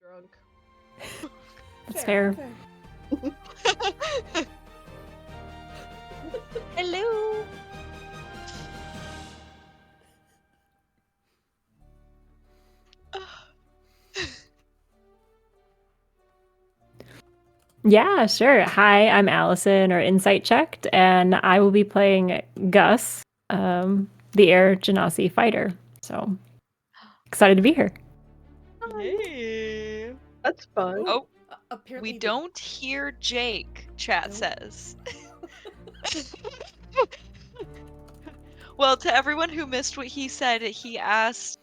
drunk. That's fair. Hello. Yeah, sure. Hi, I'm Allison, or Insight Checked, and I will be playing Gus, the Air Genasi fighter. So excited to be here. Yay. That's fun. Oh, Apparently we don't hear Jake, chat Nope. says. Well, to everyone who missed what he said, he asked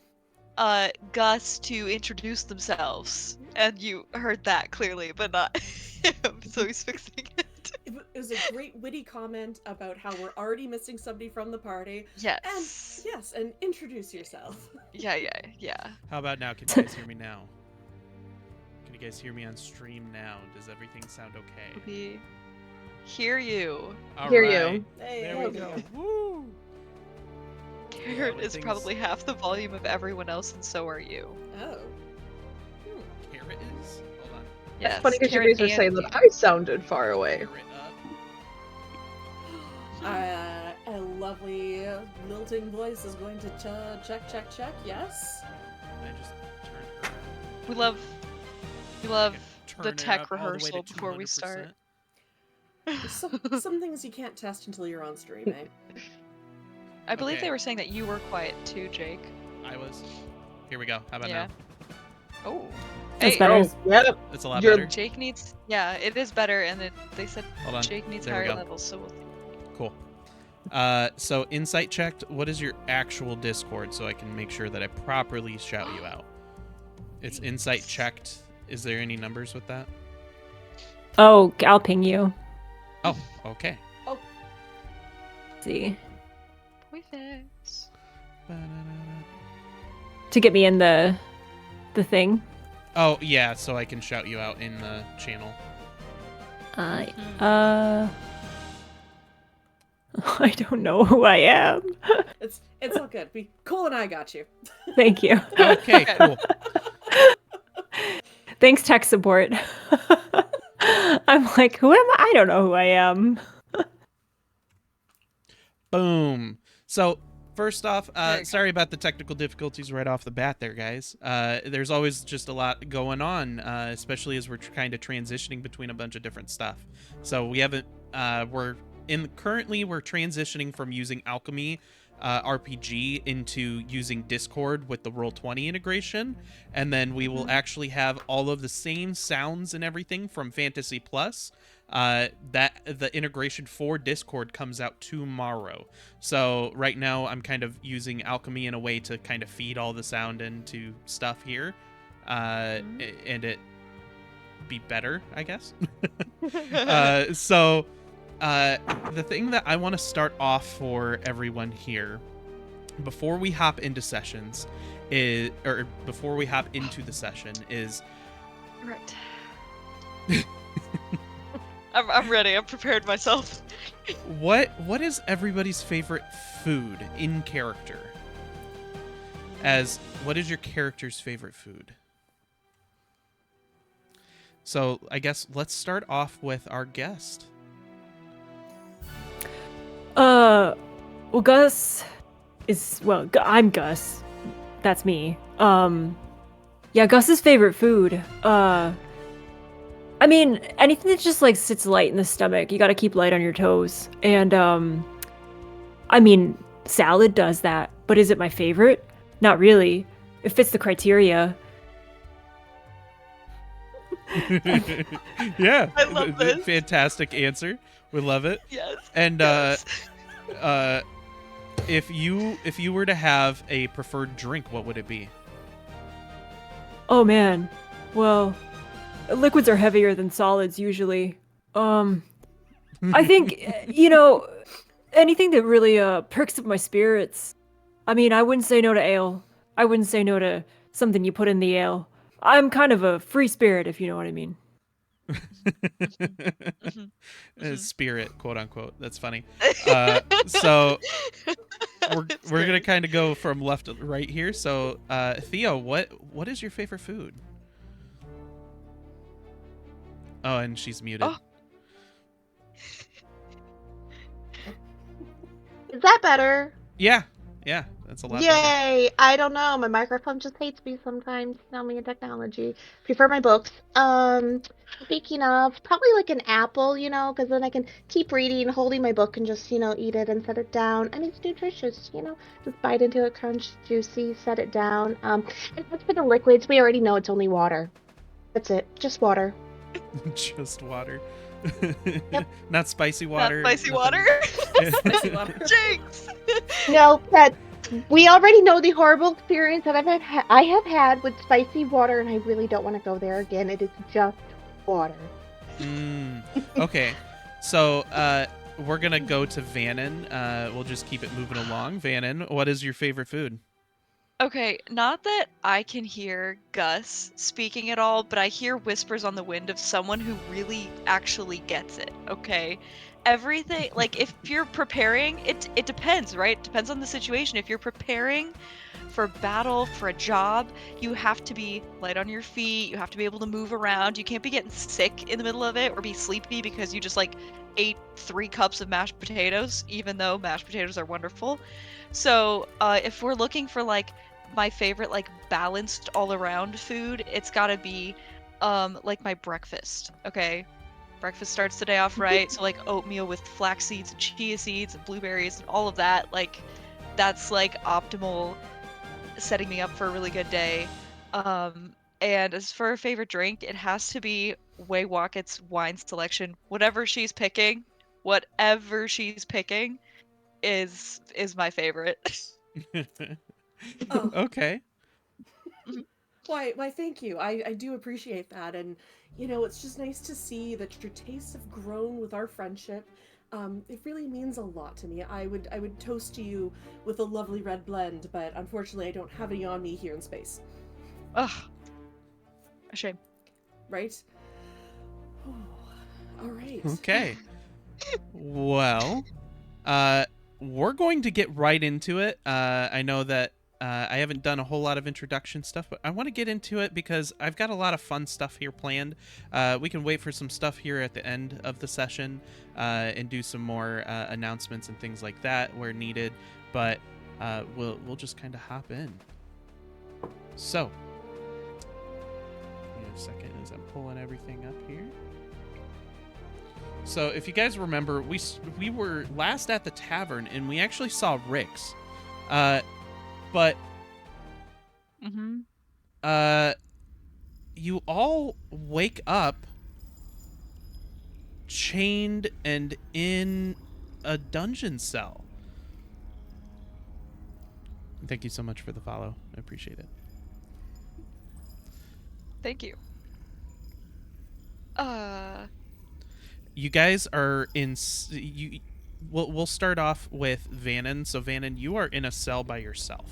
Gus to introduce themselves. And you heard that clearly, but not him, so he's fixing it. It was a great witty comment about how we're already missing somebody from the party. Yes. And introduce yourself. Yeah. How about now? Can you guys hear me now? Can you guys hear me on stream now? Does everything sound okay? We hear you. All Hear right. you. Hey, There we go. Woo! Garrett is everything's- probably half the volume of everyone else, and so are you. Oh. Carrot is? Hold on. Yes, It's funny because you Karen guys are saying and that I sounded far away. Carrot up. A lovely lilting voice is going to check. Yes. And I just turned her up. We love Turn the her tech up all the way to rehearsal before we 200%. start. There's some things you can't test until you're on stream, eh? I believe Okay. they were saying that you were quiet too, Jake. I was. Here we go. How about Yeah. now? Oh. That's Hey, better. Oh, yep. That's a lot You're- better. Jake needs. Yeah, it is better, and they said Hold on. Jake needs There we higher go. levels, so we'll see. Cool. So Insight Checked, what is your actual Discord so I can make sure that I properly shout you out? It's Insight Checked. Is there any numbers with that? Oh, I'll ping you. Oh, okay. Let's see. Perfect. To get me in the thing. Oh, yeah, so I can shout you out in the channel. I don't know who I am. It's all good. Cole and I got you. Thank you. Okay, cool. Thanks, tech support. I'm like, who am I? I don't know who I am. Boom. So, first off, There you go. sorry about the technical difficulties right off the bat there, guys. There's always just a lot going on, especially as we're kind of transitioning between a bunch of different stuff. So we haven't, currently we're transitioning from using Alchemy RPG into using Discord with the Roll20 integration, and then we will actually have all of the same sounds and everything from Fantasy Plus. That the integration for Discord comes out tomorrow. So right now I'm kind of using Alchemy in a way to kind of feed all the sound into stuff here, and it be better, I guess. So the thing that I want to start off for everyone here before we hop into sessions before we hop into the session is Right. I'm ready. I'm prepared myself. what is everybody's favorite food in character? As what is your character's favorite food? So I guess let's start off with our guest. Well, Gus is, well, I'm Gus. That's me. Yeah, Gus's favorite food. I mean, anything that just like sits light in the stomach. You gotta keep light on your toes. And, I mean, salad does that, but is it my favorite? Not really. It fits the criteria. Yeah. I love this. Fantastic answer. We love it. Yes. And yes. if you were to have a preferred drink, what would it be? Oh man. Well, liquids are heavier than solids usually. I think, anything that really perks up my spirits. I mean, I wouldn't say no to ale. I wouldn't say no to something you put in the ale. I'm kind of a free spirit, if you know what I mean. Spirit, quote unquote. That's funny. So we're gonna kind of go from left to right here. So Theo, what is your favorite food? Oh, and she's muted. Oh. Is that better? Yeah, that's a lot better. Yay! I don't know. My microphone just hates me sometimes. Tell me in technology. Prefer my books. Speaking of, probably like an apple, because then I can keep reading, holding my book, and just, eat it and set it down. And it's nutritious, Just bite into it, crunch, juicy, set it down. And as for the liquids, we already know it's only water. That's it. Just water. Just water. Yep. Not spicy water. Not spicy nothing. water. Spicy water. Jinx. No, that we already know the horrible experience that I have had with spicy water, and I really don't want to go there again. It is just water. Okay, so we're gonna go to Vannon. We'll just keep it moving along. Vannon, what is your favorite food? Okay, not that I can hear Gus speaking at all, but I hear whispers on the wind of someone who really actually gets it, okay? Everything, like, if you're preparing, it depends, right? It depends on the situation. If you're preparing for battle, for a job, you have to be light on your feet, you have to be able to move around, you can't be getting sick in the middle of it or be sleepy because you just, like, ate 3 cups of mashed potatoes, even though mashed potatoes are wonderful. So, if we're looking for, like, my favorite, like, balanced all-around food, it's gotta be, like, my breakfast, okay? Breakfast starts the day off right, so, like, oatmeal with flax seeds and chia seeds and blueberries and all of that, like, that's, like, optimal setting me up for a really good day. And as for a favorite drink, it has to be Way Walkett's wine selection. Whatever she's picking is my favorite. Oh. Okay. Why, thank you. I do appreciate that. And, it's just nice to see that your tastes have grown with our friendship. It really means a lot to me. I would toast to you with a lovely red blend, but unfortunately I don't have any on me here in space. Ugh. A shame. Right? All right. Okay. Well, we're going to get right into it. I know that I haven't done a whole lot of introduction stuff, but I want to get into it because I've got a lot of fun stuff here planned. We can wait for some stuff here at the end of the session and do some more announcements and things like that where needed, but we'll just kind of hop in. So, give me a second as I'm pulling everything up here. So, if you guys remember, we were last at the tavern and we actually saw Rix. But you all wake up chained and in a dungeon cell. Thank you so much for the follow. I appreciate it. Thank you. You guys are in. We'll start off with Vannon. So Vannon, you are in a cell by yourself.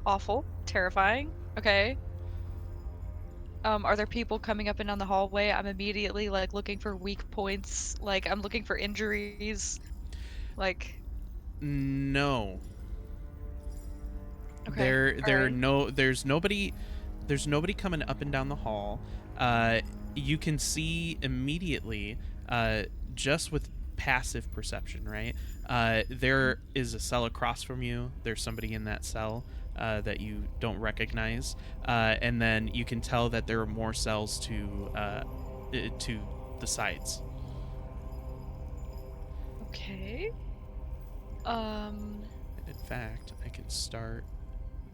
Awful. Terrifying. Okay. Are there people coming up and down the hallway? I'm immediately, like, looking for weak points. Like, I'm looking for injuries. Like... No. Okay. There's nobody coming up and down the hall. You can see immediately, just with passive perception, right? There is a cell across from you. There's somebody in that cell that you don't recognize, and then you can tell that there are more cells to the sides. Okay. In fact, I can start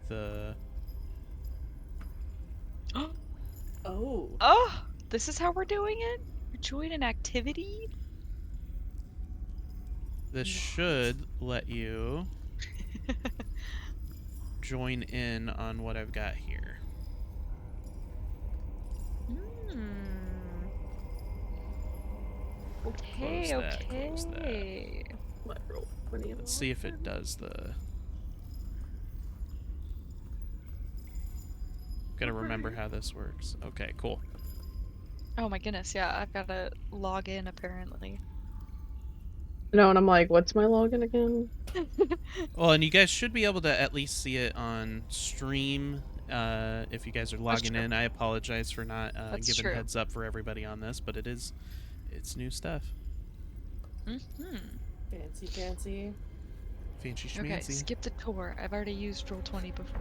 the. Oh. Oh! This is how we're doing it? We're joining an activity? This should let you join in on what I've got here. Okay, Close that, okay. close that. What roll? What do you Let's see if it does the. Gotta remember how this works. Okay, cool. Oh my goodness, yeah, I've gotta log in apparently. No, and I'm like, what's my login again? Well, and you guys should be able to at least see it on stream if you guys are logging in. I apologize for not That's giving true. heads up for everybody on this, but it's new stuff. Mm-hmm. Fancy, fancy. Fancy Okay, schmancy. skip the tour. I've already used Roll20 before.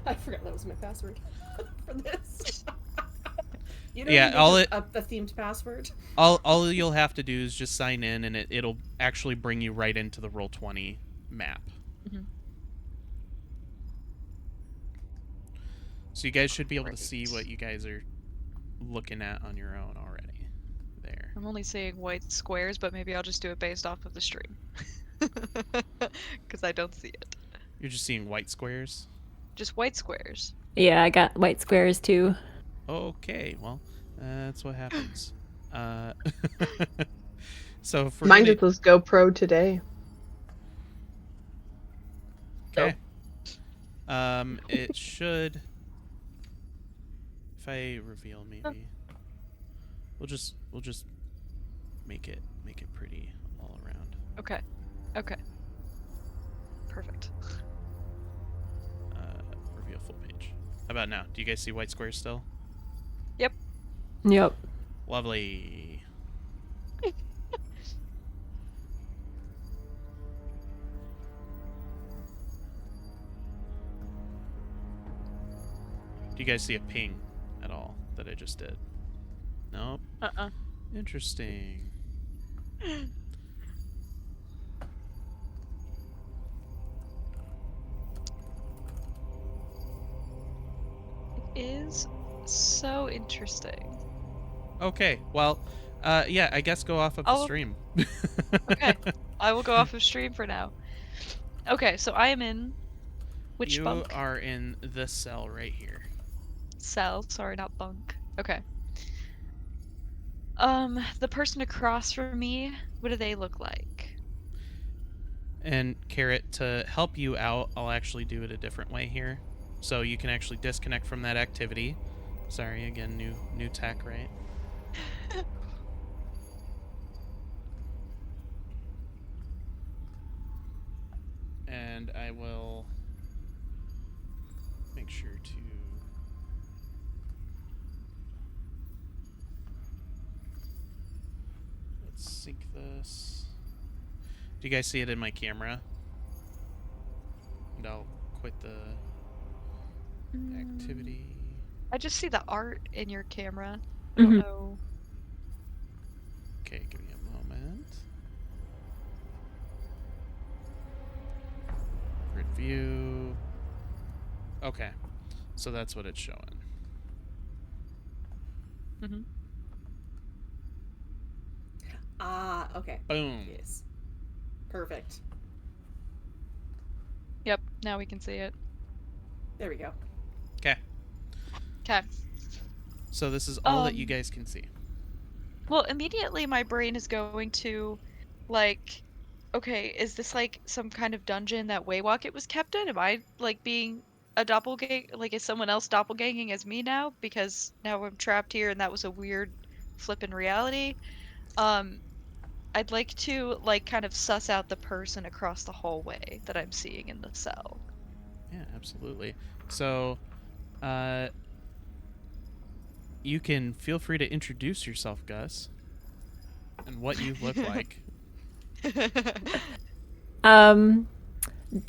I forgot that was my password for this. You know, Yeah, a themed password. all you'll have to do is just sign in, and it'll actually bring you right into the Roll20 map. Mhm. So you guys should be able to Right. see what you guys are looking at on your own already. There. I'm only seeing white squares, but maybe I'll just do it based off of the stream. Because I don't see it. You're just seeing white squares? Just white squares. Yeah, I got white squares too. Okay, well, that's what happens. So if we're Mine gonna... just says GoPro today. Okay. It should... If I reveal, maybe... We'll just make it pretty all around. Okay. Okay. Perfect. Reveal full page. How about now? Do you guys see white squares still? Yep. Yep. Lovely. Do you guys see a ping at all that I just did? Nope. Uh-uh. Interesting. It is so interesting. Okay, well, yeah, I guess go off of the Oh. stream. Okay. I will go off of stream for now. Okay, so I am in which you bunk? are in this cell right here. Cell, sorry, not bunk. Okay. The person across from me, what do they look like? And Carrot, to help you out, I'll actually do it a different way here. So you can actually disconnect from that activity. Sorry, again, new tech, right? And I will make sure to let's sync this. Do you guys see it in my camera? And I'll quit the activity. I just see the art in your camera. I don't Mhm. know. Okay, give me a moment. Grid view. Okay, so that's what it's showing. Mm-hmm. Ah, okay. Boom. Yes. Perfect. Yep, now we can see it. There we go. Okay, Okay. so this is all that you Um, guys can see. Well, immediately my brain is going to, like, okay, is this like some kind of dungeon that Waywalk was kept in? Am I like being a doppelganger? Like, is someone else doppelganging as me now? Because now I'm trapped here, and that was a weird flip in reality. I'd like to like kind of suss out the person across the hallway that I'm seeing in the cell. Yeah, absolutely. So, you can feel free to introduce yourself, Gus, and what you look like.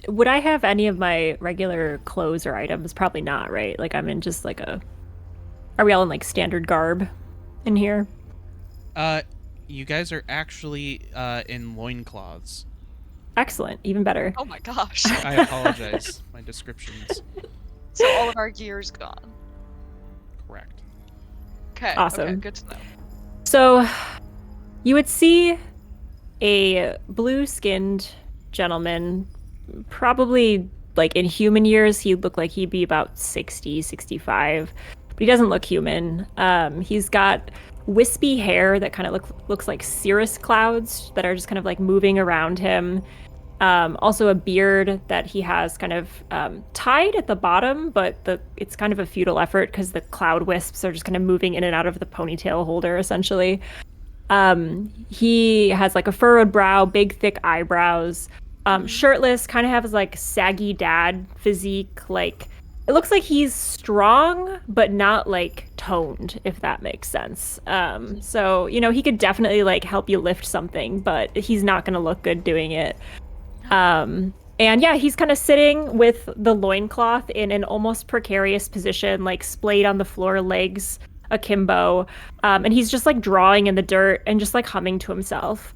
Would I have any of my regular clothes or items? Probably not, right? Like I'm in just like a. Are we all in like standard garb in here? You guys are actually in loincloths. Excellent, even better. Oh my gosh. I apologize. My descriptions. So all of our gear's gone. Correct. Okay. Awesome. Okay, good to know. So, you would see a blue-skinned gentleman, probably like in human years, he'd look like he'd be about 60, 65, but he doesn't look human. He's got wispy hair that kind of looks like cirrus clouds that are just kind of like moving around him. Also a beard that he has kind of tied at the bottom, but it's kind of a futile effort because the cloud wisps are just kind of moving in and out of the ponytail holder, essentially. He has like a furrowed brow, big thick eyebrows, shirtless, kind of has like saggy dad physique. Like it looks like he's strong, but not like toned, if that makes sense. So he could definitely like help you lift something, but he's not gonna look good doing it. And yeah, he's kind of sitting with the loincloth in an almost precarious position, like splayed on the floor, legs akimbo. And he's just like drawing in the dirt and just like humming to himself.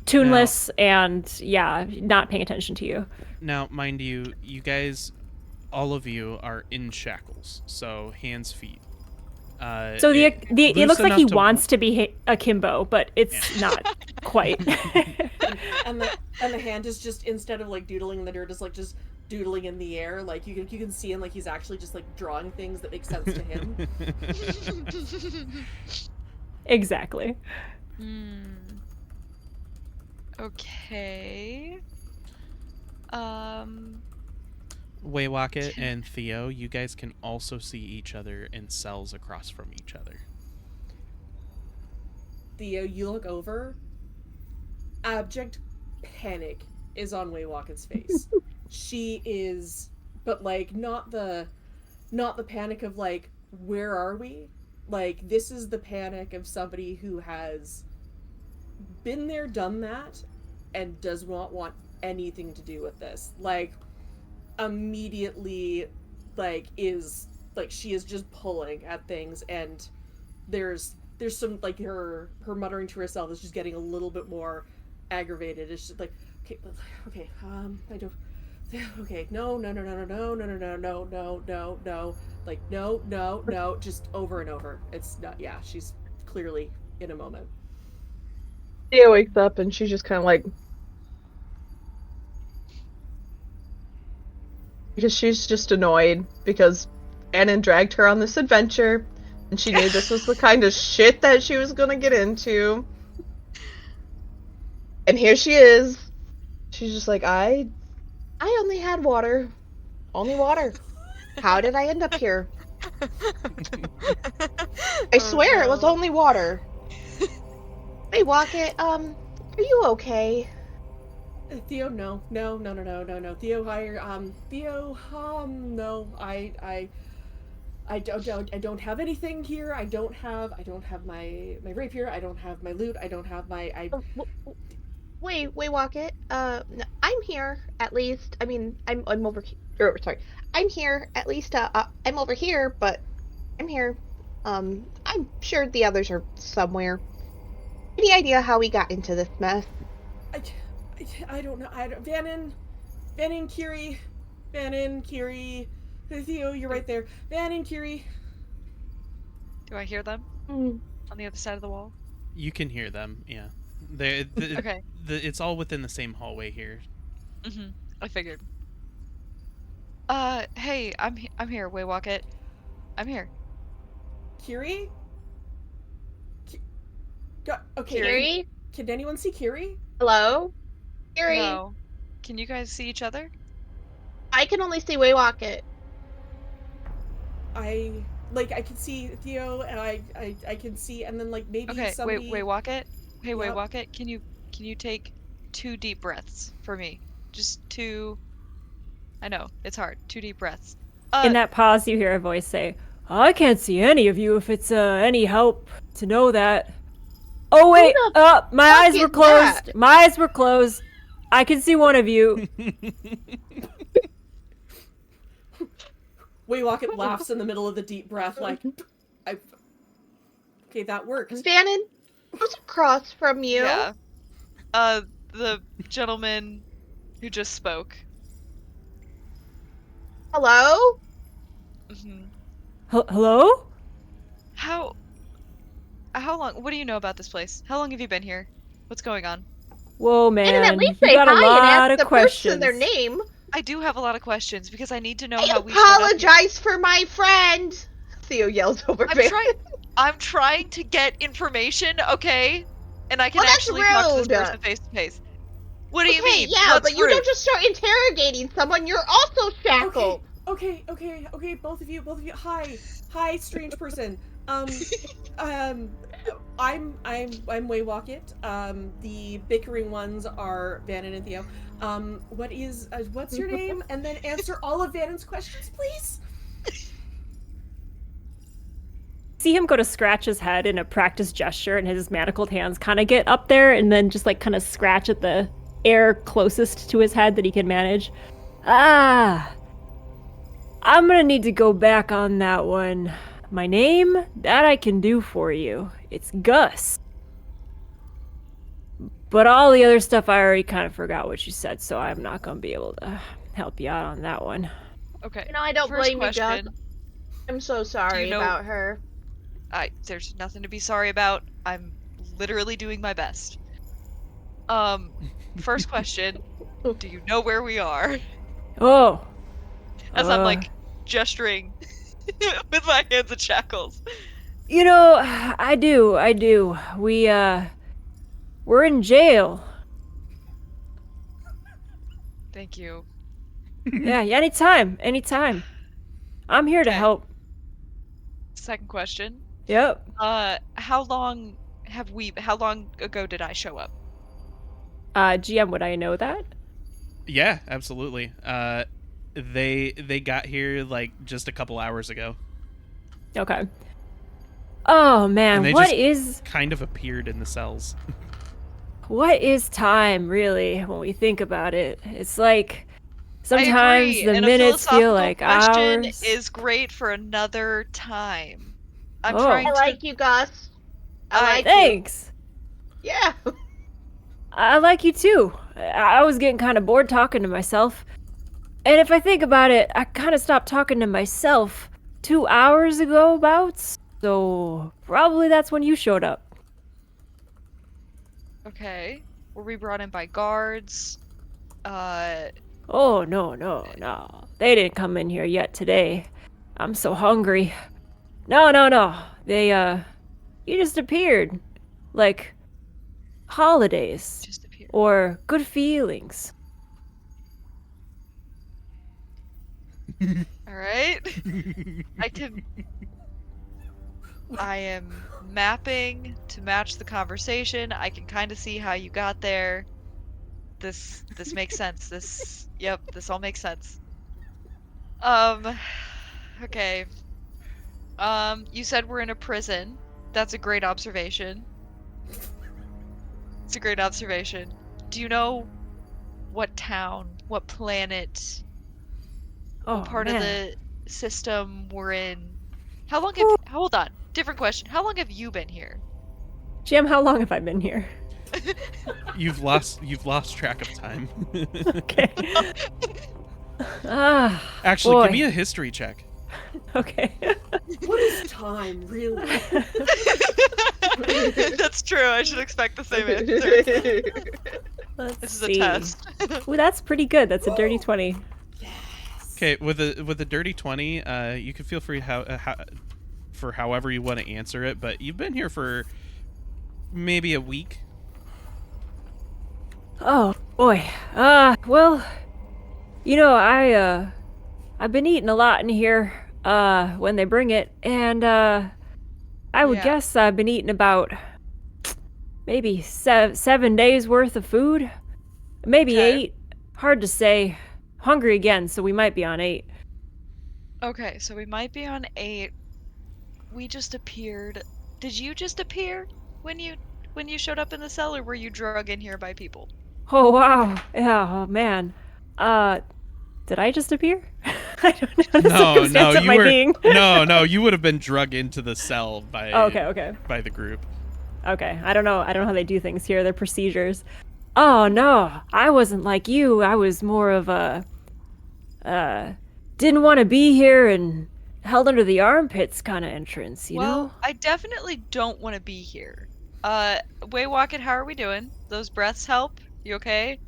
Tuneless and yeah, not paying attention to you. Now, mind you, you guys, all of you are in shackles, so hands, feet. So it loose looks like enough he to- wants to be akimbo, but it's not quite. And the hand is just, instead of like doodling in the dirt, is like just doodling in the air. Like you can see him, like he's actually just like drawing things that make sense to him. Exactly. Okay. Waywocket and Theo, you guys can also see each other in cells across from each other. Theo, you look over. Abject panic is on Waywocket's face. She is, but like not the panic of like, where are we? Like, this is the panic of somebody who has been there, done that, and does not want anything to do with this. Like, immediately, like, is like, she is just pulling at things, and there's some like her muttering to herself is just getting a little bit more aggravated. It's just like, okay, I don't. Okay, no, like no, just over and over. It's not. Yeah, she's clearly in a moment. Thea wakes up and she's just kind of like, because she's just annoyed because Annan dragged her on this adventure and she knew this was the kind of shit that she was gonna get into. And here she is. She's just like, I only had water. Only water. How did I end up here? I swear it was only water. Hey, Wocket, are you okay? Theo, no. Theo, no. I don't have anything here. I don't have my rapier. I don't have my loot. I don't have my Wait, Wocket. I'm here at least. I mean, I'm over here. Sorry, I'm here at least. I'm over here, but I'm here. I'm sure the others are somewhere. Any idea how we got into this mess? I don't know. Vannon, Kiri, Theo, you're right there. Vannon, Kiri. Do I hear them Mm. on the other side of the wall? You can hear them, yeah. Okay. It's all within the same hallway here. I figured. Hey, I'm here, Waywocket. I'm here. Kiri? Okay. Kiri? Can anyone see Kiri? Hello? Kiri? No. Can you guys see each other? I can only see Waywocket. I can see Theo, and I can see, and then like maybe Okay, somebody. Waywocket. Hey, Yep. Waywocket. Can you take 2 deep breaths for me? Just 2. I know it's hard. 2 deep breaths. In that pause, you hear a voice say, I can't see any of you if it's any help to know that. Oh, wait. My eyes were closed. My eyes were closed. I can see one of you. Waywocket laughs in the middle of the deep breath, like, okay, that worked. Vannon, who's across from you? Yeah. The gentleman who just spoke. Hello? Hello? How long? What do you know about this place? How long have you been here? What's going on? Whoa, man. And at least you say got a hi lot and ask of the questions. person their name. I do have a lot of questions because I need to know I how we showed up here. apologize for my friend. Theo yells over Vannon. I'm trying to get information, okay? And I can Well, that's actually talk to this rude. person face to face. What do you Okay, mean? yeah, What's but you rude? don't just start interrogating someone. You're also shackled. Okay, both of you. Hi, strange person. I'm Waywocket. The bickering ones are Vannon and Theo. What's your name? And then answer all of Vannon's questions, please. See him go to scratch his head in a practice gesture, and his manacled hands kind of get up there and then just like kind of scratch at the air closest to his head that he can manage. I'm gonna need to go back on that one. My name? That I can do for you. It's Gus. But all the other stuff, I already kind of forgot what you said, so I'm not gonna be able to help you out on that one. Okay. I don't First blame you, Gus. question. I'm so sorry know- about her. There's nothing to be sorry about. I'm literally doing my best. First question. Do you know where we are? Oh. As I'm like gesturing with my hands in shackles. You know, I do. We're in jail. Thank you. Yeah, anytime. I'm here to Okay. help. Second question. Yep. How long ago did I show up? GM, would I know that? Yeah, absolutely. They got here like just a couple hours ago. Okay. Oh man, And they what just is kind of appeared in the cells. time really when we think about it? It's like I sometimes agree, the and minutes a feel philosophical like question hours. is great for another time. I'm Oh. trying I to. like you, Gus. I like Thanks. you. Yeah. I like you too. I was getting kind of bored talking to myself. And if I think about it, I kind of stopped talking to myself 2 hours ago about. So probably that's when you showed up. Okay. Were we brought in by guards? Oh, no. They didn't come in here yet today. I'm so hungry. No. They, you just appeared. Like, holidays. Just appeared. Or good feelings. Alright. I am mapping to match the conversation. I can kind of see how you got there. This makes sense. This all makes sense. Okay. You said we're in a prison. That's a great observation. It's a great observation. Do you know what town, what planet, Oh, what part man. of the system we're in? Hold on. Different question. How long have you been here? Jim, how long have I been here? You've lost track of time. Okay. Actually, give boy. me a history check. Okay. What is time, really? That's true. I should expect the same answer. Let's This is see. a test. Ooh, that's pretty good. That's a dirty 20. Okay, with a dirty 20, you can feel free for however you want to answer it, but you've been here for maybe a week. Oh, boy. Well, you know, I've been eating a lot in here, when they bring it, and, I would Yeah. guess I've been eating about maybe 7 days worth of food. Maybe Okay. 8. Hard to say. Hungry again, so we might be on 8. Okay, so we might be on 8. We just appeared. Did you just appear when you showed up in the cell, or were you drug in here by people? Oh, wow. Yeah, oh, man. Did I just appear? I don't know the circumstance of my being. No, you would have been drug into the cell by Okay. by the group. Okay, I don't know how they do things here, their procedures. Oh, no, I wasn't like you. I was more of a, didn't want to be here and held under the armpits kind of entrance, you know? I definitely don't want to be here. Waywalking, how are we doing? Those breaths help? You okay?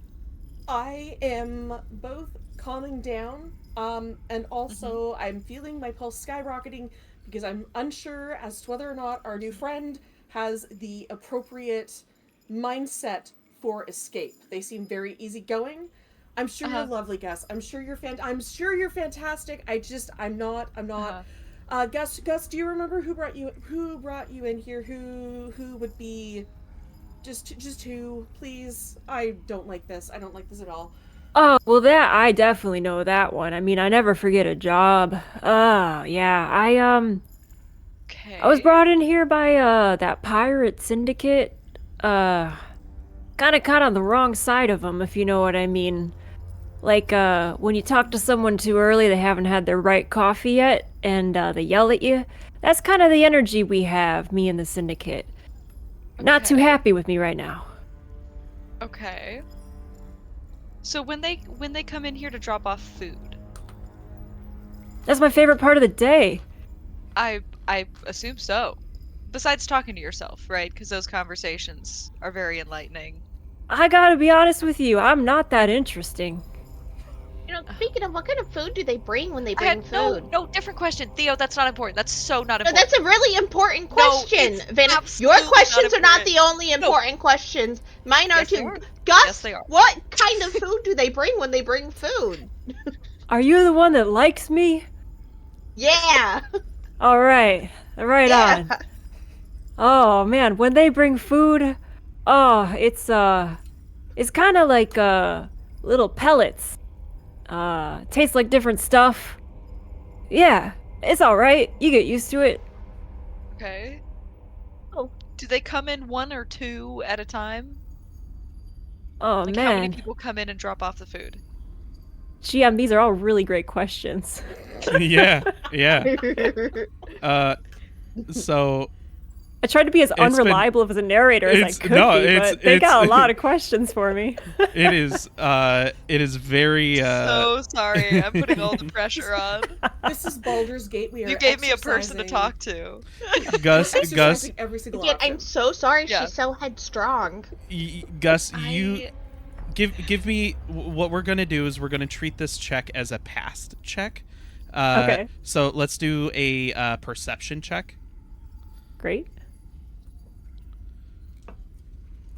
I am both calming down, and also I'm feeling my pulse skyrocketing because I'm unsure as to whether or not our new friend has the appropriate mindset for escape. They seem very easygoing. I'm sure you're lovely, Gus. I'm sure you're fantastic. I'm not. Gus, do you remember who brought you in here? Who would be Just two, please. I don't like this. I don't like this at all. Oh, well, that I definitely know that one. I mean, I never forget a job. Yeah, Okay. I was brought in here by that pirate syndicate. Kind of caught on the wrong side of them, if you know what I mean. Like, when you talk to someone too early, they haven't had their right coffee yet, and they yell at you. That's kind of the energy we have, me and the syndicate. Not too Okay. happy with me right now. Okay. So when they come in here to drop off food, That's my favorite part of the day. I assume so. Besides talking to yourself, right? Because those conversations are very enlightening. I gotta be honest with you, I'm not that interesting. Speaking of, what kind of food do they bring when they I bring had food? no different question, Theo. That's not important. That's so not No, important. that's a really important No, question, it's Vanna. Your absolutely not questions are not important. the only important questions. Mine are Yes, they too. are. Gus, Yes, they are. what kind of food do they bring when they bring food? Are you the one that likes me? Yeah. Alright, right Yeah. on. Oh man, when they bring food, oh, it's kind of like, little pellets. Tastes like different stuff. Yeah, it's alright. You get used to it. Okay. Oh. Do they come in one or two at a time? Oh Like how many man. people come in and drop off the food? GM, these are all really great questions. Yeah, yeah. So I tried to be as It's been- unreliable of a narrator as I it's- could no, be, it's- but they it's- got a lot of questions for me. it is very So sorry, I'm putting all the pressure on. This is Baldur's Gate. We are You gave me a person to exercising- talk to. Gus exercising every single Again, option. I'm so sorry Yeah. she's so headstrong. Gus, you I- give me what we're gonna do is we're gonna treat this check as a past check. Okay. So let's do a perception check. Great.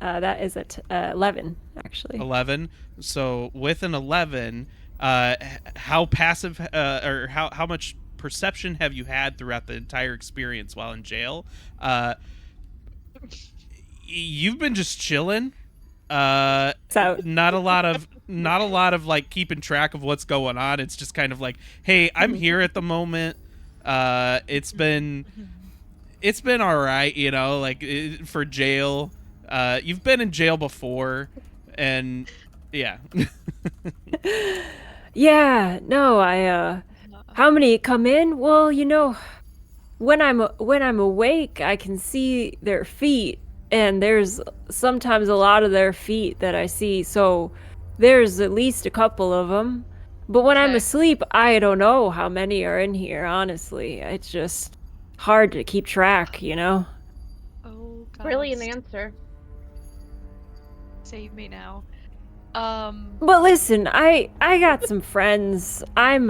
That is at 11, actually. 11. So with an 11, how passive or how much perception have you had throughout the entire experience while in jail? You've been just chilling. So Not a lot of like keeping track of what's going on. It's just kind of like, hey, I'm here at the moment. It's been all right, you know, like for jail. You've been in jail before, and yeah. yeah, no, how many come in? Well, you know, when I'm awake, I can see their feet, and there's sometimes a lot of their feet that I see. So there's at least a couple of them. But when I'm Okay. asleep, I don't know how many are in here, honestly. It's just hard to keep track, you know? Oh God. Brilliant answer. Save me now. But listen, I got some friends. I'm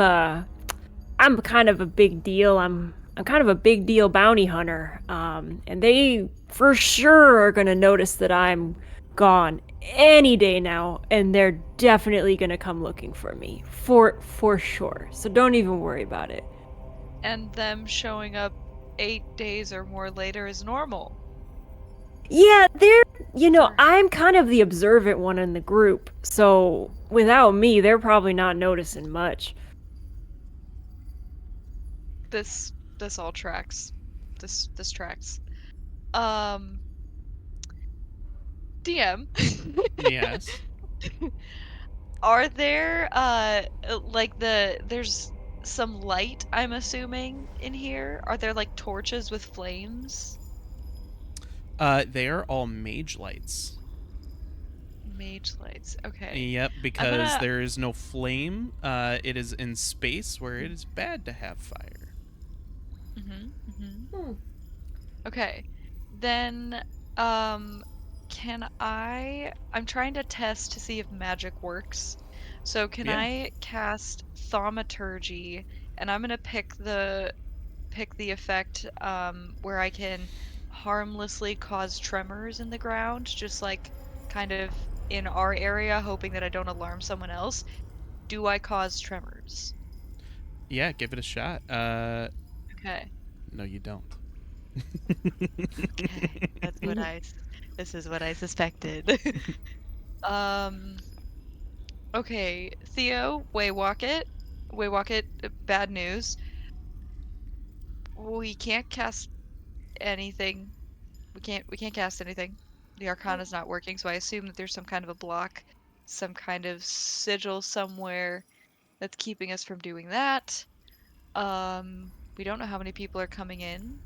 kind of a big deal. I'm kind of a big deal bounty hunter. And they for sure are gonna notice that I'm gone any day now, and they're definitely gonna come looking for me. For sure. So don't even worry about it. And them showing up 8 days or more later is normal. Yeah, Sure. I'm kind of the observant one in the group, so without me, they're probably not noticing much. This all tracks. This tracks. DM. Yes. Are there there's some light, I'm assuming, in here? Are there like torches with flames? They are all mage lights. Mage lights. Okay. Yep, because gonna- there is no flame. It is in space where it is bad to have fire. Okay. Then can I'm trying to test to see if magic works. So can Yeah. I cast thaumaturgy, and I'm going to pick the effect where I can harmlessly cause tremors in the ground, just like kind of in our area, hoping that I don't alarm someone else. Do I cause tremors? Yeah, give it a shot. Okay. No, you don't. Okay, this is what I suspected. Um, okay, Theo, Waywalk it. Waywalk it, bad news. We can't cast anything. We can't cast anything. The Arcana's not working, so I assume that there's some kind of a block, some kind of sigil somewhere that's keeping us from doing that. We don't know how many people are coming in.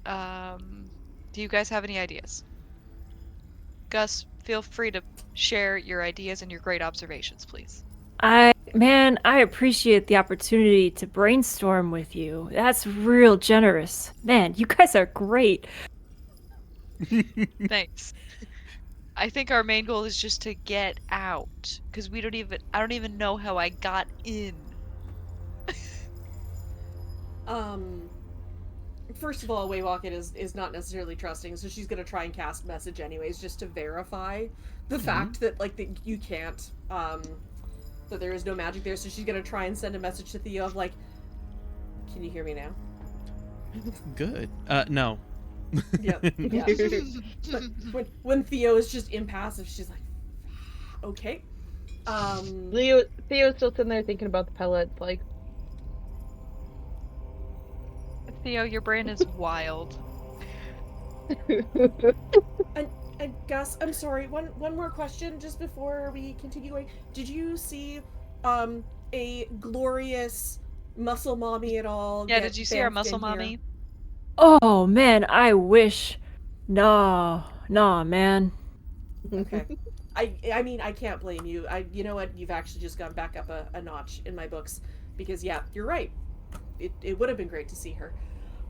Do you guys have any ideas? Gus, feel free to share your ideas and your great observations, please. I appreciate the opportunity to brainstorm with you. That's real generous. Man, you guys are great. Thanks. I think our main goal is just to get out, because I don't even know how I got in. Um, first of all, Waywalk is not necessarily trusting, so she's gonna try and cast message anyways, just to verify the fact that like that you can't that there is no magic there. So she's gonna try and send a message to Theo of like, "Can you hear me now?" Good. No. Yeah. But when Theo is just impassive, she's like, "Okay." Theo's still sitting there thinking about the pellets, like, Theo, your brain is wild. And Gus, I'm sorry. One more question just before we continue going. Did you see a glorious muscle mommy at all Yeah, get did you see our bamfed muscle in here? mommy? Oh man, I wish. Nah, man. Okay. I mean, I can't blame you. You know what? You've actually just gone back up a notch in my books because yeah, you're right. It would have been great to see her.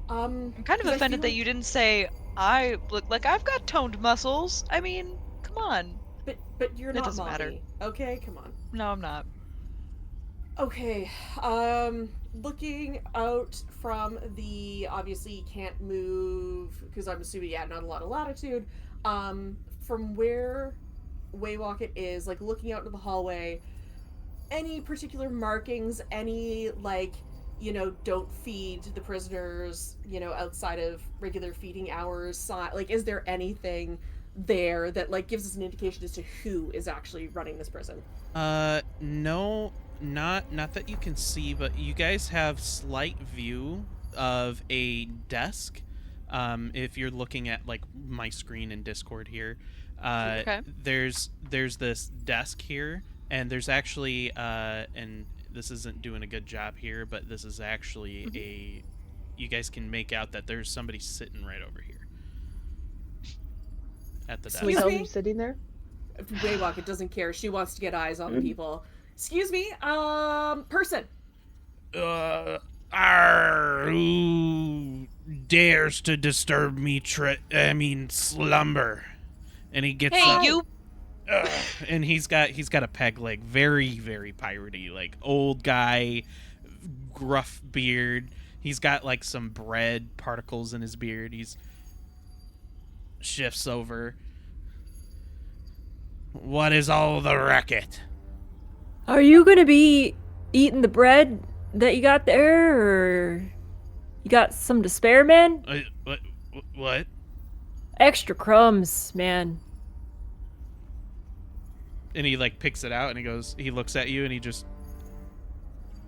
I'm kind of Because I offended feel that like, you didn't say I look like I've got toned muscles. I mean, come on. but you're It not doesn't matter. mommy. Okay, come on. No, I'm not. Okay, looking out from the obviously can't move because I'm assuming not a lot of latitude. From where Waywalk is, like looking out into the hallway, any particular markings? Any like don't feed the prisoners outside of regular feeding hours? Like, is there anything there that like gives us an indication as to who is actually running this prison? No, not that you can see, but you guys have slight view of a desk. If you're looking at like my screen in Discord here, Okay. there's this desk here, and there's actually and this isn't doing a good job here, but this is actually a you guys can make out that there's somebody sitting right over here at the can we desk. tell me? who's sitting there? Waywalk doesn't care. She wants to get eyes on the people. Excuse me, person. Who dares to disturb me? Slumber. And he gets Hey, up. you. And he's got a peg leg, very very piratey, like old guy, gruff beard. He's got like some bread particles in his beard. He's shifts over. What is all the racket? Are you gonna be eating the bread that you got there, or you got some to spare, man? What? Extra crumbs, man. And he like picks it out and he looks at you and he just,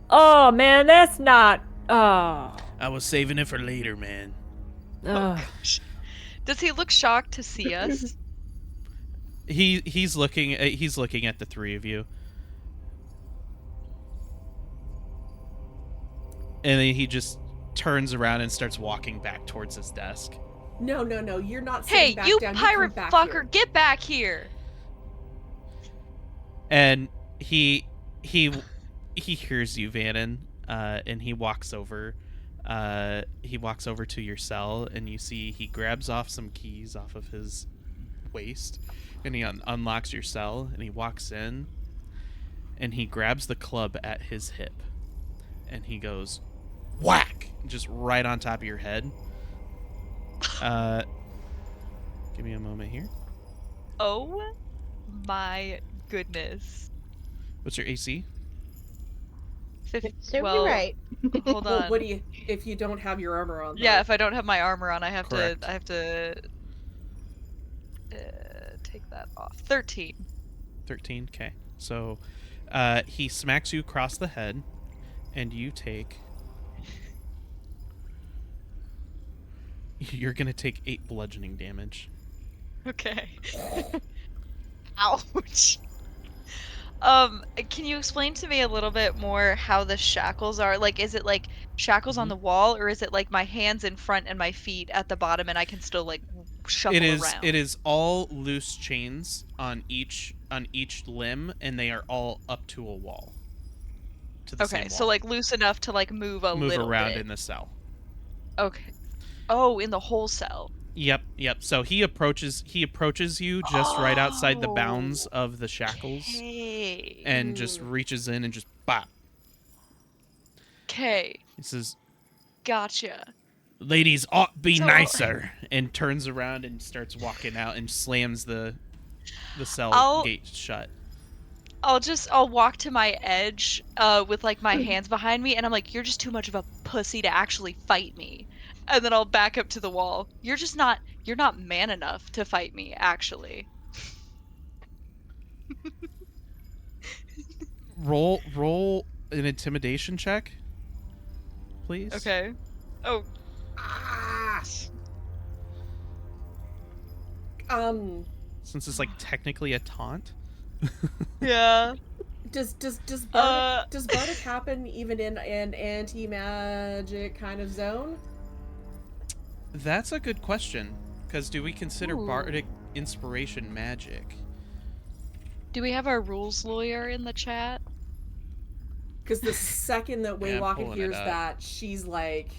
Oh man, that's not. Oh. I was saving it for later, man. Ugh. Does he look shocked to see us? He's looking at the three of you. And then he just turns around and starts walking back towards his desk. No, you're not sitting Hey, back you down. pirate you come back fucker, here. get back here! And he hears you, Vannon, and he walks over. He walks over to your cell, and you see he grabs off some keys off of his waist, and he unlocks your cell, and he walks in, and he grabs the club at his hip, and he goes, whack, just right on top of your head. Give me a moment here. Oh my goodness. What's your AC? Serve well, you right. hold Well, on. what do you if you don't have your armor on? Yeah, though? if I don't have my armor on, Correct. I have to take that off. 13. 13. Okay. So, he smacks you across the head, and you take. You're gonna take 8 bludgeoning damage. Okay. Ouch. Can you explain to me a little bit more how the shackles are? Like, is it like shackles on Mhm. the wall, or is it like my hands in front and my feet at the bottom, and I can still like shuffle around? It is all loose chains on each limb, and they are all up to a wall. To the Okay, same so wall. like loose enough to like move a Move little around bit. in the cell. Okay. Oh, in the whole cell. Yep. So he approaches you just right outside the bounds Oh. of the shackles, Okay. and just reaches in and just bop. Okay. He says, Gotcha. "Ladies ought be So nicer," and turns around and starts walking out and slams the cell I'll gate shut. I'll walk to my edge with like my hands behind me, and I'm like, you're just too much of a pussy to actually fight me. And then I'll back up to the wall. You're not man enough to fight me, actually. Roll an intimidation check, please. Okay. Oh. Since it's like technically a taunt. Yeah. Does Uh bardic happen even in an anti-magic kind of zone? That's a good question. Because do we consider Ooh. bardic inspiration magic? Do we have our rules lawyer in the chat? Because the second that Yeah, I'm Waywalkin pulling it hears up. that, she's like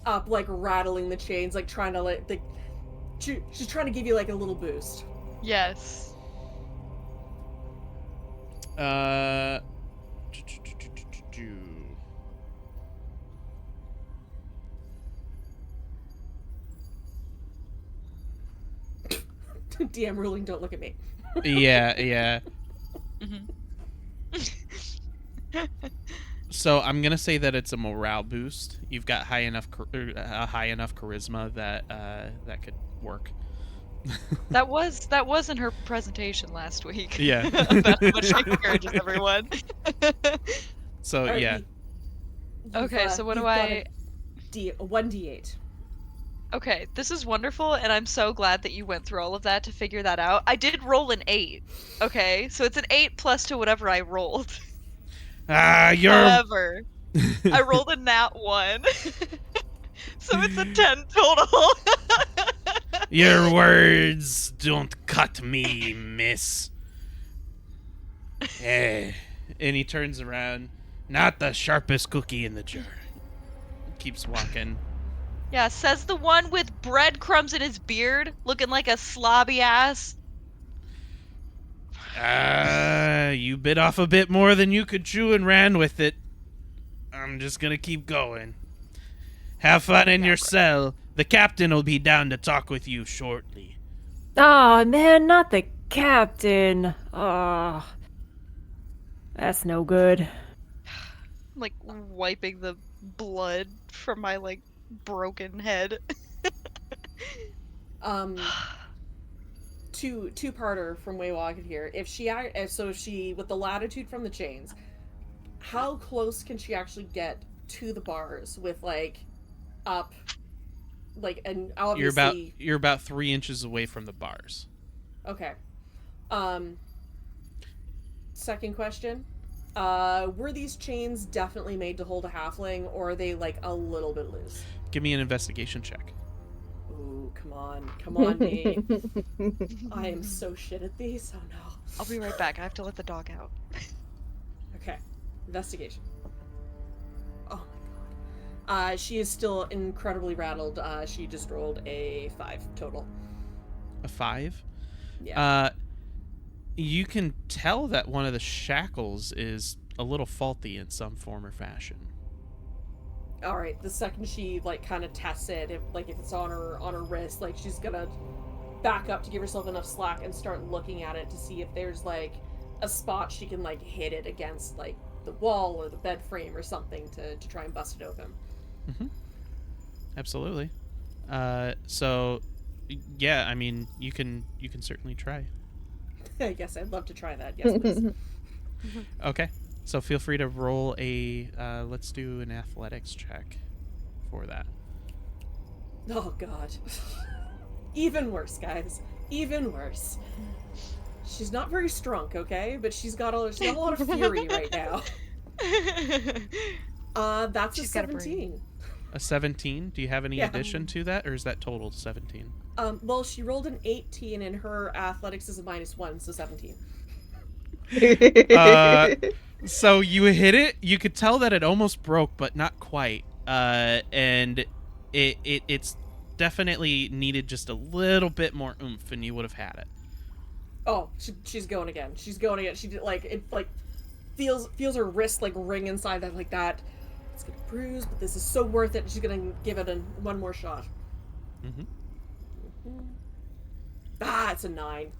up, like rattling the chains, like trying to she's trying to give you like a little boost. Yes. Uh. DM ruling, don't look at me. Yeah. So I'm gonna say that it's a morale boost. You've got high enough charisma that that could work. That was in her presentation last week. Yeah. That's what she encourages everyone. So All right, yeah. Okay, so what do you've got I? a 1d8. Okay, this is wonderful, and I'm so glad that you went through all of that to figure that out. I did roll an 8. Okay, so it's an 8 plus to whatever I rolled. You're. However, I rolled a nat 1. So it's a 10 total. Your words don't cut me, miss. Eh. And he turns around. Not the sharpest cookie in the jar. Keeps walking. Yeah, says the one with breadcrumbs in his beard, looking like a slobby ass. You bit off a bit more than you could chew and ran with it. I'm just gonna keep going. Have fun in your cell. The captain will be down to talk with you shortly. Oh man, not the captain. Oh, that's no good. I'm like wiping the blood from my like broken head. Two-parter from Waywalkin here. If she with the latitude from the chains, how close can she actually get to the bars with like up, like, and obviously You're about 3 inches away from the bars. okay. Second question. Were these chains definitely made to hold a halfling, or are they like a little bit loose? Give me an investigation check. Ooh, come on, me. I am so shit at these. Oh no. I'll be right back. I have to let the dog out. Okay, investigation. Oh my god. She is still incredibly rattled. She just rolled a 5 total. A 5? Yeah. You can tell that one of the shackles is a little faulty in some form or fashion. All right. The second she like kind of tests it, if it's on her wrist, like she's gonna back up to give herself enough slack and start looking at it to see if there's like a spot she can like hit it against, like the wall or the bed frame or something to try and bust it open. Absolutely. So, yeah, I mean, you can certainly try. Yes, I'd love to try that. Yes, please. Okay. So feel free to roll a. Let's do an athletics check for that. Oh God. Even worse, guys. Even worse. She's not very strong, okay? But she's got a lot of fury right now. That's She's a got a brain. 17. A 17. Do you have any Yeah. addition to that, or is that total 17? Well, she rolled an 18 and her athletics is a -1, so 17. So you hit it. You could tell that it almost broke, but not quite. And it's definitely needed just a little bit more oomph, and you would have had it. Oh, she's going again. She's going again. She did feels her wrist like ring inside that like that. It's gonna bruise, but this is so worth it. She's gonna give it one more shot. It's a 9.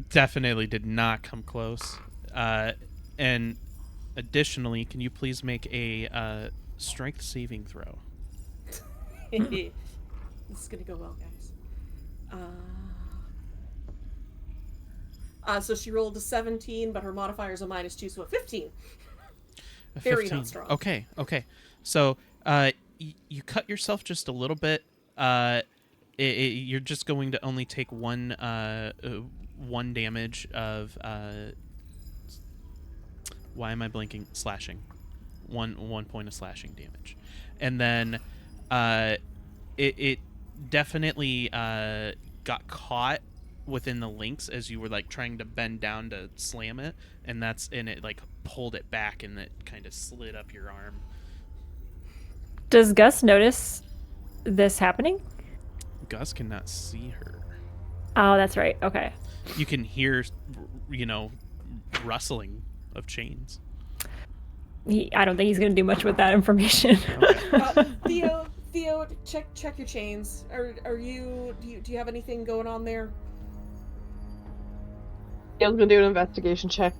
Definitely did not come close. And additionally, can you please make a strength saving throw? This is gonna go well, guys. So she rolled a 17, but her modifier is a -2, so a 15. Very not strong. Okay. So you cut yourself just a little bit. You're just going to only take one damage of why am I blinking? Slashing. One point of slashing damage, and then it definitely got caught within the links as you were like trying to bend down to slam it, and it like pulled it back and it kind of slid up your arm. Does Gus notice this happening? Gus cannot see her. Oh, that's right. Okay. You can hear, rustling of chains. I don't think he's going to do much with that information. Theo, check your chains. Do you have anything going on there? Theo's gonna do an investigation check.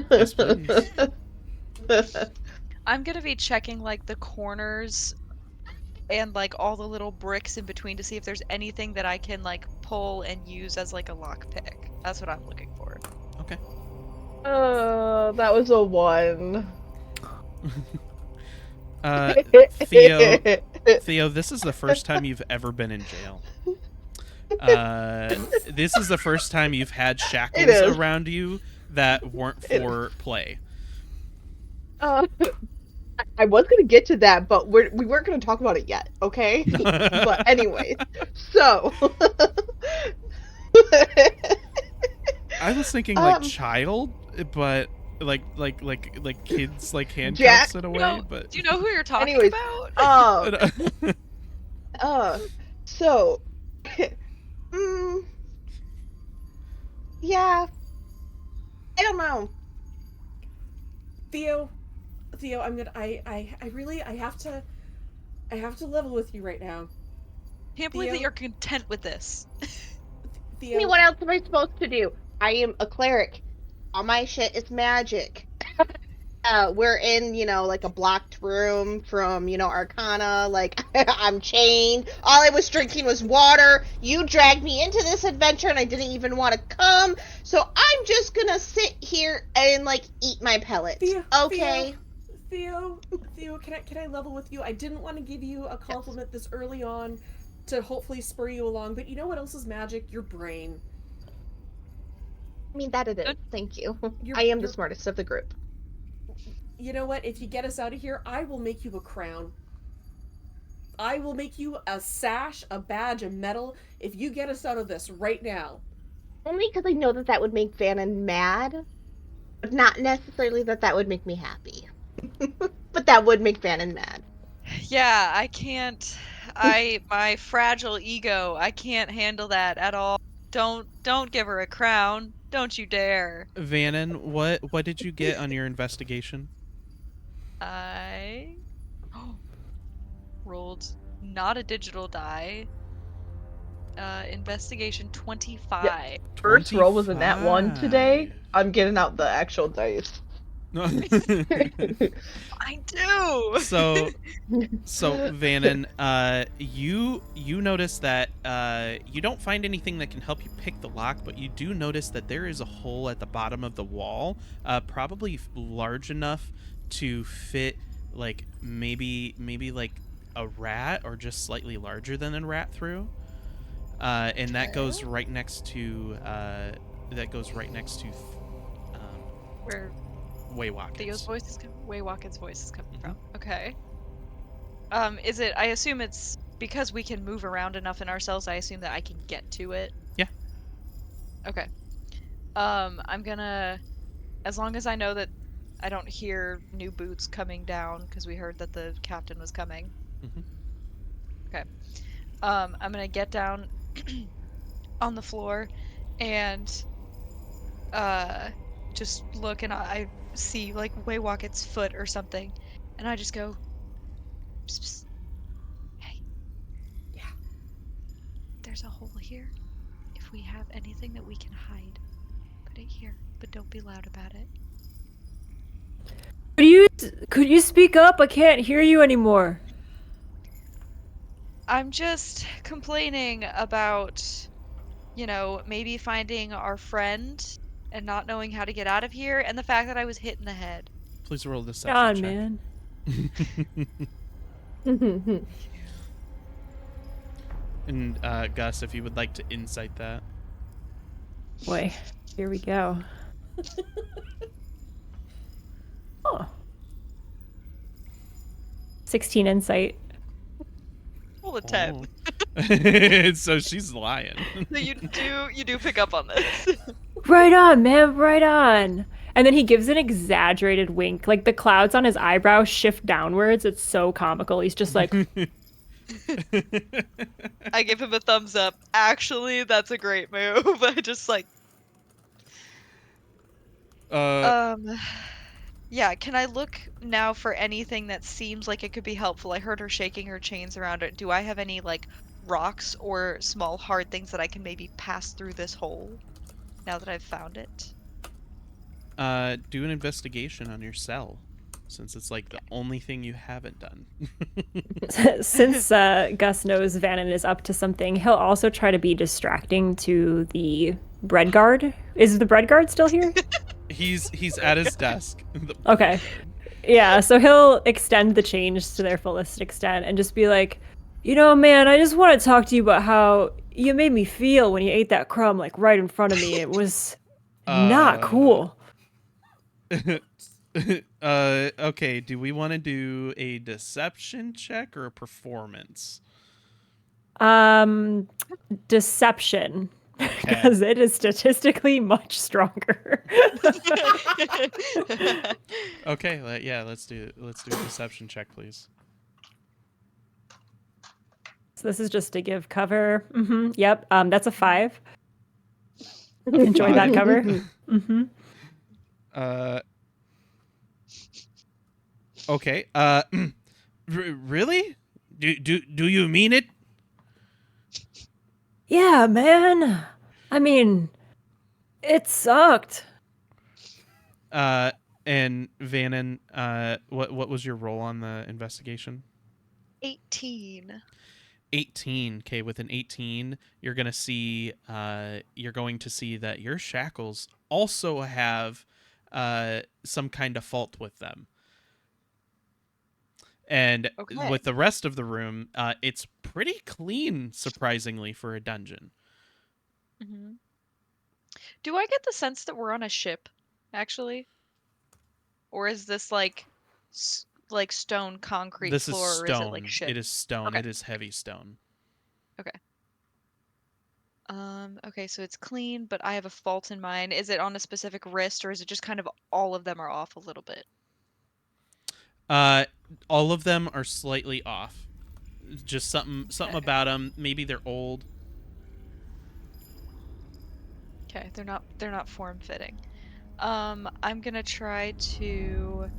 Yes, please. I'm gonna be checking like the corners and like all the little bricks in between to see if there's anything that I can like pull and use as like a lockpick. That's what I'm looking for. Okay. That was a 1. Theo, this is the first time you've ever been in jail. This is the first time you've had shackles around you that weren't for play. I was gonna get to that, but we weren't gonna talk about it yet, okay? But anyways, so I was thinking like child, but like kids like handcuffs in a way. But do you know who you're talking anyways, about? So, yeah, I don't know. Theo, I have to level with you right now. Can't believe that you're content with this. Theo, I mean, what else am I supposed to do? I am a cleric. All my shit is magic. We're in, like a blocked room from, Arcana. Like, I'm chained. All I was drinking was water. You dragged me into this adventure and I didn't even want to come. So I'm just gonna sit here and, like, eat my pellets. Okay? Theo, can I level with you? I didn't want to give you a compliment this early on to hopefully spur you along, but you know what else is magic? Your brain. I mean, that it is. Thank you. I am the smartest of the group. You know what? If you get us out of here, I will make you a crown. I will make you a sash, a badge, a medal, if you get us out of this right now. Only because I know that would make Vannon mad, but not necessarily that would make me happy. But that would make Vannon mad. Yeah, I can't. My fragile ego, I can't handle that at all. Don't give her a crown. Don't you dare. Vannon, what did you get on your investigation? I rolled not a digital die. Investigation 25. First roll was a nat 1 today. I'm getting out the actual dice. I do. So Vannon, you notice that you don't find anything that can help you pick the lock, but you do notice that there is a hole at the bottom of the wall, probably large enough to fit like maybe like a rat or just slightly larger than a rat through, and that goes right next to Where Theo's Waywalkers. voice is coming. Waywalken's voice is coming Mhm. from. Okay. Is it? I assume it's because we can move around enough in ourselves. I assume that I can get to it. Yeah. Okay. I'm gonna, as long as I know that I don't hear new boots coming down because we heard that the captain was coming. Mhm. Okay. I'm gonna get down on the floor and just look, and I see like Waywalken's foot or something, and I just go, psst, psst. Hey. Yeah. There's a hole here. If we have anything that we can hide, put it here, but don't be loud about it. Could you speak up? I can't hear you anymore. I'm just complaining about, maybe finding our friend and not knowing how to get out of here, and the fact that I was hit in the head. Please roll a deception God, check. man. And Gus, if you would like to insight that. Boy, here we go. Oh. 16 insight. Roll a 10. Oh. So she's lying. So you do pick up on this. Right on, man, right on. And then he gives an exaggerated wink. Like the clouds on his eyebrow shift downwards. It's so comical. He's just like, I give him a thumbs up. Actually, that's a great move. I just like yeah, can I look now for anything that seems like it could be helpful? I heard her shaking her chains around it. Do I have any like rocks or small hard things that I can maybe pass through this hole now that I've found it? do an investigation on your cell, since it's like the only thing you haven't done. since Gus knows Vannon is up to something, he'll also try to be distracting to the bread guard. Is the bread guard still here? He's at his desk. Okay. Yeah, so he'll extend the change to their fullest extent and just be like, man, I just want to talk to you about how you made me feel when you ate that crumb like right in front of me. It was not cool. Okay, do we want to do a deception check or a performance? Deception. Because it is statistically much stronger. Okay, let's do a deception check, please. So this is just to give cover. Yep. That's a 5. Enjoy that cover. Okay. Really? Do you mean it? Yeah, man. I mean, it sucked. And Vannon, what was your role on the investigation? 18. 18. Okay, with an 18, you're going to see that your shackles also have some kind of fault with them. And Okay. with the rest of the room, it's pretty clean, surprisingly, for a dungeon. Mm-hmm. Do I get the sense that we're on a ship, actually? Or is this like stone concrete This floor, is or stone. is it like ship? It is stone. Okay. It is heavy stone. Okay. Okay, so it's clean, but I have a fault in mine. Is it on a specific wrist, or is it just kind of all of them are off a little bit? All of them are slightly off. Just something about them. Maybe they're old. Okay, they're not form fitting. I'm gonna try to.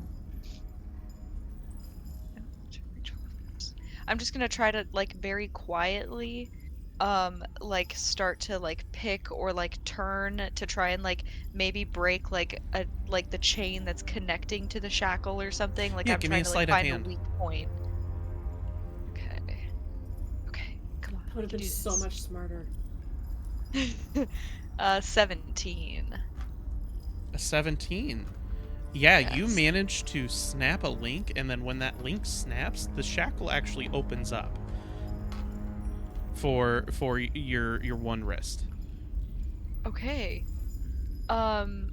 I'm just gonna try to like very quietly like start to like pick or like turn to try and like maybe break like the chain that's connecting to the shackle or something. Like Yeah, I'm give me trying a to sleight like of find a hand. weak point. Okay, come on. I would have we been can do so this. much smarter. 17. A 17. Yeah, you Yes. manage to snap a link, and then when that link snaps, the shackle actually opens up for your one wrist. Okay. Um,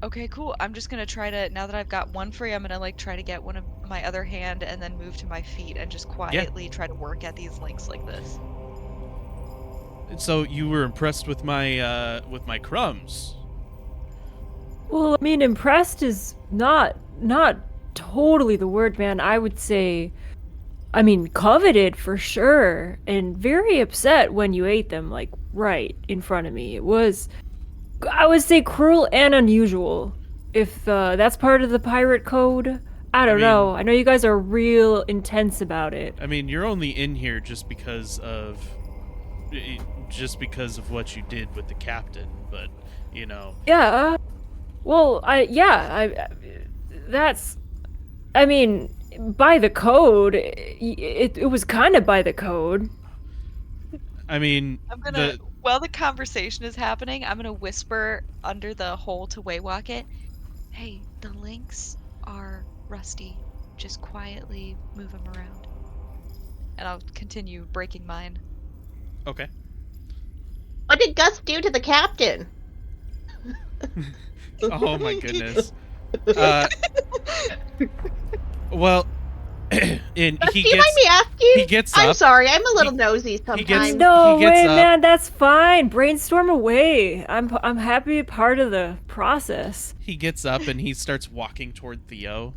okay, cool. I'm just gonna try to, now that I've got one free, I'm gonna like try to get one of my other hand and then move to my feet and just quietly try to work at these links like this. So you were impressed with my crumbs. Well, I mean, impressed is not totally the word, man. I would say, I mean, coveted for sure, and very upset when you ate them, like right in front of me. It was, I would say, cruel and unusual. If that's part of the pirate code, I don't know. I know you guys are real intense about it. I mean, you're only in here just because of what you did with the captain, but you know. Yeah. Well, that's, I mean, by the code, it was kind of by the code. I mean, I'm gonna, while the conversation is happening, I'm gonna whisper under the hole to waywalk it. Hey, the links are rusty. Just quietly move them around. And I'll continue breaking mine. Okay. What did Gus do to the captain? Oh my goodness. Well, and Gus, he do you mind gets me asking? he gets I'm up. sorry, I'm a little nosy sometimes. No he gets way, up. man. That's fine. Brainstorm away. I'm happy to be part of the process. He gets up and he starts walking toward Theo,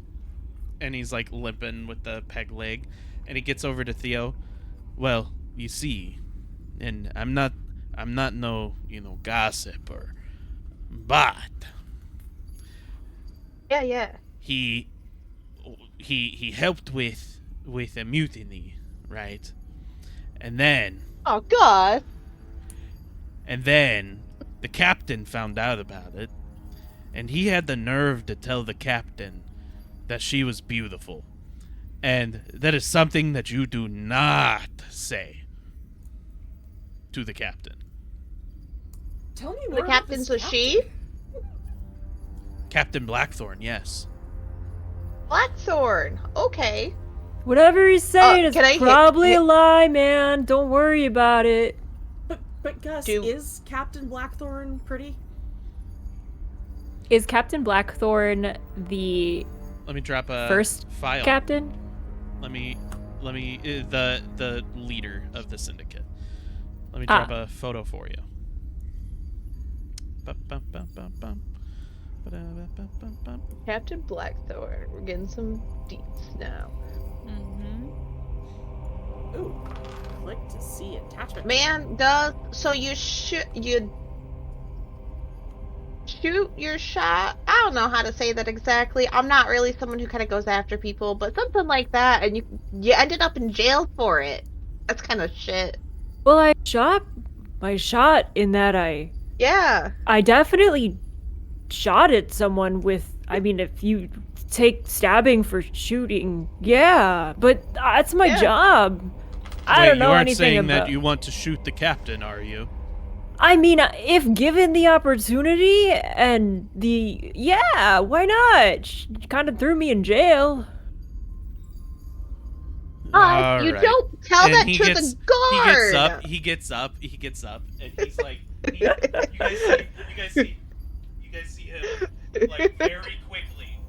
and he's like limping with the peg leg, and he gets over to Theo. Well, you see, and I'm not no, gossip but Yeah. he helped with a mutiny, right? And then Oh, Gus. the captain found out about it, and he had the nerve to tell the captain that she was beautiful. And that is something that you do not say to the captain. Tell me The more about captain's this a she? Captain Blackthorn, yes. Blackthorn. Okay. Whatever he's saying can I is hit- probably a lie, man. Don't worry about it. But Gus, Do- is Captain Blackthorn pretty? Is Captain Blackthorn the Let me drop a first file. captain? Let me the leader of the syndicate. Let me drop a photo for you. Captain Blackthorn. We're getting some deets now. Mm-hmm. Ooh, click to see attachment. Man, so you shoot your shot? I don't know how to say that exactly. I'm not really someone who kind of goes after people, but something like that, and you ended up in jail for it. That's kind of shit. Well, I shot my shot in that Yeah. I definitely shot at someone with, I mean, if you take stabbing for shooting, yeah, but that's my Yeah. job. I Wait, don't know you aren't anything saying about. that you want to shoot the captain, are you? I mean, if given the opportunity and yeah, why not? She kind of threw me in jail. All You right. don't tell And that he to gets- the guard. He gets up, and he's like, you guys see him like very quickly.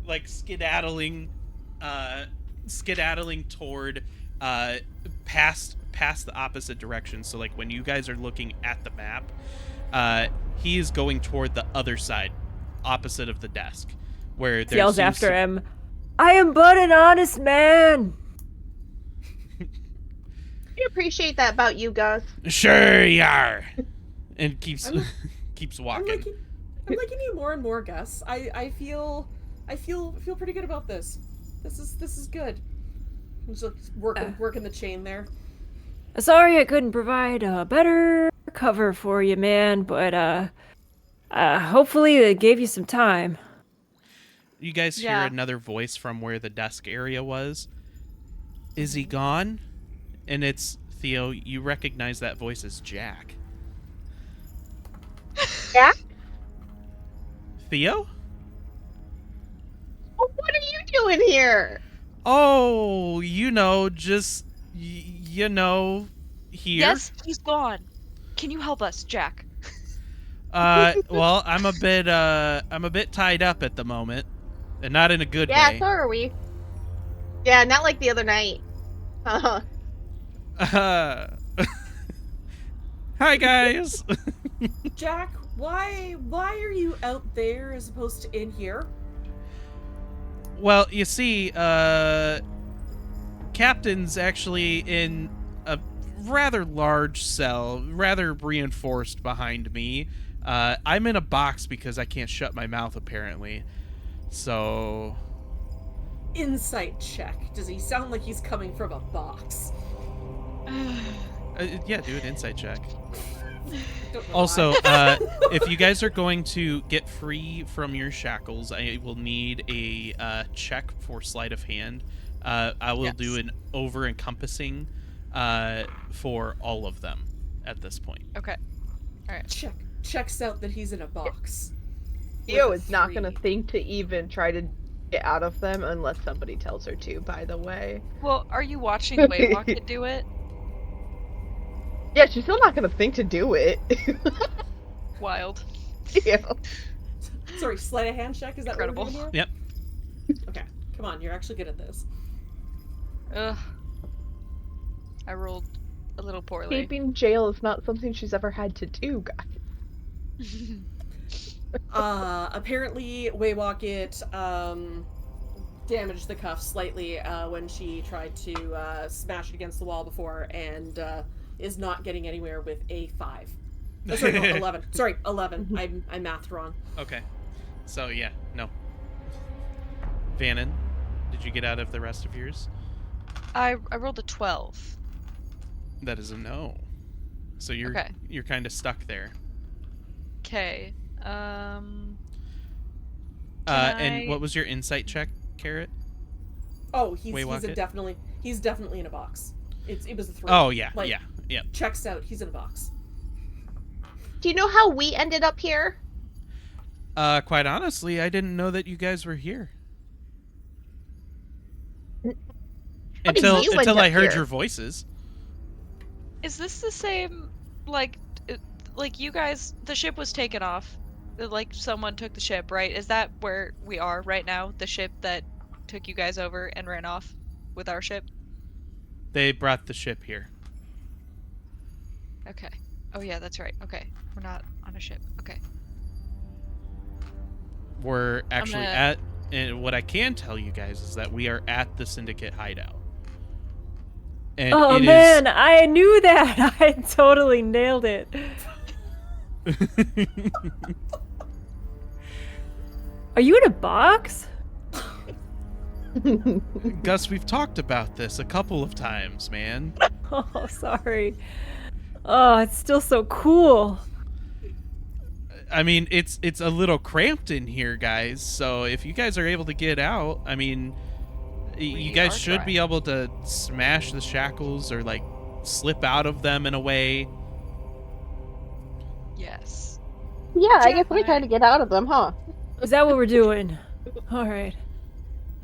Like skedaddling toward past the opposite direction. So like when you guys are looking at the map, he is going toward the other side, opposite of the desk, where there Yells seems after to- him. I am but an honest man. I appreciate that about you, Gus. Sure you are, and keeps I'm- keeps I'm walking. liking you more and more, Gus. I feel pretty good about this. This is good. Just like working the chain there. Sorry I couldn't provide a better cover for you, man, but hopefully it gave you some time. You guys hear Yeah. another voice from where the desk area was. Is he gone? And it's Theo. You recognize that voice as Jack. Jack? Theo? Oh, what are you doing here? Oh, just here. Yes, he's gone. Can you help us, Jack? Well, I'm a bit tied up at the moment, and not in a good Yeah, way. so are we. Yeah, not like the other night. Hi guys. Jack, why are you out there as opposed to in here? Well, you see, Captain's actually in a rather large cell, rather reinforced behind me. I'm in a box because I can't shut my mouth, apparently. So... Insight check. Does he sound like he's coming from a box? yeah, do an insight check. Don't know Also, why. if you guys are going to get free from your shackles, I will need a check for sleight of hand. I will do an over-encompassing for all of them at this point. Okay. All right. Checks out that he's in a box. Theo With a is not gonna 3. think to even try to get out of them unless somebody tells her to, by the way. Well, are you watching Waywalk do it? Yeah, she's still not gonna think to do it. Wild. Yeah. Sorry, sleight of hand check? Is that Incredible. what we're doing Yep. here? Okay, come on, you're actually good at this. Ugh. I rolled a little poorly. Escaping jail is not something she's ever had to do, guys. Apparently Waywalk damaged the cuff slightly when she tried to smash it against the wall before and is not getting anywhere with a 5. Oh, sorry, no, 11. Sorry, 11. I mathed wrong. Okay. So, yeah, no. Vannon, did you get out of the rest of yours? I rolled a 12. That is a no. So you're Okay. you're kind of stuck there. Okay. And I- what was your insight check, Carrot? Oh, he's Waywalk definitely in a box. It was a 3. Oh, yeah, Like, yeah. Checks out, he's in a box. Do you know how we ended up here? Quite honestly, I didn't know that you guys were here. How did you end Until I up heard here? your voices. Is this the same, like you guys, the ship was taken off. Like, someone took the ship, right? Is that where we are right now? The ship that took you guys over and ran off with our ship? They brought the ship here. Okay. Oh, yeah, that's right. Okay. We're not on a ship. Okay. We're actually gonna- and what I can tell you guys is that we are at the Syndicate hideout. And Oh it man, I knew that. I totally nailed it. is... Are you in a box? Gus, we've talked about this a couple of times, man. Oh, sorry. Oh, it's still so cool. I mean, it's a little cramped in here, guys. So if you guys are able to get out, I mean, you We guys are should be trying. able to smash the shackles or like slip out of them in a way. Yes. Yeah, I Jack, guess we tried to get out of them, huh? Is that what we're doing? All right.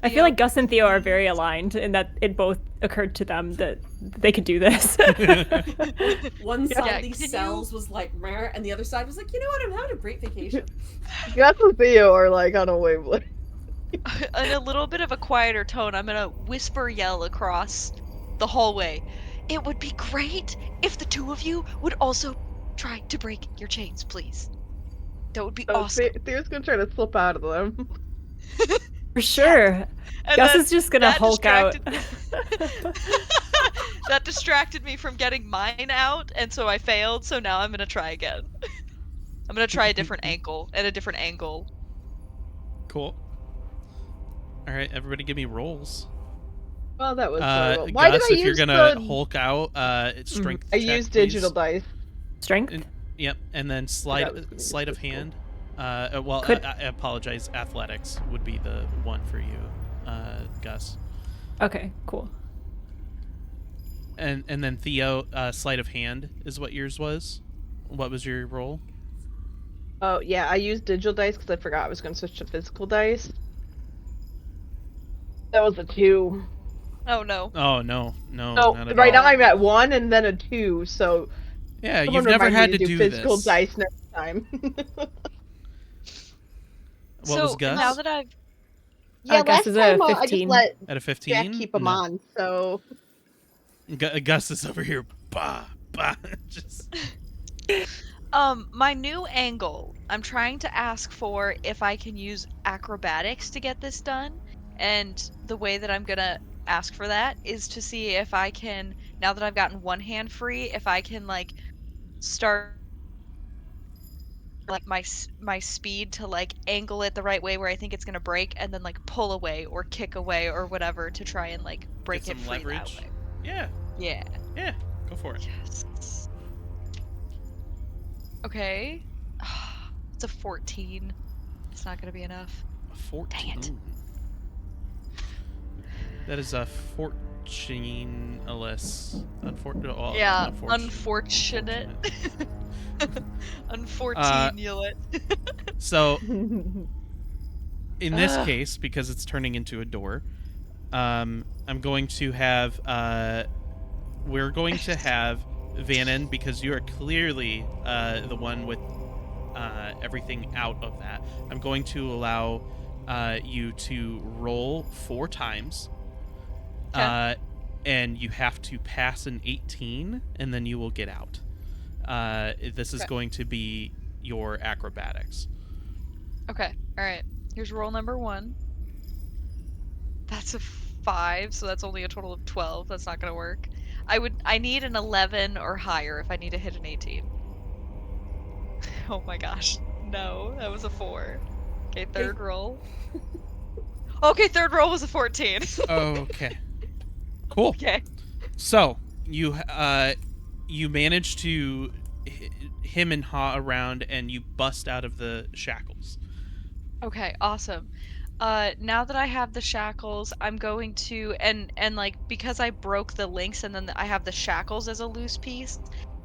I feel Theo, like Gus and Theo are very aligned in that it both occurred to them that they could do this. One side Yeah, of these can cells was like, meh, and the other side was like, you know what, I'm having a great vacation. Gus and Theo are like on a wavelength. In a little bit of a quieter tone, I'm gonna whisper yell across the hallway. It would be great if the two of you would also try to break your chains, please. That would be So awesome. Theo's gonna try to slip out of them. For sure. And Gus then is just gonna that Hulk out. That distracted me from getting mine out, and so I failed, so now I'm gonna try again. I'm gonna try a different ankle, at a different angle. Cool. All right, everybody, give me rolls. Well, that was horrible. Why Gus, did I if you're use gonna the... Hulk out, it's strength I check, used please. digital dice. Strength? And, yep, and then was sleight gonna use sleight of physical. hand. Could- I apologize. Athletics would be the one for you, Gus. Okay, cool. And then Theo, sleight of hand is what yours was. What was your roll? Oh, yeah, I used digital dice because I forgot I was going to switch to physical dice. That was a 2. Oh no. Oh no, So not at right all. now I'm at 1 and then a 2, so Yeah, someone you've never remind had me to to do physical this. dice next time. What was So Gus? now that I've Yeah, Gus last is a time I just 15. let At a Jack 15? keep them No. on, so... Gus is over here. Bah, bah. Just. my new angle, I'm trying to ask for if I can use acrobatics to get this done, and the way that I'm gonna ask for that is to see if I can, now that I've gotten one hand free, if I can like start like my speed to like angle it the right way where I think it's gonna break, and then like pull away or kick away or whatever to try and like break Get it some free that leverage. way. Yeah, Yeah. yeah. Go for it. Yes. Okay. It's a 14. It's not gonna be enough. 14. Dang it. That is a 14 less. Yeah, unfortunate. Unfortunate. So, in this Ugh. case, because it's turning into a door, I'm going to have. We're going to have Vannon, because you are clearly the one with everything out of that. I'm going to allow you to roll 4 times. Okay. And you have to pass an 18, and then you will get out. This is Okay. going to be your acrobatics. Okay, alright. Here's roll number 1. That's a 5, so that's only a total of 12. That's not gonna work. I need an 11 or higher if I need to hit an 18. Oh my gosh. No, that was a 4. Okay, third roll. Okay, third roll was a 14. Okay. Cool. Okay. So you manage to him and haw around, and you bust out of the shackles. Okay, awesome. Now that I have the shackles, I'm going to and like because I broke the links and then I have the shackles as a loose piece,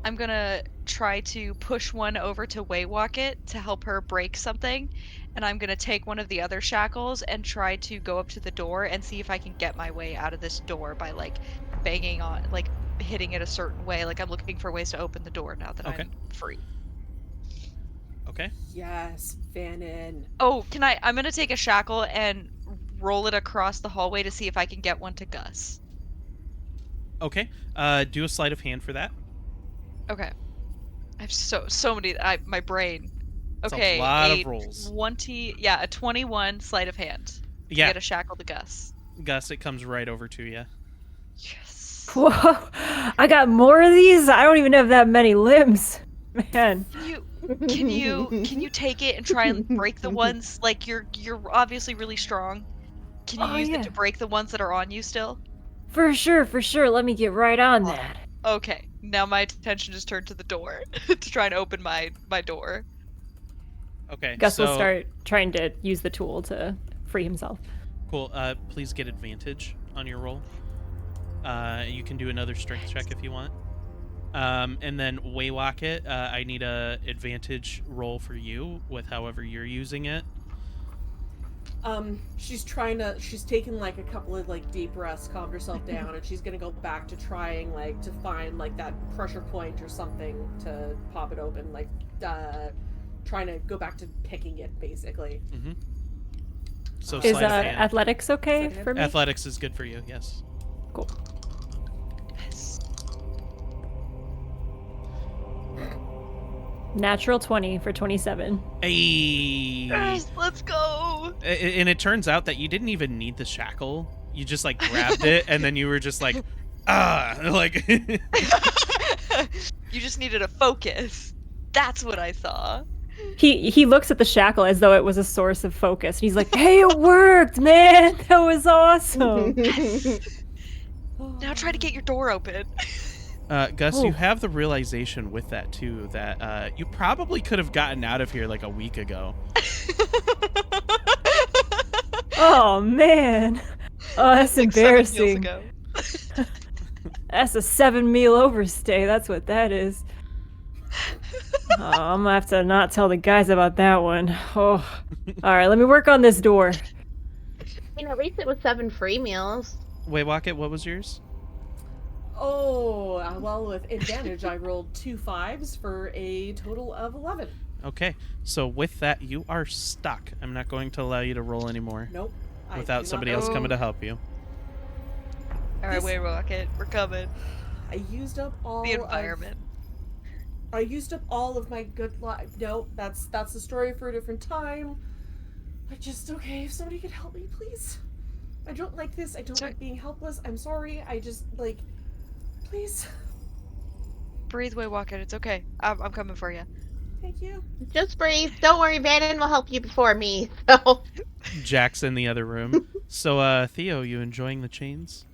I'm gonna try to push one over to Waywalk it to help her break something, and I'm gonna take one of the other shackles and try to go up to the door and see if I can get my way out of this door by like banging on, like hitting it a certain way. Like I'm looking for ways to open the door now that Okay. I'm free. Okay. Yes, Vannon. Oh, I'm gonna take a shackle and roll it across the hallway to see if I can get one to Gus. Okay. Do a sleight of hand for that. Okay. I have so many. My brain. It's Okay, a lot a of rolls. 20. Yeah, a 21 sleight of hand. To Yeah, get a shackle to Gus. Gus, it comes right over to you. Yes. Whoa, I got more of these? I don't even have that many limbs. Man. Can you take it and try and break the ones like you're obviously really strong? Can you Oh, use yeah. it to break the ones that are on you still? For sure. Let me get right on that. Okay, now my attention is turned to the door to try and open my door. Okay. Gus so, will start trying to use the tool to free himself. Cool. Please get advantage on your roll. You can do another strength check if you want. And then Waywalk it. I need a advantage roll for you with however you're using it. She's taken like a couple of like deep breaths, calmed herself down, and she's gonna go back to trying like to find like that pressure point or something to pop it open, like trying to go back to picking it basically. Mm-hmm. So Is sleight of hand. athletics okay Sleight of hand? for me? Athletics is good for you. Yes. Cool. Natural 20 for 27. Hey. Yes, let's go. And it turns out that you didn't even need the shackle. You just like grabbed it, and then you were just like, like. You just needed a focus. That's what I saw. He looks at the shackle as though it was a source of focus. He's like, "Hey, it worked, man! That was awesome." Now try to get your door open. Gus, Oh. you have the realization with that too that you probably could have gotten out of here like a week ago. Oh man. Oh, that's Like 7 meals embarrassing. ago. That's a 7-meal overstay. That's what that is. Oh, I'm gonna have to not tell the guys about that one. Oh. Alright, let me work on this door. I mean, at least it was 7 free meals. Wait, Wacket, what was yours? Oh, well, with advantage, I rolled 2 5s for a total of 11. Okay, so with that, you are stuck. I'm not going to allow you to roll anymore Nope. I do without not somebody know. else coming to help you. Alright, This- wait, Rocket. We're coming. I used up all The of- environment. I used up all of my good luck. No, that's the story for a different time. Okay, if somebody could help me, please. I don't like this. I don't Sorry. like being helpless. I'm sorry. I just, like, please. Breathe, way, Rocket. It's okay. I'm coming for you. Thank you. Just breathe. Don't worry, Vannon will help you before me. So Jack's in the other room. So, Theo, you enjoying the chains?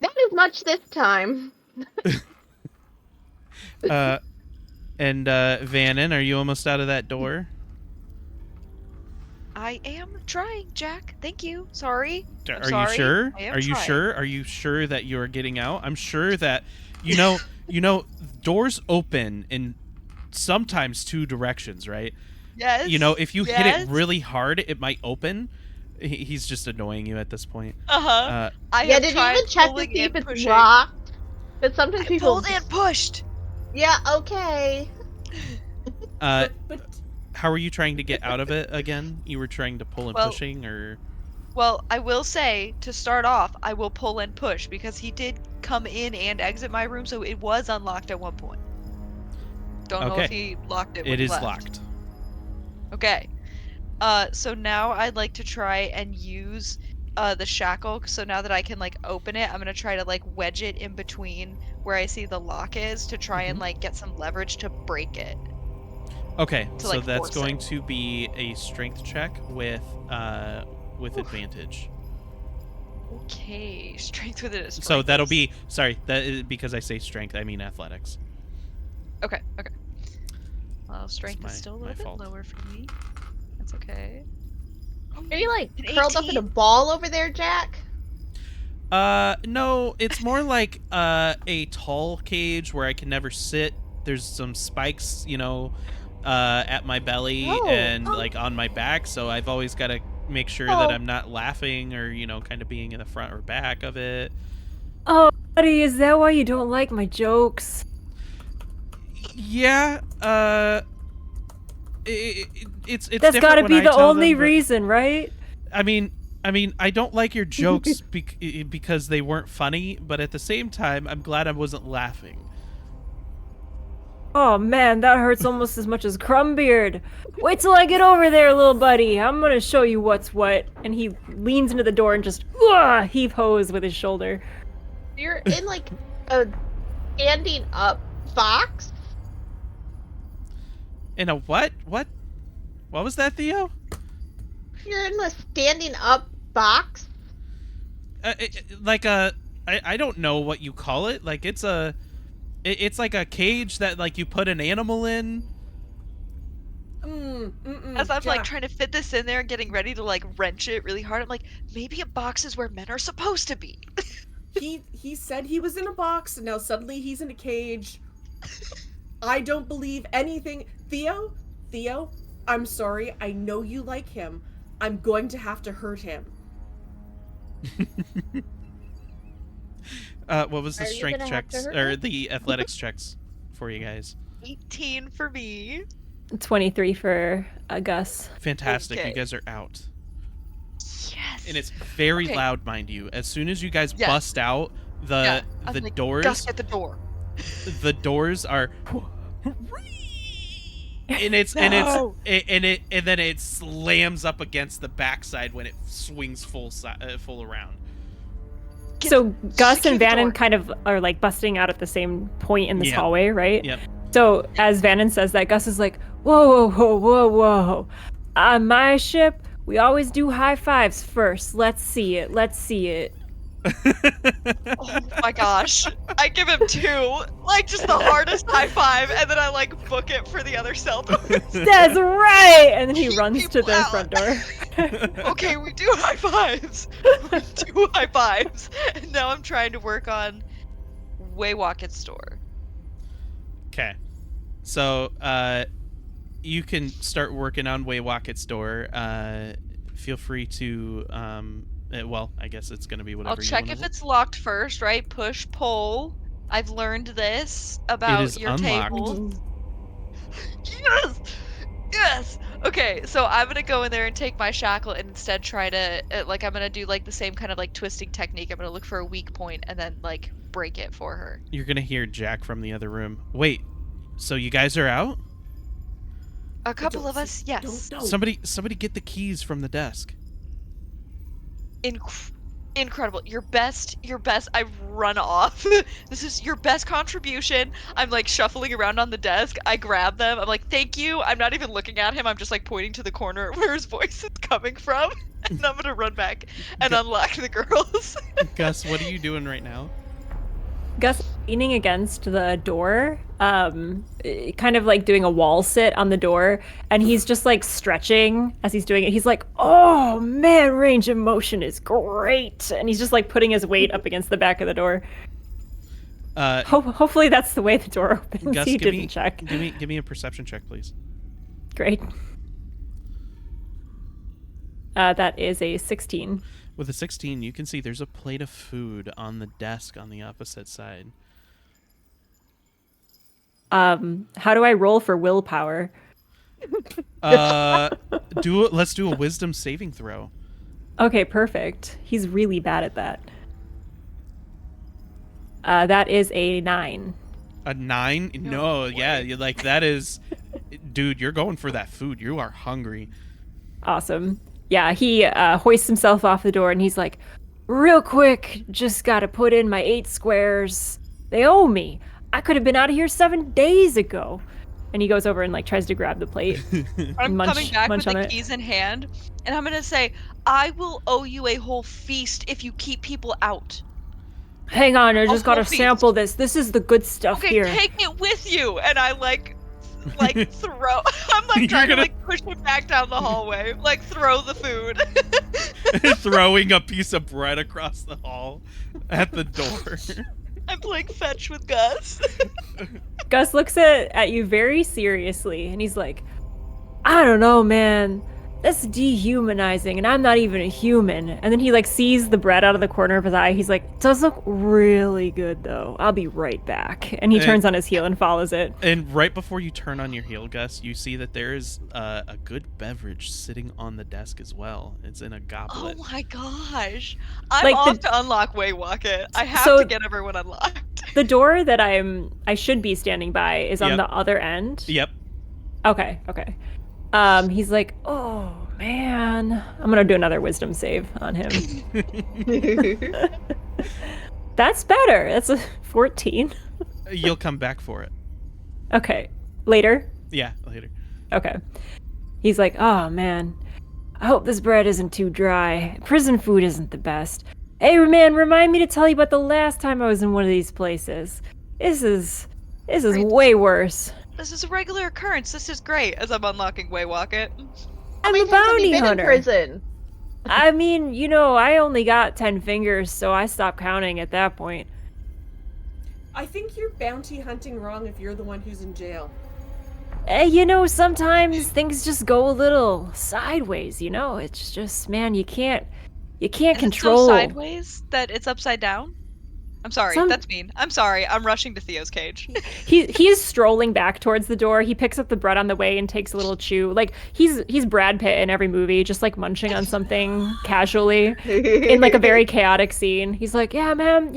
not as much this time. And Vannon, are you almost out of that door? I am trying, Jack. Thank you. Sorry. I'm Are you sorry. sure? I am Are you trying. sure? Are you sure that you are getting out? I'm sure that you know doors open in sometimes 2 directions, right? Yes. You know, if you hit yes. it really hard, it might open. He's just annoying you at this point. Uh-huh. I Yeah, have did you tried even check to pulling see if and it's pushing. locked? But sometimes I people. pulled and pushed. Yeah, okay. But How are you trying to get out of it again? You were trying to pull and Well- pushing, or Well, I will say, to start off, I will pull and push because he did come in and exit my room, so it was unlocked at one point. Don't know if Okay. he locked it when it he is left. locked. Okay. So now I'd like to try and use the shackle. So now that I can like open it, I'm gonna try to like wedge it in between where I see the lock is to try and like get some leverage to break it. Okay, To, so like, that's force going it. to be a strength check with advantage. Okay, strength with it. So that'll be that is, because I say strength, I mean athletics. Okay. Well, strength my- is still a my little bit fault. lower for me. That's okay. Are you like An curled up in a 18? ball over there, Jack? No, it's more like a tall cage where I can never sit. There's some spikes, at my belly Oh. and Oh. like on my back, so I've always got to make sure Oh. that I'm not laughing or kind of being in the front or back of it. Oh, buddy, is that why you don't like my jokes? Yeah, it's That's different gotta when be I the tell only them, but- reason, right? I mean, I don't like your jokes because they weren't funny, but at the same time, I'm glad I wasn't laughing. Oh man, that hurts almost as much as Crumbeard. Wait till I get over there, little buddy. I'm gonna show you what's what. And he leans into the door and just heave hoes with his shoulder. You're in like a standing up box? In a what? What was that, Theo? You're in a standing up box? Like I don't know what you call it. Like it's like a cage that like you put an animal in. As I'm like Jack. trying to fit this in there and getting ready to like wrench it really hard, I'm like, maybe a box is where men are supposed to be. He said he was in a box, and now suddenly he's in a cage. I don't believe anything. Theo, I'm sorry. I know you like him. I'm going to have to hurt him. What was the Are you strength gonna have to checks hurt or me? the athletics checks for you guys? 18 for me. 23 for Gus. Fantastic. Okay. You guys are out. Yes. And it's very Okay. loud, mind you. As soon as you guys Yes. bust out, Yeah, I'm the like, doors Gus, get the door. the doors are and it's No. and then it slams up against the backside when it swings full around. Get- So Gus secure and the Vannon door. kind of are like busting out at the same point in this Yep. hallway, right? Yep. So as Vannon says that, Gus is like, whoa, whoa, whoa, whoa, whoa. On my ship, We always do high fives first. Let's see it. Let's see it. Oh my gosh. I give him 2, like just the hardest high five, and then I like book it for the other cell doors. That's right! And then he Keep runs to people the out. front door. Okay, we do high fives. We do high fives. And now I'm trying to work on Waywocket's store. Okay. So, you can start working on Waywocket's door. Feel free to, well, I guess it's going to be whatever I'll check if it's locked first, right? Push, pull. I've learned this about your unlocked. tables. Yes! Yes! Okay, so I'm gonna go in there and take my shackle and instead try to, like, I'm gonna do, like, the same kind of, like, twisting technique. I'm gonna look for a weak point and then, like, break it for her. You're going to hear Jack from the other room. Wait, so you guys are out? A couple of us, yes. Don't. Somebody get the keys from the desk. Incredible. Your best. I've run off. This is your best contribution. I'm like shuffling around on the desk. I grab them. I'm like, thank you. I'm not even looking at him. I'm just like pointing to the corner where his voice is coming from. And I'm gonna run back and unlock the girls. Gus, what are you doing right now? Gus is leaning against the door, kind of like doing a wall sit on the door, and he's just like stretching as he's doing it. He's like, oh man, range of motion is great. And he's just like putting his weight up against the back of the door. Hopefully that's the way the door opens. Gus, He give didn't me, check. Give me a perception check, please. Great. That is a 16. With a 16, you can see there's a plate of food on the desk on the opposite side. How do I roll for willpower? Let's do a wisdom saving throw. Okay, perfect. He's really bad at that. That is a 9. A 9? No, yeah, you're like that is, dude. You're going for that food. You are hungry. Awesome. Yeah, he hoists himself off the door and he's like, real quick, just gotta put in my 8 squares. They owe me. I could have been out of here 7 days ago. And he goes over and like tries to grab the plate. I'm coming back with on the it. keys in hand, and I'm gonna say, I will owe you a whole feast if you keep people out. Hang on, I just whole gotta feast. sample this. This is the good stuff Okay, here. take it with you. And I like throw. I'm like You're trying gonna- to like push him back down the hallway, like throw the food. Throwing a piece of bread across the hall at the door. I'm playing fetch with Gus. Gus looks at you very seriously and he's like, I don't know, man. That's dehumanizing and I'm not even a human. And then he like sees the bread out of the corner of his eye. He's like, it does look really good though. I'll be right back. And he turns on his heel and follows it. And right before you turn on your heel, Gus, you see that there is a good beverage sitting on the desk as well. It's in a goblet. Oh my gosh. I'm Like off to unlock Waywocket. I have So- to get everyone unlocked. The door that I should be standing by is on Yep. the other end. Yep. Okay. He's like, oh man, I'm gonna do another wisdom save on him. That's better. That's a 14. You'll come back for it. Okay, later. Yeah, later. Okay. He's like, oh man, I hope this bread isn't too dry. Prison food isn't the best. Hey man, remind me to tell you about the last time I was in one of these places. This is way worse. This is a regular occurrence. This is great. As I'm unlocking Waywocket. I'm a Have you bounty been in hunter. prison? I mean, I only got 10 fingers, so I stopped counting at that point. I think you're bounty hunting wrong if you're the one who's in jail. Sometimes things just go a little sideways, It's just, man, you can't Is control. it so sideways that it's upside down? I'm sorry, Some- that's mean. I'm sorry, I'm rushing to Theo's cage. He's strolling back towards the door. He picks up the bread on the way and takes a little chew. Like he's Brad Pitt in every movie, just like munching on something casually in like a very chaotic scene. He's like, "Yeah, man,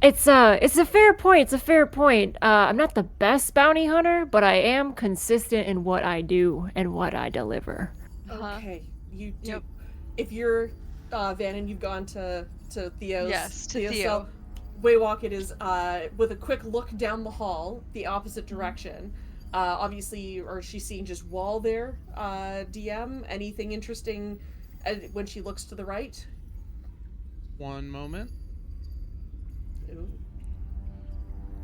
it's a fair point. It's a fair point. I'm not the best bounty hunter, but I am consistent in what I do and what I deliver." Okay, you do. Yep. If you're Van and you've gone to Theo's. Yes, to Theo's Theo. cell, Waywocket is with a quick look down the hall, the opposite direction. Obviously, or is she seeing just wall there? DM, anything interesting when she looks to the right? One moment. Ooh.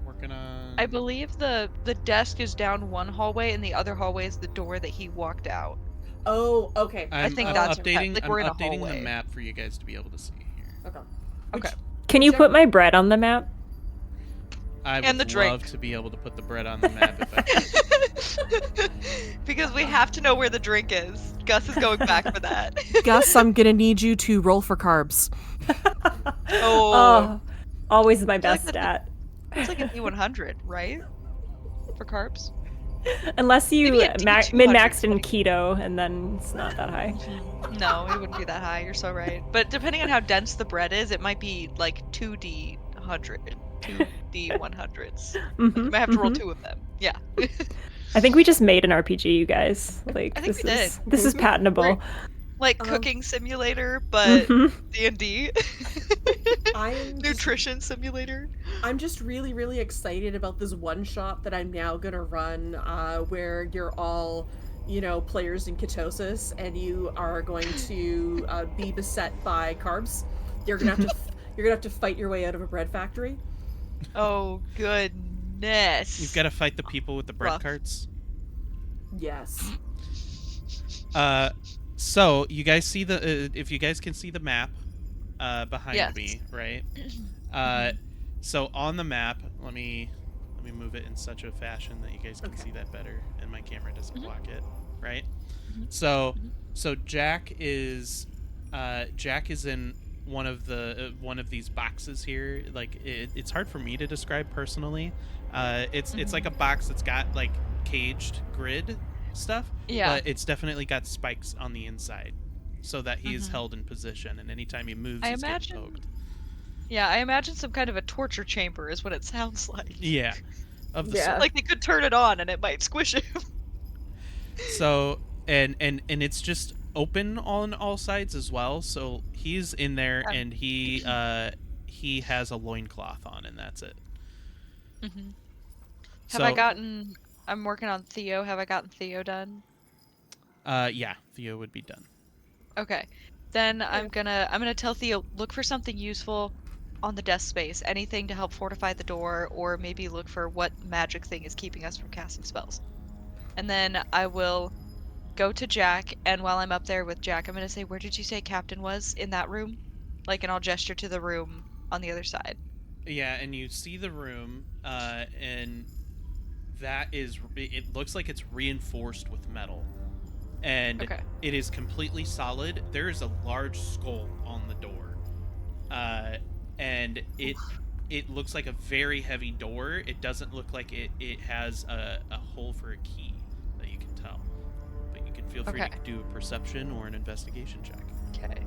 Working on. I believe the desk is down one hallway, and the other hallway is the door that he walked out. Oh, okay. I think I'm that's updating. like I'm we're in a updating the hallway. map for you guys to be able to see here. Okay. Okay. Can you put my bread on the map? I And would the love drink. to be able to put the bread on the map if I could. Because we have to know where the drink is. Gus is going back for that. Gus, I'm gonna need you to roll for carbs. Oh. Always my I feel like best that's stat. It's like a D100, right? For carbs. Unless you Maybe a D200 min-maxed in is keto, and then it's not that high. No, it wouldn't be that high. You're so right. But depending on how dense the bread is, it might be like 2D100, 2D100s. Like you might have to roll 2 of them. Yeah. I think we just made an RPG, you guys. Like I think this we did. is this is patentable. Like cooking simulator, but D&D. I'm Nutrition simulator. I'm just really, really excited about this one shot that I'm now gonna run, where you're all, players in ketosis, and you are going to be beset by carbs. You're gonna have to fight your way out of a bread factory. Oh goodness. You've got to fight the people with the bread Rough. carts. Yes. So you guys see if you guys can see the map, behind Yes. me, right? So on the map, let me move it in such a fashion that you guys can see that better, and my camera doesn't block it, right? So Jack is in one of these boxes here. Like it's hard for me to describe personally. It's like a box that's got like caged grid stuff, Yeah. but it's definitely got spikes on the inside, so that he is held in position, and anytime he moves, I he's getting imagine- poked. Yeah, I imagine some kind of a torture chamber is what it sounds like. Yeah, of the Yeah. sort. Like they could turn it on and it might squish him. So and it's just open on all sides as well. So he's in there, and he has a loincloth on, and that's it. Have I gotten? I'm working on Theo. Have I gotten Theo done? Yeah, Theo would be done. Okay, then I'm gonna tell Theo, look for something useful on the desk space, anything to help fortify the door, or maybe look for what magic thing is keeping us from casting spells. And then I will go to Jack, and while I'm up there with Jack, I'm gonna say, where did you say Captain was in that room? Like, and I'll gesture to the room on the other side. Yeah, and you see the room, and that is, it looks like it's reinforced with metal, and Okay. it is completely solid. There is a large skull on the door, and it looks like a very heavy door. It doesn't look like it has a hole for a key that you can tell, but you can feel free to do a perception or an investigation check. Okay.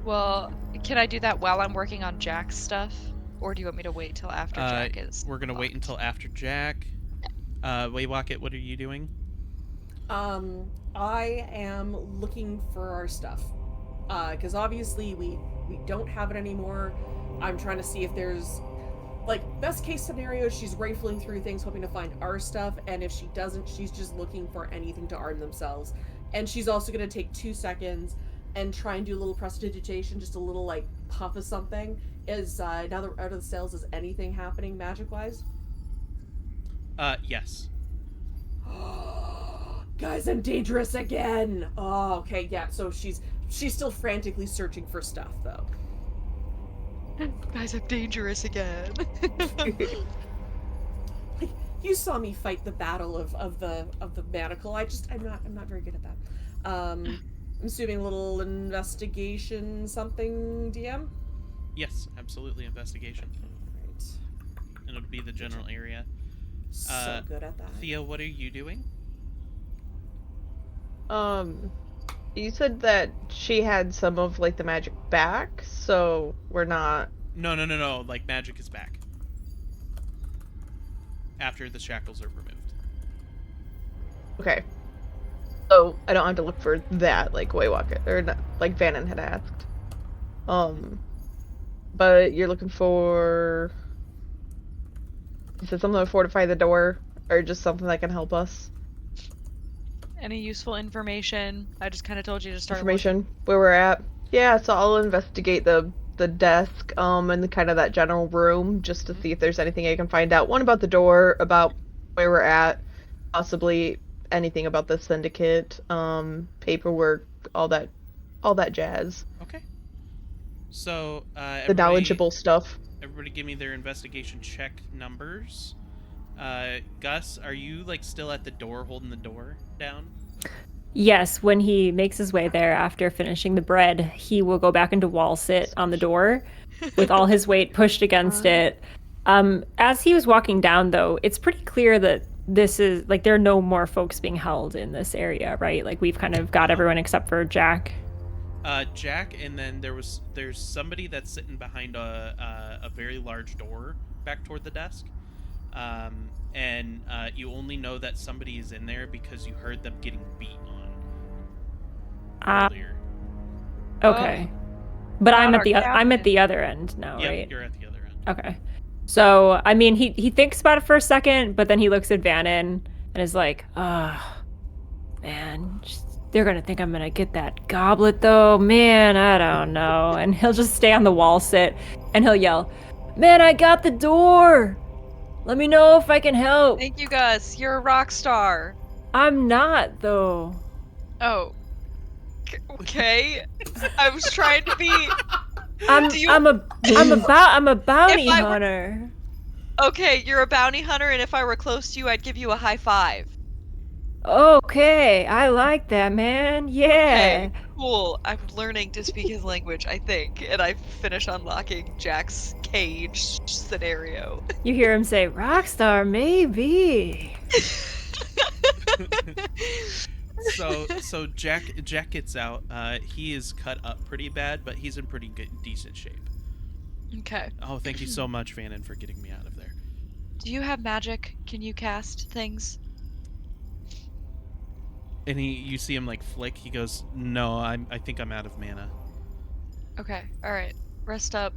Well, can I do that while I'm working on Jack's stuff? Or do you want me to wait till after Jack is We're gonna wait locked? until after Jack. Waywocket, what are you doing? I am looking for our stuff. Because obviously we don't have it anymore. I'm trying to see if there's, like, best case scenario, she's rifling through things hoping to find our stuff, and if she doesn't, she's just looking for anything to arm themselves. And she's also going to take 2 seconds and try and do a little prestidigitation, just a little, like, puff of something. Is, now that we're out of the cells, is anything happening magic-wise? Yes. Guys, I'm dangerous again! Oh, okay, yeah, so she's still frantically searching for stuff, though. Guys, I'm dangerous again. You saw me fight the battle of the manacle. I'm not very good at that. I'm assuming a little investigation something, DM? Yes, absolutely. Investigation. Right. And it'll be the general area. So good at that. Theo, what are you doing? You said that she had some of like the magic back, so we're not. No. Like, magic is back. After the shackles are removed. Okay. So I don't have to look for that, like Waywalker, or not, like Vannon had asked. But you're looking for. You said something to fortify the door, or just something that can help us? Any useful information? I just kind of told you to start Information where we're at. Yeah, so I'll investigate the desk, and kind of that general room just to see if there's anything I can find out. One about the door, about where we're at, possibly anything about the syndicate, paperwork, all that jazz. Okay. So, The knowledgeable stuff. everybody give me their investigation check numbers. Gus, are you like still at the door holding the door down? Yes, when he makes his way there after finishing the bread, he will go back into wall sit on the door with all his weight pushed against it. As he was walking down, though, it's pretty clear that this is like there are no more folks being held in this area, right? Like we've kind of got everyone except for Jack. Jack, and then there's somebody that's sitting behind a very large door back toward the desk. And you only know that somebody is in there because you heard them getting beat on earlier. Okay. But I'm Not at the our I'm at captain. the other end now, Yep, right? you're at the other end. Okay. So, I mean, he thinks about it for a second, but then he looks at Vannon and is like, man, they're going to think I'm going to get that goblet, though. Man, I don't know. And he'll just stay on the wall sit, and he'll yell, man, I got the door. Let me know if I can help. Thank you, Gus. You're a rock star. I'm not, though. Oh. Okay. I was trying to be. I'm Do you- I'm a bounty If I were- hunter. Okay, you're a bounty hunter, and if I were close to you, I'd give you a high five. Okay, I like that, man. Yeah. Okay, cool. I'm learning to speak his language, I think, and I finish unlocking Jack's cage scenario. You hear him say, Rockstar, maybe. So Jack gets out. He is cut up pretty bad, but he's in pretty decent shape. Okay. Oh, thank you so much, Vannon, for getting me out of there. Do you have magic? Can you cast things? And you see him like flick. He goes, "No, I think I'm out of mana." Okay, alright. Rest up.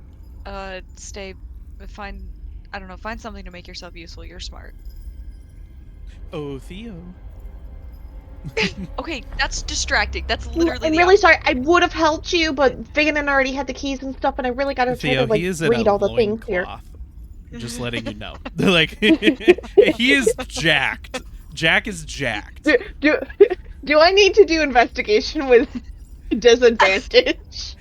Stay. Find. I don't know, find something to make yourself useful. You're smart. Oh, Theo. Okay, that's distracting. That's literally I'm the really sorry. I would have helped you, but Vannon already had the keys and stuff, and I really gotta try Theo, to like he is in read a all the things here. loincloth. Just letting you know. Like he is jacked. Jack is jacked. Do I need to do investigation with disadvantage?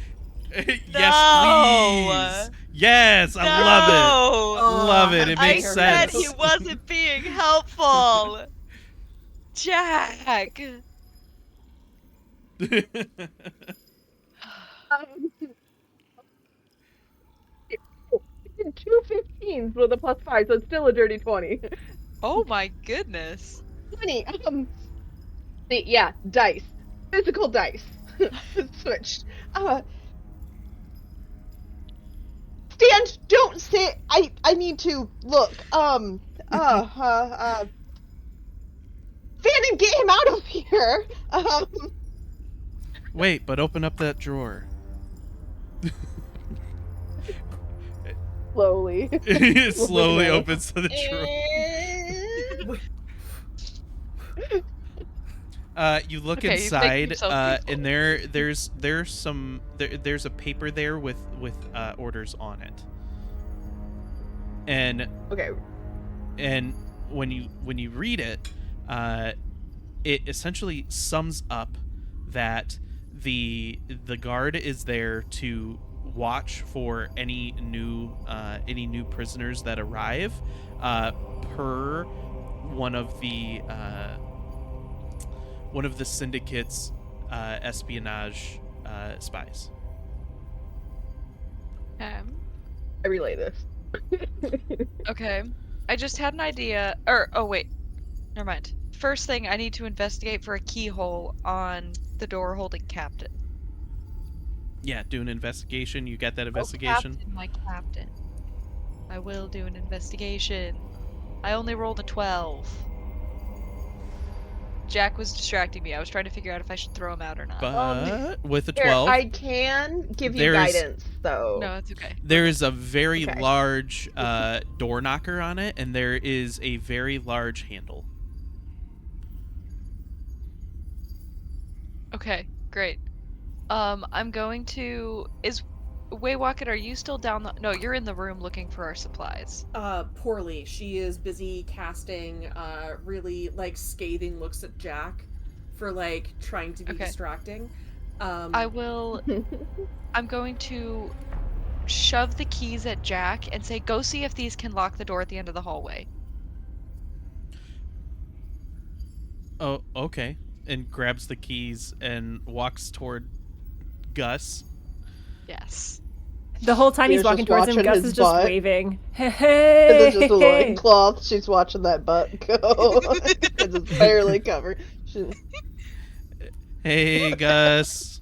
Yes, No! please. Yes, I love it. No! Love it. It I makes said sense. he wasn't being helpful. Jack. Two 15s with a +5, so it's still a dirty 20. Oh my goodness. 20. Yeah, dice, physical dice. Switched. Stand. Don't sit. I need to look. Fannin, get him out of here. Wait, but open up that drawer. Slowly. It slowly at it. opens to the drawer. You look Okay, he's making inside, himself and there's a paper there with orders on it. And Okay. when you read it, it essentially sums up that the guard is there to watch for any new prisoners that arrive, per one of the syndicate's espionage spies. I relay this. Okay. I just had an idea. Oh wait. Never mind. First thing, I need to investigate for a keyhole on the door holding captain. Yeah, do an investigation. You got that Oh, investigation? captain, my captain. I will do an investigation. I only rolled a 12. Jack was distracting me. I was trying to figure out if I should throw him out or not. But with a Here, 12, I can give you There's- guidance, though. No, it's okay. there is a very Okay. large door knocker on it, and there is a very large handle. Okay, great. I'm going to. Is Waywocket, are you still down the? No, you're in the room looking for our supplies. Poorly. She is busy casting really like scathing looks at Jack for like trying to be Okay. distracting. I will. I'm going to shove the keys at Jack and say, "Go see if these can lock the door at the end of the hallway." Oh, okay. And grabs the keys and walks toward Gus. Yes. The whole time he's He's walking just towards him, watching Gus his is just butt. waving. Hey, Because hey, it's just a hey. loincloth. She's watching that butt go. Because it's barely covered. Hey, Gus.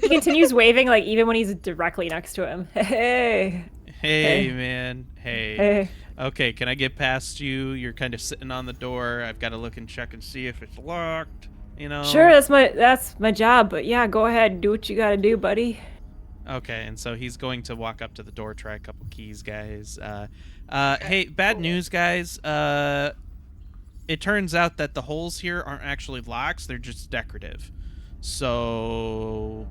He continues waving, like, even when he's directly next to him. Hey, Hey, Hey. man. Hey. hey. Okay, can I get past you? You're kind of sitting on the door. I've got to look and check and see if it's locked. You know. Sure, that's my job, but yeah, go ahead, do what you gotta do, buddy. Okay, and so he's going to walk up to the door, try a couple keys, guys. Hey, bad news, guys. It turns out that the holes here aren't actually locks; they're just decorative. So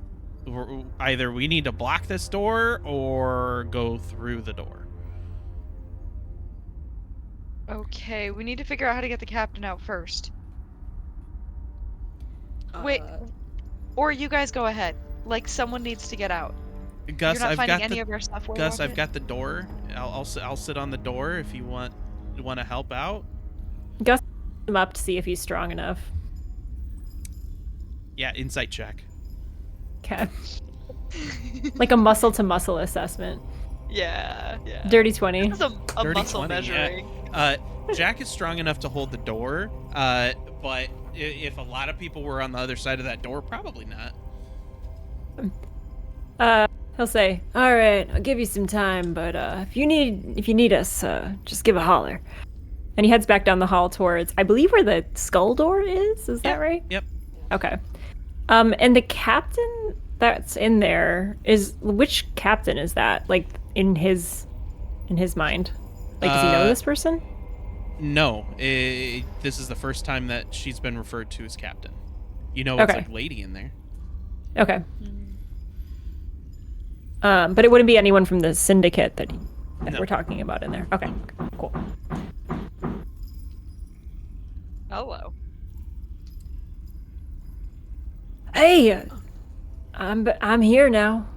either we need to block this door or go through the door. Okay, we need to figure out how to get the captain out first. Wait. Or you guys go ahead. Like, someone needs to get out. Gus, You're not I've finding got any the of our stuff. Gus, I've Waywocket? got the door. I'll sit on the door if you want to help out. Gus him up to see if he's strong enough. Yeah, insight check. Okay. Like a muscle to muscle assessment. Yeah. Dirty 20. This is a Dirty muscle 20, yeah. measuring. Jack is strong enough to hold the door, but if a lot of people were on the other side of that door, probably not. He'll say, "All right, I'll give you some time, but if you need us, just give a holler." And he heads back down the hall towards, I believe, where the skull door is. Is that right? Yep. Okay. And the captain that's in there is, which captain is that? Like in his mind? Like, does he know this person? No, this is the first time that she's been referred to as captain. You know, it's Okay. like lady in there. Okay. But it wouldn't be anyone from the syndicate that No. we're talking about in there. Okay, cool. Hello. Hey, I'm here now.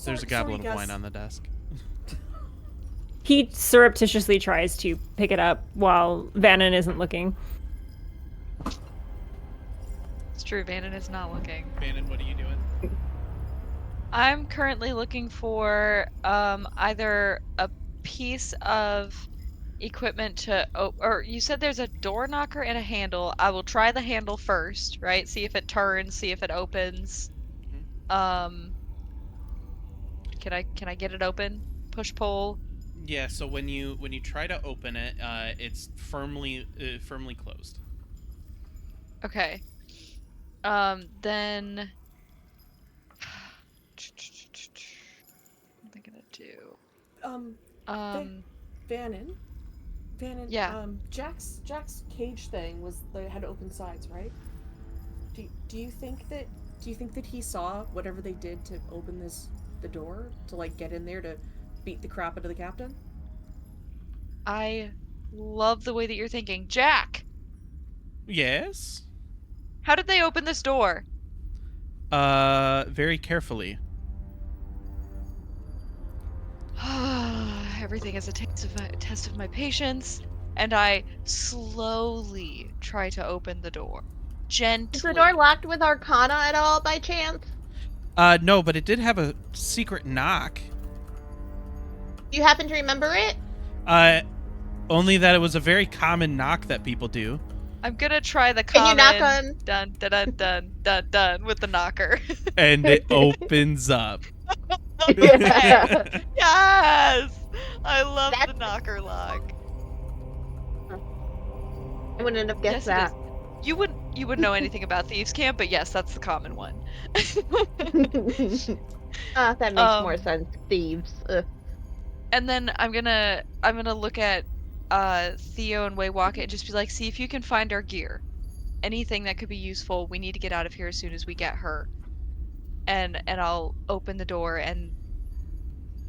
There's a goblet of wine on the desk. He surreptitiously tries to pick it up while Vannon isn't looking. It's true, Vannon is not looking. Bannon, what are you doing? I'm currently looking for either a piece of equipment to or you said there's a door knocker and a handle. I will try the handle first, right? See if it turns, see if it opens. Can I get it open? Push pull. Yeah. So when you try to open it, it's firmly closed. Okay. Then what am I gonna do? Vannon. Yeah. Jack's cage thing had open sides, right? Do you think that he saw whatever they did to open the door to like get in there to beat the crap out of the captain? I love the way that you're thinking. Jack, Yes. how did they open this door? Very carefully. Everything is a test of my patience, and I slowly try to open the door. Gently. Is the door locked with Arcana at all by chance? No, but it did have a secret knock. Do you happen to remember it? Only that it was a very common knock that people do. I'm gonna try the Can you common knock on- dun dun dun dun dun dun with the knocker. And it opens up. Yes! I love the That's- knocker lock. I wouldn't have guessed Yes, it is. that. You wouldn't know anything about thieves' camp, but yes, that's the common one. That makes more Um, sense. Thieves. Ugh. and then I'm gonna look at Theo and Waywalk and just be like, see if you can find our gear. Anything that could be useful. We need to get out of here as soon as we get her. And I'll open the door and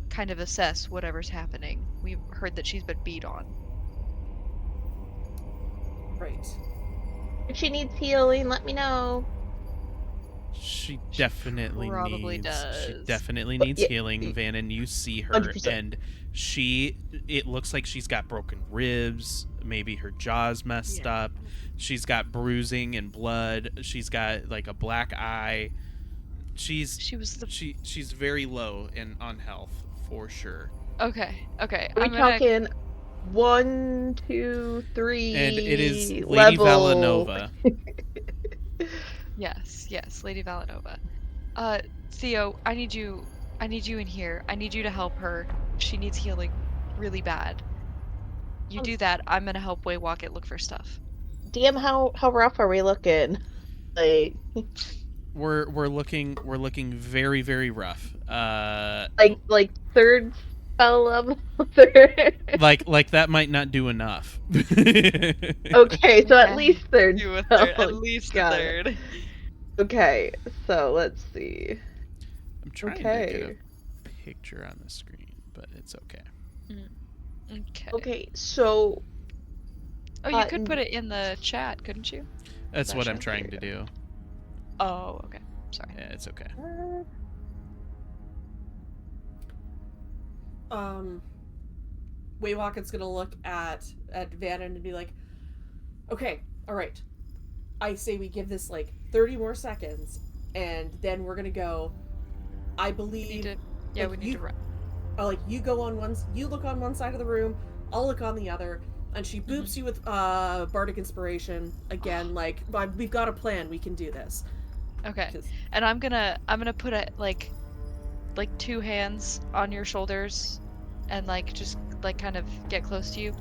kind of assess whatever's happening. We've heard that she's been beat on. Right. If she needs healing, let me know. She Probably does. definitely needs Yeah. healing, Vannon. You see her 100%. and it looks like she's got broken ribs, maybe her jaw's messed Yeah. up. She's got bruising and blood. She's got like a black eye. She's very low on health for sure. Okay. Are we talking 1, 2, 3 And it is Lady level? Valanova. Yes, Lady Valanova. Theo, I need you in here. I need you to help her. She needs healing really bad. You do that, I'm gonna help Waywalk it look for stuff. DM, how rough are we looking? Like, We're looking very, very rough. like third spell level. Third. like that might not do enough. Okay, so at least third. Do a spell. third, at least a Got it. third. Okay, so let's see. I'm trying to Okay. get a picture on the screen, but it's okay. Okay. Okay, so Oh, you could put it in the chat, couldn't you? That's That what I'm shows trying to do. Oh, okay. Sorry. Yeah, it's okay. Waywalket's gonna look at Vannon and be like, okay, all right. I say we give this like 30 more seconds, and then we're gonna go. I believe. We need to run. Like you go on one, you look on one side of the room, I'll look on the other, and she boops you with bardic inspiration again. Like we've got a plan. We can do this. Okay. 'Cause- And I'm gonna put it like 2 hands on your shoulders, and like just like kind of get close to you.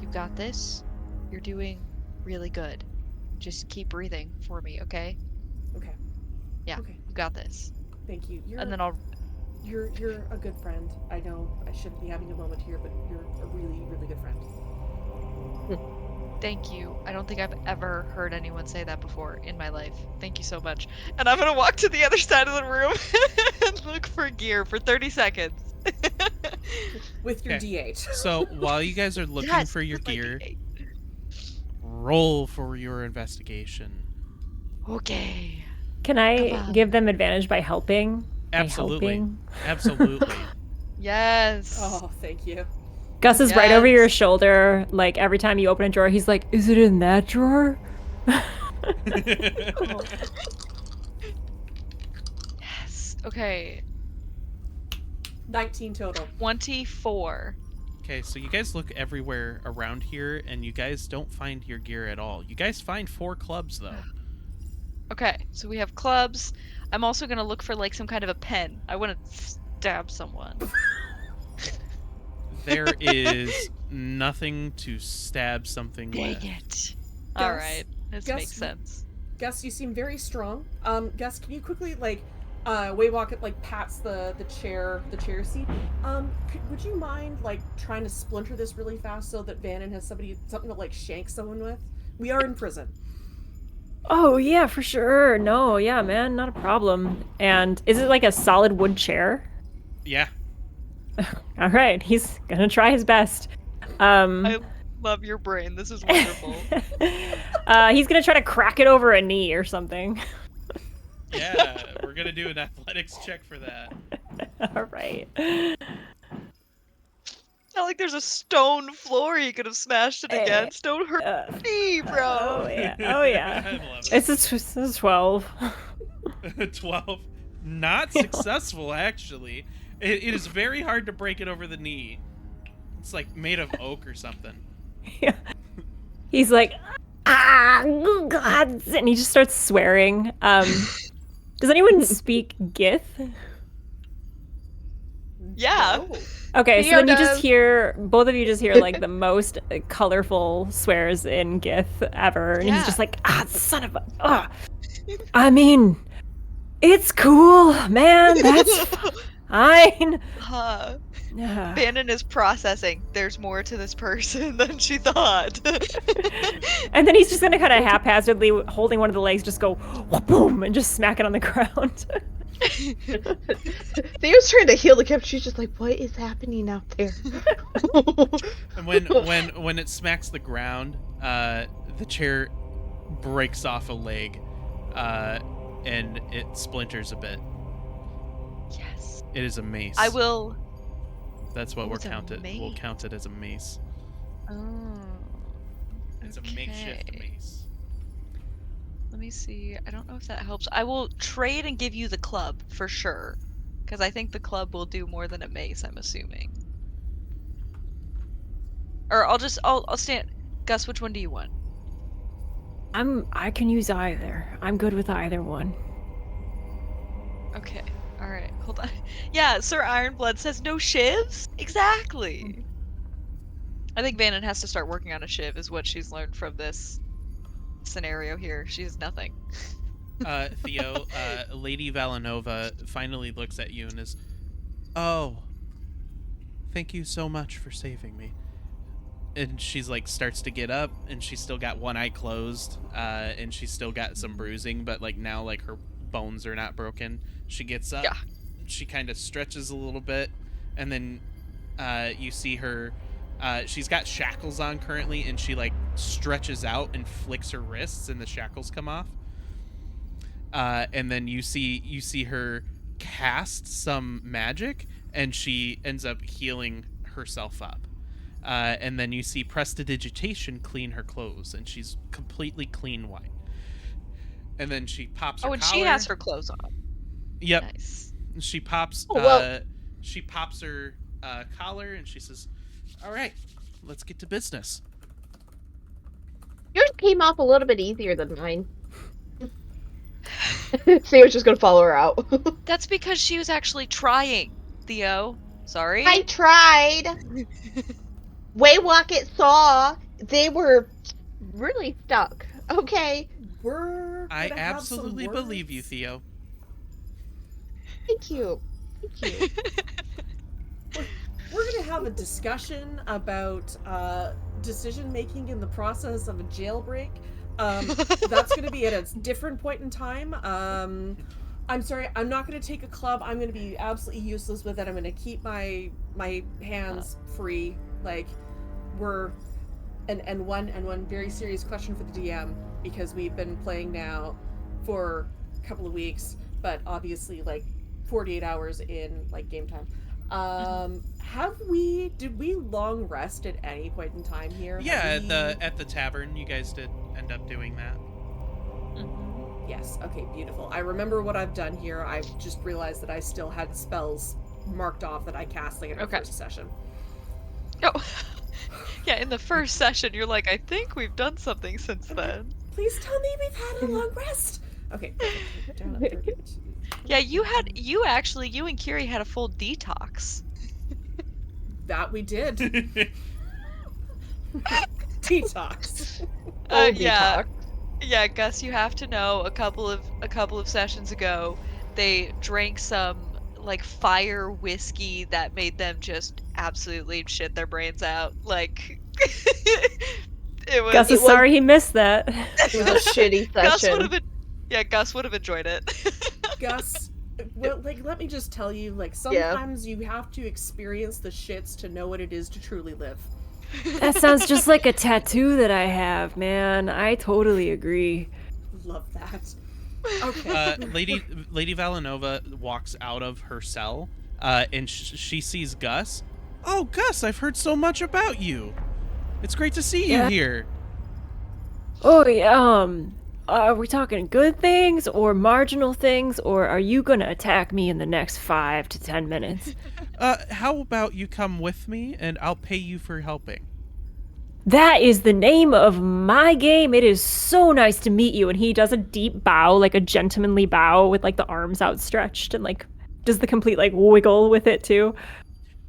You got this. You're doing really good. Just keep breathing for me, okay? Okay. Yeah. Okay. You got this. Thank you. And then I'll. You're a good friend. I know I shouldn't be having a moment here, but you're a really, really good friend. Thank you. I don't think I've ever heard anyone say that before in my life. Thank you so much. And I'm gonna walk to the other side of the room and look for gear for 30 seconds. With your Okay. D8. So while you guys are looking Yes, for your with my gear, D8. roll for your investigation. Okay. Can Come I on. give them advantage by helping? By Absolutely. helping? Absolutely. Yes. Oh, thank you. Gus is right over your Yes. shoulder. Like every time you open a drawer, he's like, "Is it in that drawer?" Yes. Okay. 19 total. 24. Okay, so you guys look everywhere around here, and you guys don't find your gear at all. You guys find 4 clubs, though. Okay, so we have clubs. I'm also gonna look for like some kind of a pen. I want to stab someone. There is nothing to stab something Dang with. it. All right, this Gus, makes sense. Gus, you seem very strong. Gus, can you quickly Waywalk like pats the chair seat. Would you mind like trying to splinter this really fast so that Vannon has something to like shank someone with? We are in prison. Oh yeah, for sure. No, yeah, man, not a problem. And is it like a solid wood chair? Yeah. All right, he's gonna try his best. I love your brain. This is wonderful. He's gonna try to crack it over a knee or something. Yeah, we're gonna do an athletics check for that. All right. Not like there's a stone floor you could have smashed it against. Don't hurt Uh, me, bro. oh yeah. Oh yeah. I love It's a 12. it. 12. Not successful, actually. It is very hard to break it over the knee. It's like made of oak or something. Yeah. He's like, oh God, and he just starts swearing. Does anyone speak Gith? Yeah. No. Okay, so Theo then you does. just hear, both of you just hear like the most colorful swears in Gith ever, and he's Yeah. just like, son of a, I mean, it's cool, man, that's fine. Uh, Ah. Bannon is processing. There's more to this person than she thought. And then he's just gonna kind of haphazardly, holding one of the legs, just go, boom, and just smack it on the ground. Theo's trying to heal the cap. She's just like, what is happening out there? And when it smacks the ground, the chair breaks off a leg, and it splinters a bit. Yes. It is a mace. I will. That's what Oh, we'll it's a count it. We'll mace. count it as a mace. Oh. It's a makeshift Okay. mace. Let me see. I don't know if that helps. I will trade and give you the club for sure. Because I think the club will do more than a mace, I'm assuming. Or I'll stand. Gus, which one do you want? I can use either. I'm good with either one. Okay. Alright. Hold on. Yeah, Sir Ironblood says no shivs? Exactly. I think Bannon has to start working on a shiv, is what she's learned from this scenario here. She has nothing. Theo, Lady Valanova finally looks at you and is, "Oh, thank you so much for saving me." And she's like starts to get up, and she's still got one eye closed, and she's still got some bruising, but like now like her bones are not broken. She gets up, Yeah. she kind of stretches a little bit, and then you see her. She's got shackles on currently, and she like stretches out and flicks her wrists, and the shackles come off. And then you see her cast some magic, and she ends up healing herself up. And then you see prestidigitation clean her clothes, and she's completely clean white. And then she pops her Oh, and collar. she has her clothes on. Yep. Nice. She pops. Oh, well. She pops her collar, and she says, "All right, let's get to business." Yours came off a little bit easier than mine. Theo's just gonna follow her out. That's because she was actually trying, Theo. Sorry. I tried. Waywocket saw they were really stuck. Okay. We're I gonna have some absolutely believe you, words. Theo. Thank you. Thank you. We're gonna have a discussion about decision making in the process of a jailbreak. That's gonna be at a different point in time. I'm sorry, I'm not gonna take a club. I'm gonna be absolutely useless with it. I'm gonna keep my hands free. Like we're and one very serious question for the DM, because we've been playing now for a couple of weeks, but obviously like 48 hours in like game time. Did we long rest at any point in time here? Yeah, Have at the tavern, you guys did end up doing that. Yes, okay, beautiful. I remember what I've done here. I just realized that I still had spells marked off that I cast like in our Okay. first session. Oh. Yeah, in the first session, you're like, I think we've done something since then. Please tell me we've had a long rest. Okay, perfect. Down at 32. Yeah, you and Kiri had a full detox. That we did. Detox. Full Yeah. detox. Yeah, Gus, you have to know a couple of sessions ago, they drank some like fire whiskey that made them just absolutely shit their brains out. Like it was Gus is was- sorry he missed that. It was a shitty Gus session. Gus would have enjoyed it. Gus, well, like, let me just tell you, like, sometimes you have to experience the shits to know what it is to truly live. That sounds just like a tattoo that I have, man. I totally agree. Love that. Okay. Lady Valanova walks out of her cell, and she sees Gus. "Oh, Gus, I've heard so much about you. It's great to see you Yeah. here." Oh, yeah, are we talking good things or marginal things, or are you gonna attack me in the next 5 to 10 minutes? How about you come with me, and I'll pay you for helping. That is the name of my game. It is so nice to meet you. And he does a deep bow, like a gentlemanly bow with like the arms outstretched and like does the complete like wiggle with it too.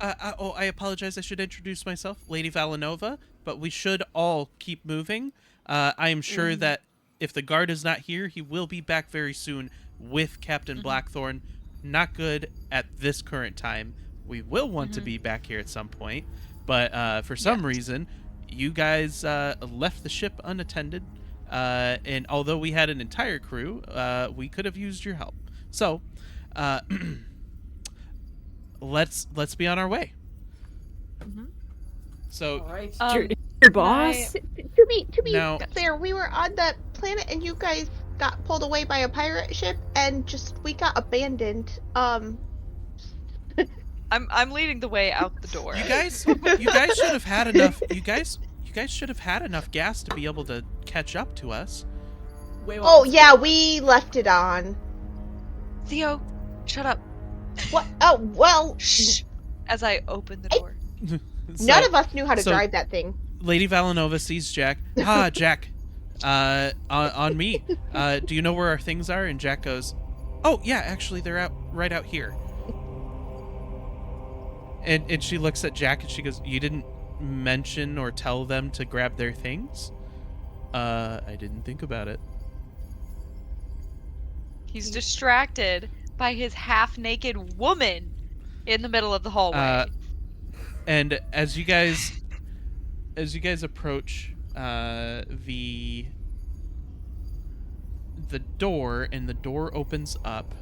I apologize. I should introduce myself, Lady Valanova, but we should all keep moving. I am sure that if the guard is not here, he will be back very soon with Captain Blackthorn. Not good at this current time. We will want to be back here at some point, but for some reason, you guys left the ship unattended, and although we had an entire crew, we could have used your help. So, let's be on our way. So, All right. Your boss. To be Now- fair, we were on that planet and you guys got pulled away by a pirate ship and we got abandoned. I'm leading the way out the door. you guys should have had enough. You guys should have had enough gas to be able to catch up to us. Oh yeah, we left it on. Theo, shut up. What? Oh well. Shh. As I open the door. None of us knew how to so- drive that thing. Lady Valanova sees Jack. Ah, Jack. On me. Do you know where our things are? And Jack goes, "Oh yeah, actually they're right out here." And she looks at Jack and she goes, "You didn't mention or tell them to grab their things?" I didn't think about it. He's distracted by his half-naked woman in the middle of the hallway. And as you guys approach the door, and the door opens up,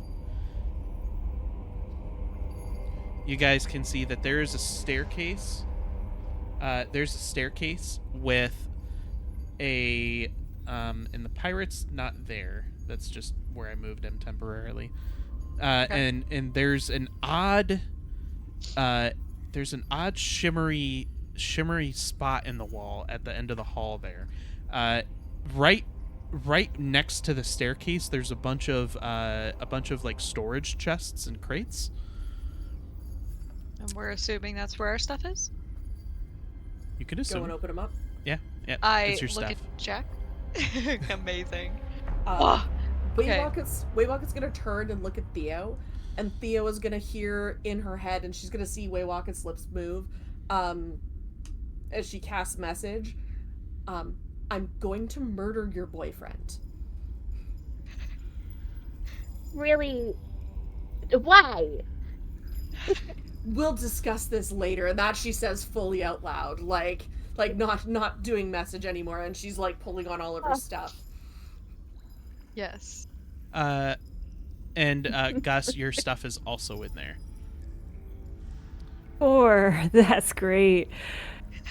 you guys can see that there is a staircase. There's a staircase with and the pirate's not there. That's just where I moved him temporarily. And there's an odd shimmery spot in the wall at the end of the hall there. Right next to the staircase, there's a bunch of like storage chests and crates. And we're assuming that's where our stuff is? You can Go assume. and open them up. Yeah, I it's your look stuff. at Jack. Amazing. Uh, Okay. Waywalket's gonna turn and look at Theo, and Theo is gonna hear in her head, and she's gonna see Waywalket's lips move, as she casts message. I'm going to murder your boyfriend. Really? Why? We'll discuss this later, and that she says fully out loud, like not doing message anymore, and she's like pulling on all of her stuff. Yes. And Gus, your stuff is also in there. That's great.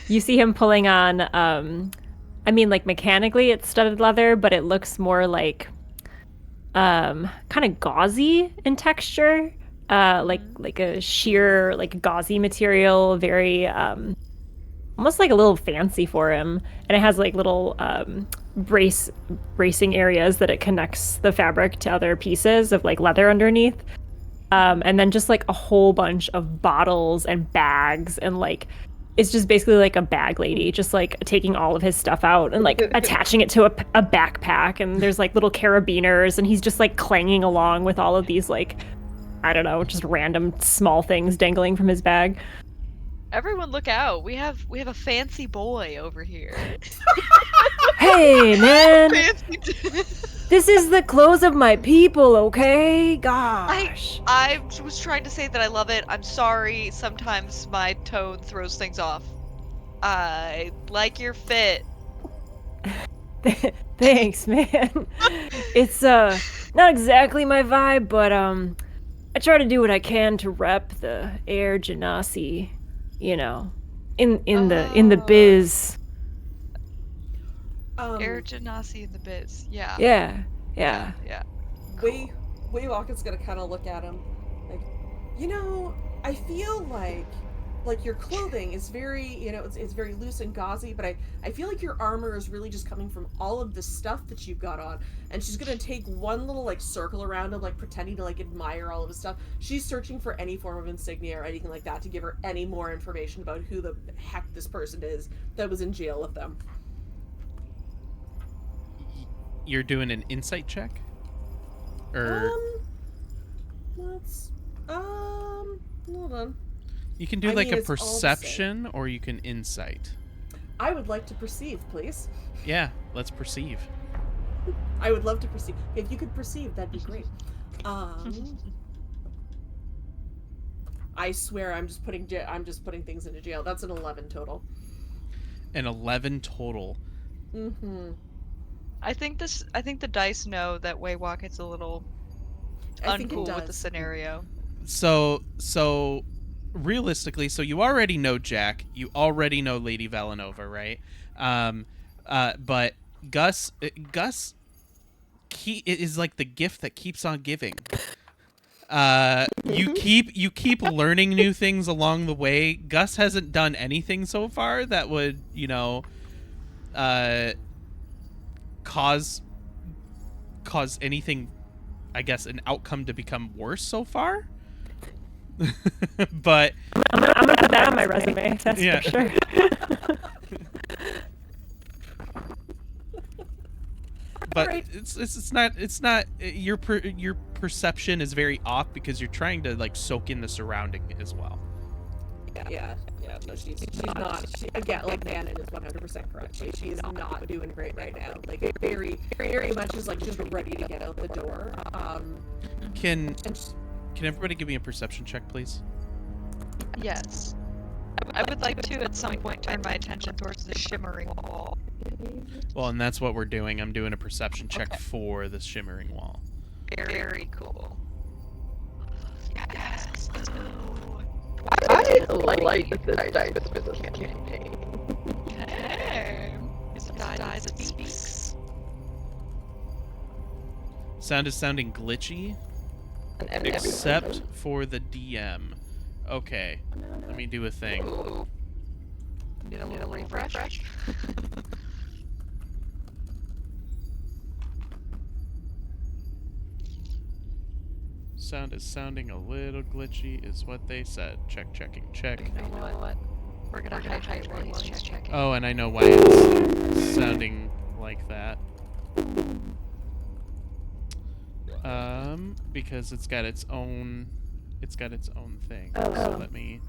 You see him pulling on, I mean, like mechanically it's studded leather, but it looks more like, kind of gauzy in texture, like a sheer, like gauzy material, very, almost like a little fancy for him. And it has like little, bracing areas that it connects the fabric to other pieces of like leather underneath. And then just like a whole bunch of bottles and bags, and like it's just basically like a bag lady, just like taking all of his stuff out and like attaching it to a backpack. And there's like little carabiners, and he's just like clanging along with all of these like, I don't know, just random small things dangling from his bag. Everyone look out. We have a fancy boy over here. Hey man, Fancy this is the clothes of my people, okay? Gosh. I was trying to say that I love it. I'm sorry. Sometimes my tone throws things off. I like your fit. Thanks, man. It's not exactly my vibe, but I try to do what I can to rep the Air Genasi, you know, in the biz. Air Genasi in the biz. Yeah. Yeah. Yeah. Waywalket's gonna kind of look at him, like, I feel like your clothing is very, it's very loose and gauzy, but I feel like your armor is really just coming from all of the stuff that you've got on. And she's gonna take one little like circle around him, like pretending to like admire all of his stuff. She's searching for any form of insignia or anything like that to give her any more information about who the heck this person is that was in jail with them. You're doing an insight check? Or Let's Hold on. You can do I like mean, a it's all the same. perception or you can insight. I would like to perceive, please. Yeah, let's perceive. I would love to perceive. If you could perceive, that'd be great. I swear, I'm just putting things into jail. That's an 11 total. An 11 total. Mm-hmm. I think the dice know that Waywalk is a little I think it uncool with the does. scenario. So realistically, so you already know Jack, you already know Lady Valanova, right? But Gus it is like the gift that keeps on giving. You keep learning new things along the way. Gus hasn't done anything so far that would, cause anything, I guess, an outcome to become worse so far. But I'm gonna put that on my resume. That's Yeah. for sure. but Alright. it's not your perception is very off because you're trying to like soak in the surrounding as well. Yeah. No, she's not. Again, like Manon is 100% correct. She is not doing great right now. Like very, very much is like just ready to get out the door. Can And just, everybody give me a perception check, please? Yes. I would like to at some point turn my attention towards the shimmering wall. Well, and that's what we're doing. I'm doing a perception check Okay. for the shimmering wall. Very cool. Yes, let's go. I like this dice business campaign. Okay. It's the dies it speaks. Sound is sounding glitchy, And except for the DM. Okay, let me do a thing. Ooh. Need a little refresh. Sound is sounding a little glitchy, is what they said. Checking. You know what? We're gonna hydrate while he's checking. Oh, and I know why it's sounding like that. Because it's got its own thing. So let me.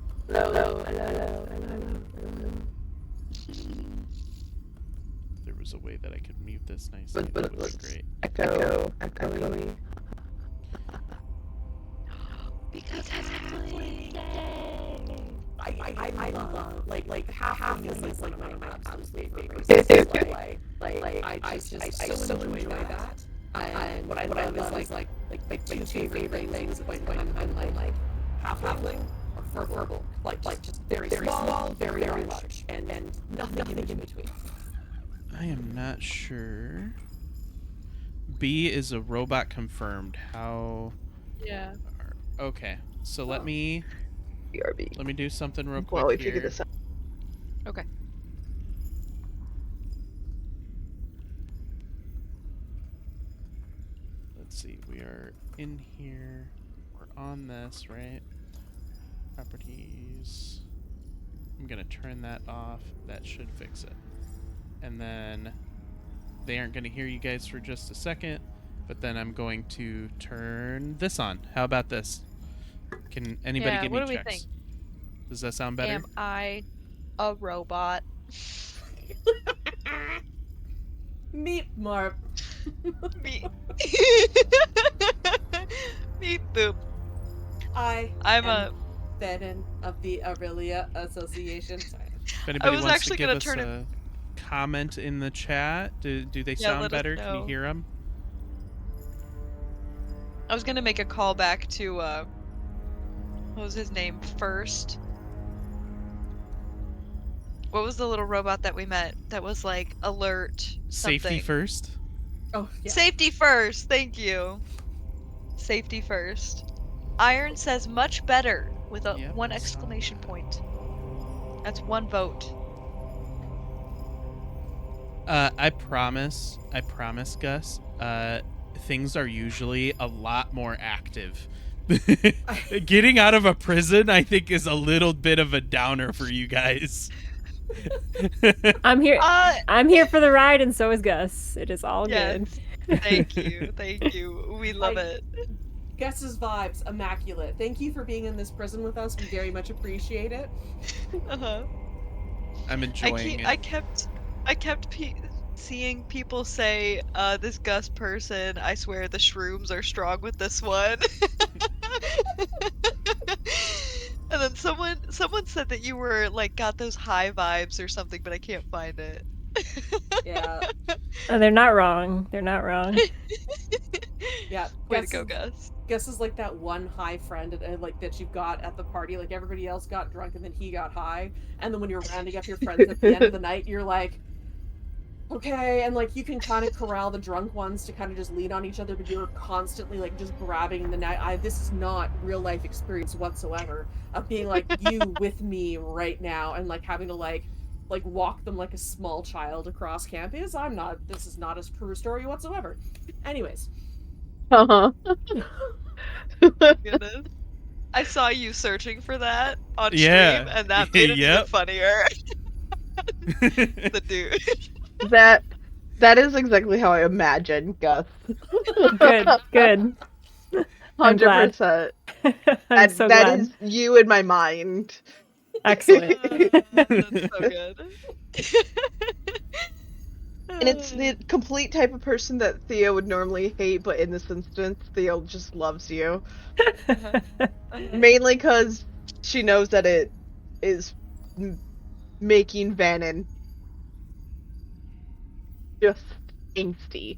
There was a way that I could mute this nicely. But That was great. echoey. Because I'm I love like half this is like my absolute favorite. I just so enjoy that. And what I love is like two favorite things when I'm like halfling or verbal, like just very small, very large, and nothing in between. I am not sure. B is a robot confirmed. How? Yeah. Okay, so let me BRB. do something real quick While we here. figure this out. Okay. Let's see. We are in here. We're on this, right? Properties. I'm gonna turn that off. That should fix it. And then they aren't gonna hear you guys for just a second, but then I'm going to turn this on. How about this? Can anybody Yeah, give what me do we checks? think? Does that sound better? Am I a robot? Meep Marp. Me. Me boop. I'm a. veteran of the Aurelia Association. Sorry. If anybody was wants actually to give gonna us turn it- a comment in the chat, do they Yeah, sound let us better? Can you know. hear them? I was gonna make a callback to what was his name first? What was the little robot that we met that was like alert something? Safety first. Oh, yeah. Safety first. Thank you. Safety first. Iron says much better with a Yep, one I saw exclamation that. point. That's one vote. I promise, Gus. Things are usually a lot more active. Getting out of a prison, I think, is a little bit of a downer for you guys. I'm here. Uh, I'm here for the ride, and so is Gus. It is all yes. good. Thank you. We love I- it. Gus's vibes, immaculate. Thank you for being in this prison with us. We very much appreciate it. Uh-huh. I'm enjoying it. I kept seeing people say, this Gus person, I swear the shrooms are strong with this one. And then someone said that you were like got those high vibes or something, but I can't find it. Yeah. They're not wrong. They're not wrong. Yeah. Way to go, Gus. Gus is like that one high friend like that you've got at the party. Like everybody else got drunk and then he got high. And then when you're rounding up your friends at the end of the night, you're like, okay, and like you can kind of corral the drunk ones to kind of just lean on each other, but you're constantly like just grabbing the night. This is not real life experience whatsoever of being like you with me right now and like having to like walk them like a small child across campus. This is not a true story whatsoever. Anyways. Uh-huh. Goodness. I saw you searching for that on stream, Yeah. and that made it Yep. even funnier. The dude. That is exactly how I imagine Gus. Good, good. I'm glad. 100%. I'm so That glad. is you in my mind. Excellent. That's so good. And it's the complete type of person that Theo would normally hate, but in this instance, Theo just loves you. Mainly because she knows that it is making Vannon just angsty.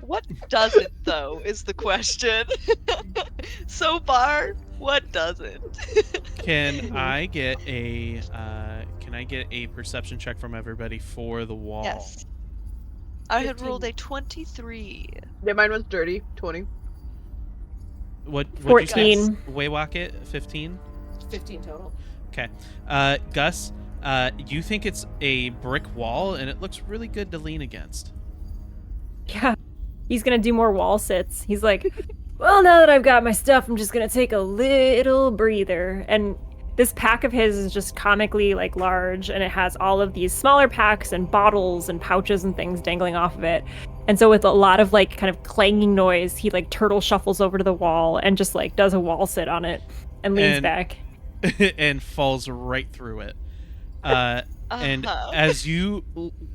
What doesn't, though, is the question. So far, what doesn't? Can I get a perception check from everybody for the wall? Yes. I had 15. rolled a 23. Yeah, mine was dirty. 20. What'd you 14. say? Waywalk it 15. 15 total. Okay. Gus, you think it's a brick wall and it looks really good to lean against. Yeah. He's gonna do more wall sits. He's like, well, now that I've got my stuff, I'm just gonna take a little breather. And this pack of his is just comically like large, and it has all of these smaller packs and bottles and pouches and things dangling off of it. And so with a lot of like kind of clanging noise, he like turtle shuffles over to the wall and just like does a wall sit on it and leans back. And falls right through it. And as you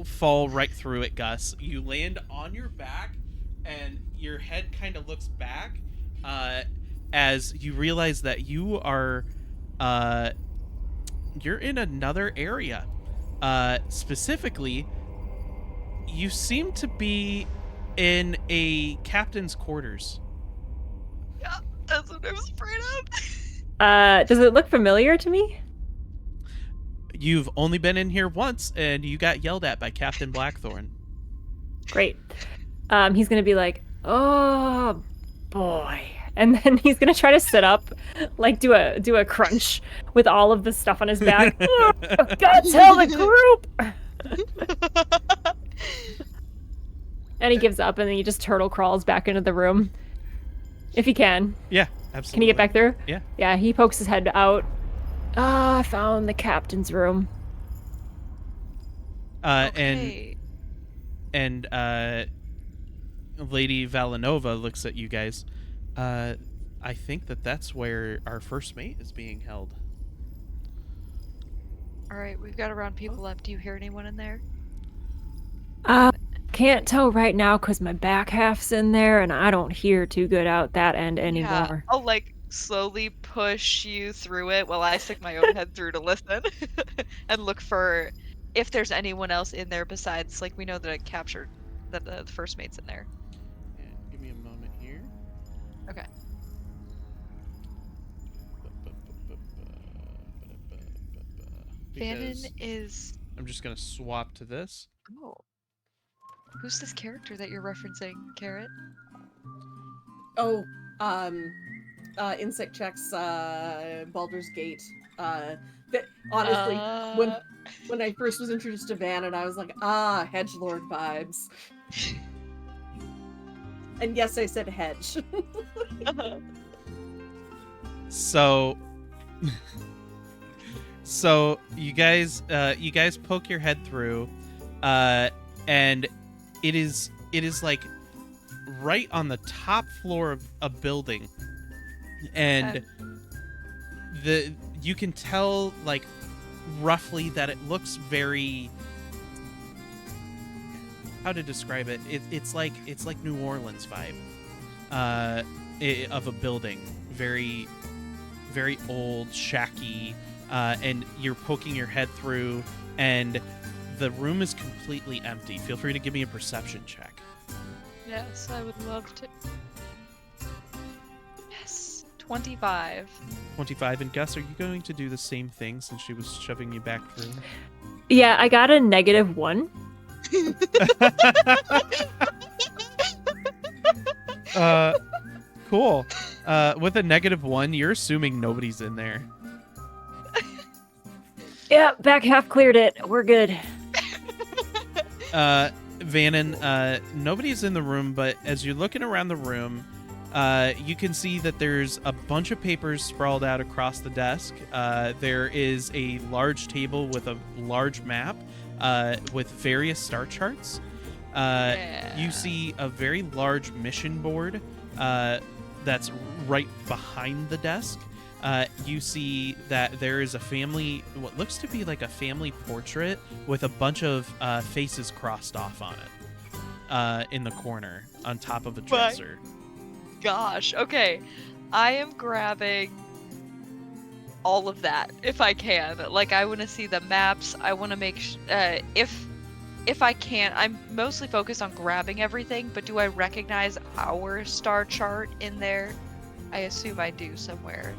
fall right through it, Gus, you land on your back and your head kind of looks back as you realize that you are you're in another area. Specifically, you seem to be in a captain's quarters. Yeah, that's what I was afraid of. Does it look familiar to me? You've only been in here once, and you got yelled at by Captain Blackthorn. Great. He's gonna be like, oh boy, and then he's gonna try to sit up, like do a crunch with all of the stuff on his back. Oh, God, tell the group. And he gives up, and then he just turtle crawls back into the room, if he can. Yeah, absolutely. Can he get back through? Yeah. Yeah, he pokes his head out. I found the captain's room. Okay. And Lady Valanova looks at you guys. I think that's where our first mate is being held. All right, we've got around people left. Do you hear anyone in there? Can't tell right now because my back half's in there and I don't hear too good out that end anymore. Yeah, I'll like slowly push you through it while I stick my own head through to listen and look for if there's anyone else in there besides, like, we know that I captured that the first mate's in there. Yeah, give me a moment here. Okay. Bannon Because is. I'm just gonna swap to this. Oh. Who's this character that you're referencing, Carrot? Oh, insect checks, Baldur's Gate. Honestly, when I first was introduced to Van, and I was like, hedgelord vibes. And yes, I said hedge. So you guys poke your head through, and it is like right on the top floor of a building, and you can tell like roughly that it looks very, how to describe it, it's like New Orleans vibe of a building, very very old, shacky, and you're poking your head through, and the room is completely empty. Feel free to give me a perception check. Yes, I would love to. Yes, 25. 25. And Gus, are you going to do the same thing since she was shoving you back through? Yeah, I got a -1. Cool. With a -1, you're assuming nobody's in there. Yeah, back half cleared it. We're good. Vannon, nobody's in the room, but as you're looking around the room, you can see that there's a bunch of papers sprawled out across the desk. There is a large table with a large map with various star charts. You see a very large mission board that's right behind the desk. You see that there is a family, what looks to be like a family portrait with a bunch of faces crossed off on it in the corner on top of a dresser. Gosh, okay. I am grabbing all of that if I can. Like, I want to see the maps. I want to make if I can, I'm mostly focused on grabbing everything, but do I recognize our star chart in there? I assume I do somewhere,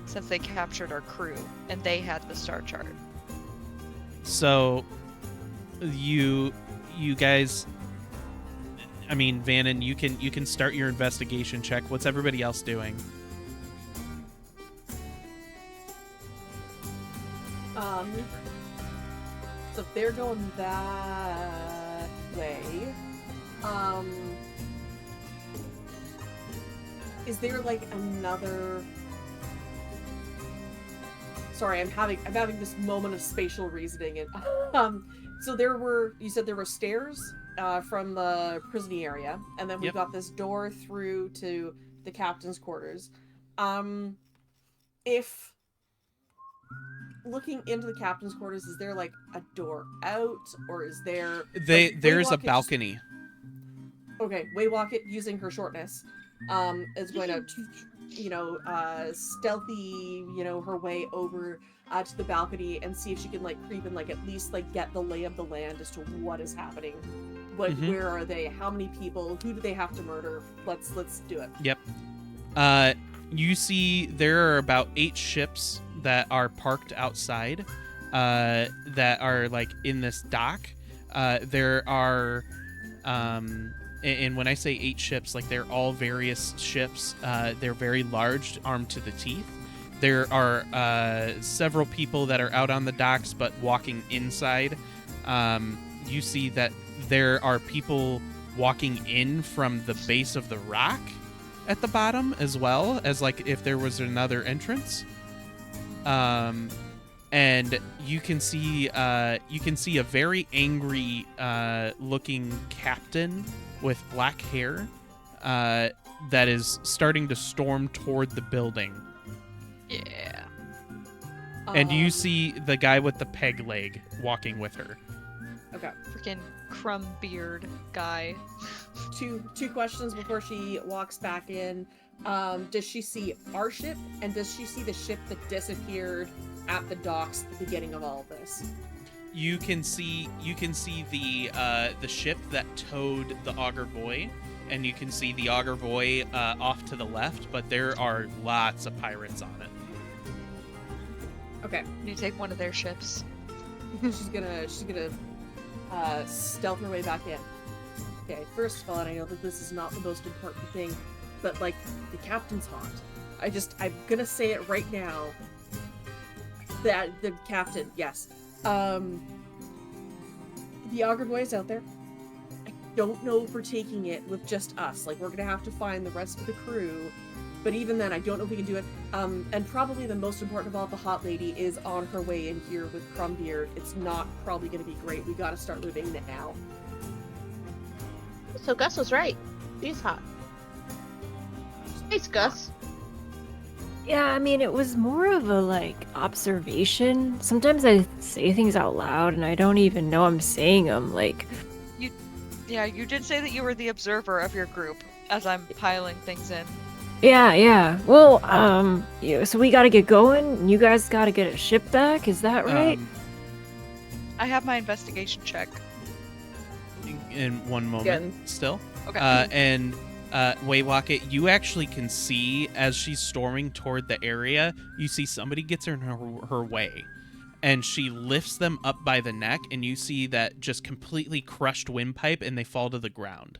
since they captured our crew and they had the star chart. So you guys, I mean, Vannon, you can start your investigation check. What's everybody else doing? So if they're going that way, is there like another? Sorry, I'm having this moment of spatial reasoning, and so you said there were stairs from the prison area, and then we've got this door through to the captain's quarters. If looking into the captain's quarters, is there like a door out, or is there there's a balcony. Okay, Waywocket, using her shortness, is going to stealthy, her way over to the balcony and see if she can like creep and like at least like get the lay of the land as to what is happening. Like, where are they? How many people? Who do they have to murder? Let's do it. Yep. You see there are about 8 ships that are parked outside, that are like in this dock. There are, and when I say 8 ships, like they're all various ships. They're very large, armed to the teeth. There are several people that are out on the docks, but walking inside. You see that there are people walking in from the base of the rock at the bottom, as well as like if there was another entrance. And you can see a very angry looking captain with black hair that is starting to storm toward the building. Yeah. And you see the guy with the peg leg walking with her. Okay. Freaking crumb beard guy. Two questions before she walks back in. Does she see our ship, and does she see the ship that disappeared at the docks at the beginning of all of this? You can see the ship that towed the Augur Boy, and you can see the Augur Boy off to the left, but there are lots of pirates on it. Okay. You take one of their ships. She's gonna stealth her way back in. Okay, first of all, and I know that this is not the most important thing, but like, the captain's hot. I'm gonna say it right now. That the captain, yes. The Augur Boy is out there. I don't know if we're taking it with just us. Like, we're gonna have to find the rest of the crew. But even then, I don't know if we can do it. And probably the most important of all, the hot lady is on her way in here with Crumbbeard. It's not probably gonna be great. We gotta start moving now. So Gus was right. She's hot. Thanks, Gus. Yeah, I mean, it was more of a, like, observation. Sometimes I say things out loud and I don't even know I'm saying them. Like, Yeah, you did say that you were the observer of your group as I'm piling things in. yeah. Well, yeah, so we gotta get going. You guys gotta get a ship back. Is that right? I have my investigation check. In one moment, Again. still. Okay. And Waywocket, you actually can see as she's storming toward the area, you see somebody gets in her way. And she lifts them up by the neck, and you see that just completely crushed windpipe, and they fall to the ground.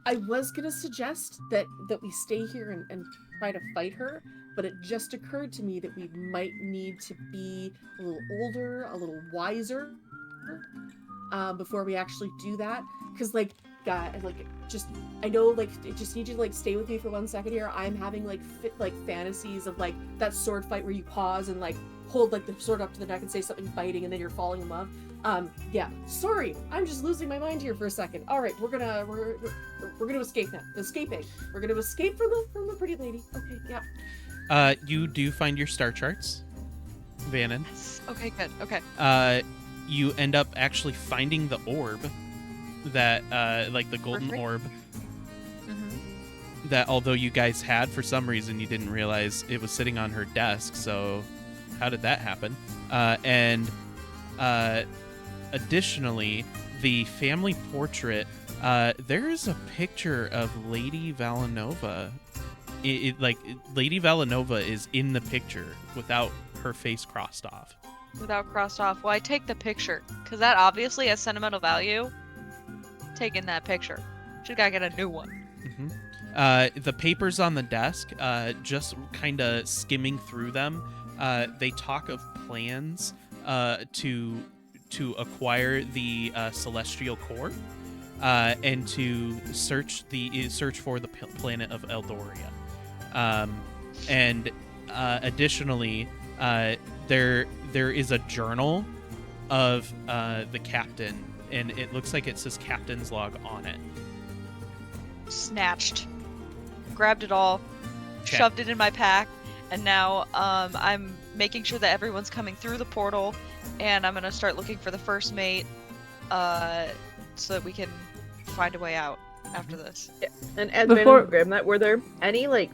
I was gonna suggest that we stay here and try to fight her, but it just occurred to me that we might need to be a little older, a little wiser, before we actually do that. Because I know, like, just need you to, like, stay with me for 1 second here. I'm having, like, fantasies of, like, that sword fight where you pause and, like, hold, like, the sword up to the neck and say something biting and then you're falling in love. Yeah. Sorry, I'm just losing my mind here for a second. All right, we're gonna escape now. Escaping. We're gonna escape from the pretty lady. Okay, yeah. You do find your star charts, Vannon. Okay, good. Okay. You end up actually finding the orb that, like the golden Perfect. orb Mm-hmm. that, although you guys had, for some reason you didn't realize it was sitting on her desk. So how did that happen? And additionally, the family portrait, there's a picture of Lady Valanova. Lady Valanova is in the picture without her face crossed off. Without crossed off. Well, I take the picture because that obviously has sentimental value. Taking that picture. Should gotta get a new one. The papers on the desk, just kind of skimming through them, they talk of plans to acquire the celestial core and to search for the planet of Eldoria. And additionally, there is a journal of the captain, and it looks like it says captain's log on it. Snatched. Grabbed it all. Okay. Shoved it in my pack. And now I'm making sure that everyone's coming through the portal. And I'm going to start looking for the first mate so that we can find a way out after this. And as Before- Vannon grabbed that, were there any, like,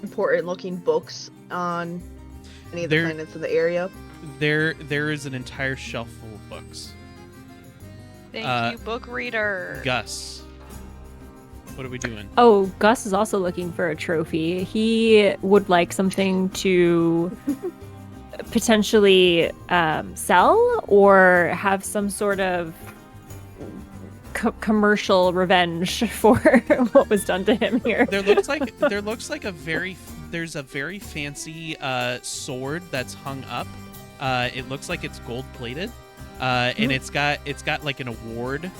important looking books on any of the There- planets in the area? There is an entire shelf full of books. Thank you, book reader. Gus, what are we doing? Oh, Gus is also looking for a trophy. He would like something to potentially sell or have some sort of commercial revenge for what was done to him here. There looks like there's a very fancy sword that's hung up. It looks like it's gold plated, and it's got like an award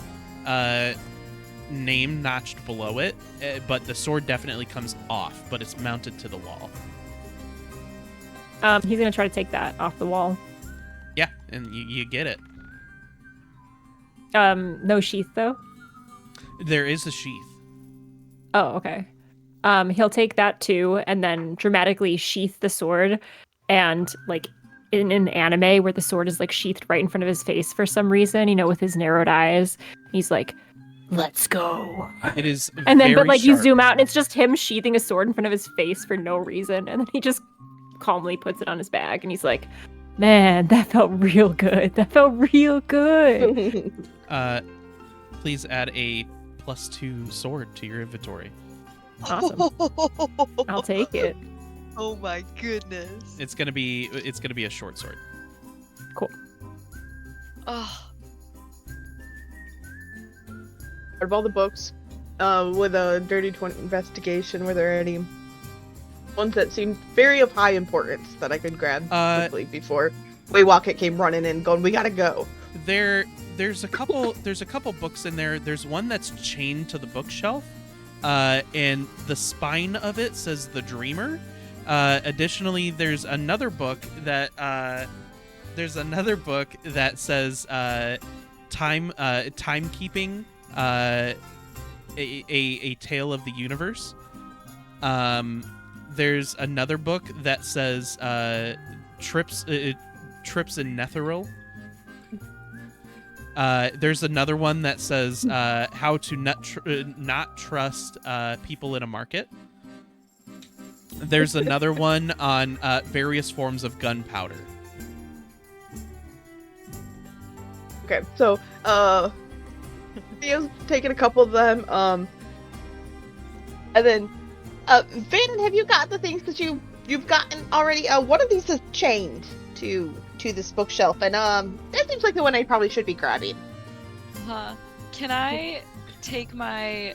name notched below it, but the sword definitely comes off, but it's mounted to the wall. He's gonna try to take that off the wall. Yeah, and you get it. No sheath though. There is a sheath. Oh, okay. He'll take that too, and then dramatically sheath the sword, and like in an anime where the sword is like sheathed right in front of his face for some reason, with his narrowed eyes, he's like, "Let's go." It is, And then, but very like you sharp. zoom out, and it's just him sheathing a sword in front of his face for no reason, and then he just calmly puts it on his bag, and he's like, "Man, that felt real good. That felt real good." Please add a +2 sword to your inventory. Awesome. I'll take it. Oh my goodness. It's gonna be a short sword. Cool. Oh, Out of all the books, with a Dirty 20 investigation, were there any ones that seemed very of high importance that I could grab quickly before Waywocket came running in, going, "We gotta go"? There's a couple books in there. There's one that's chained to the bookshelf, and the spine of it says The Dreamer. Additionally, there's another book that there's another book that says timekeeping, a tale of the universe. There's another book that says trips in Netheril. There's another one that says how to not trust people in a market. There's another one on various forms of gunpowder. Okay, so Theo's taken a couple of them, and then Vin, have you got the things that you've gotten already? One of these is chained to this bookshelf, and that seems like the one I probably should be grabbing. Can I take my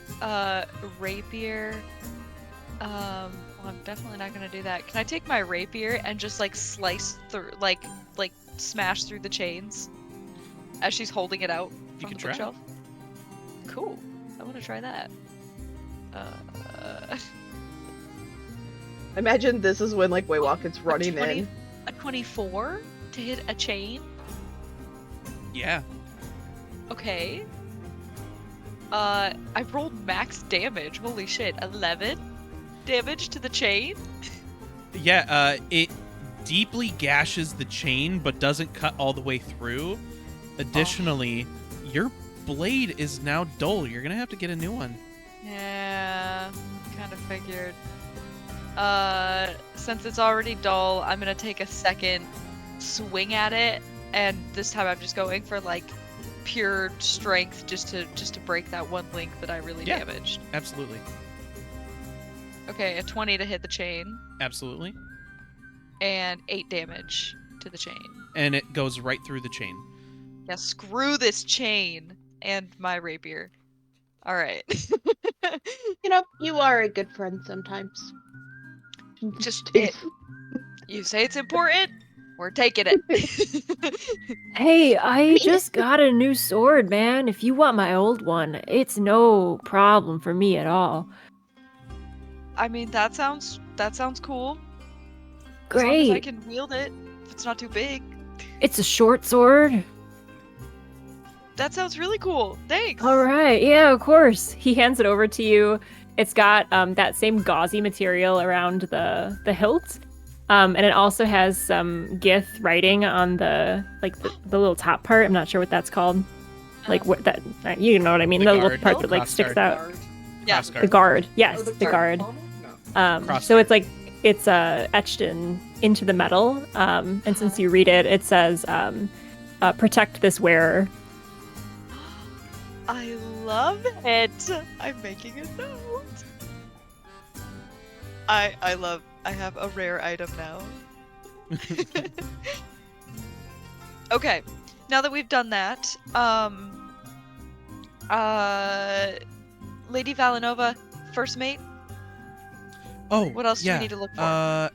rapier? Well, I'm definitely not gonna do that. Can I take my rapier and just like slice through, like smash through the chains as she's holding it out You from can the try. bookshelf? Cool. I want to try that. imagine this is when like Waywalk's running in. A 24 to hit a chain. Yeah. Okay. I rolled max damage. Holy shit. 11 damage to the chain. Yeah, it deeply gashes the chain but doesn't cut all the way through. Additionally, your blade is now dull. You're gonna have to get a new one. Yeah, kind of figured. Since it's already dull, I'm gonna take a second swing at it, and this time I'm just going for like pure strength, just to break that one link that I really Yeah. damaged. Absolutely. Okay, a 20 to hit the chain, Absolutely. and 8 damage to the chain. And it goes right through the chain. Yeah, screw this chain and my rapier. All right. You know, you are a good friend sometimes. Just it. You say it's important, we're taking it. Hey, I just got a new sword, man. If you want my old one, it's no problem for me at all. I mean, that sounds cool. As long Great. as I can wield it, if it's not too big. It's a short sword. That sounds really cool. Thanks. All right. Yeah, of course. He hands it over to you. It's got that same gauzy material around the hilt. And it also has some Gith writing on the little top part. I'm not sure what that's called. Like what that you know what I mean? The The little guard. part that like Crossguard. sticks out. Guard. Yeah. Crossguard. The guard. Yes, Or the guard. pommel? No. So it's like it's etched into the metal. And since you read it, it says protect this wearer. I love it. I'm making a note. I have a rare item now. Okay. Now that we've done that, Lady Valinova, first mate. Oh, What else do we yeah. need to look for?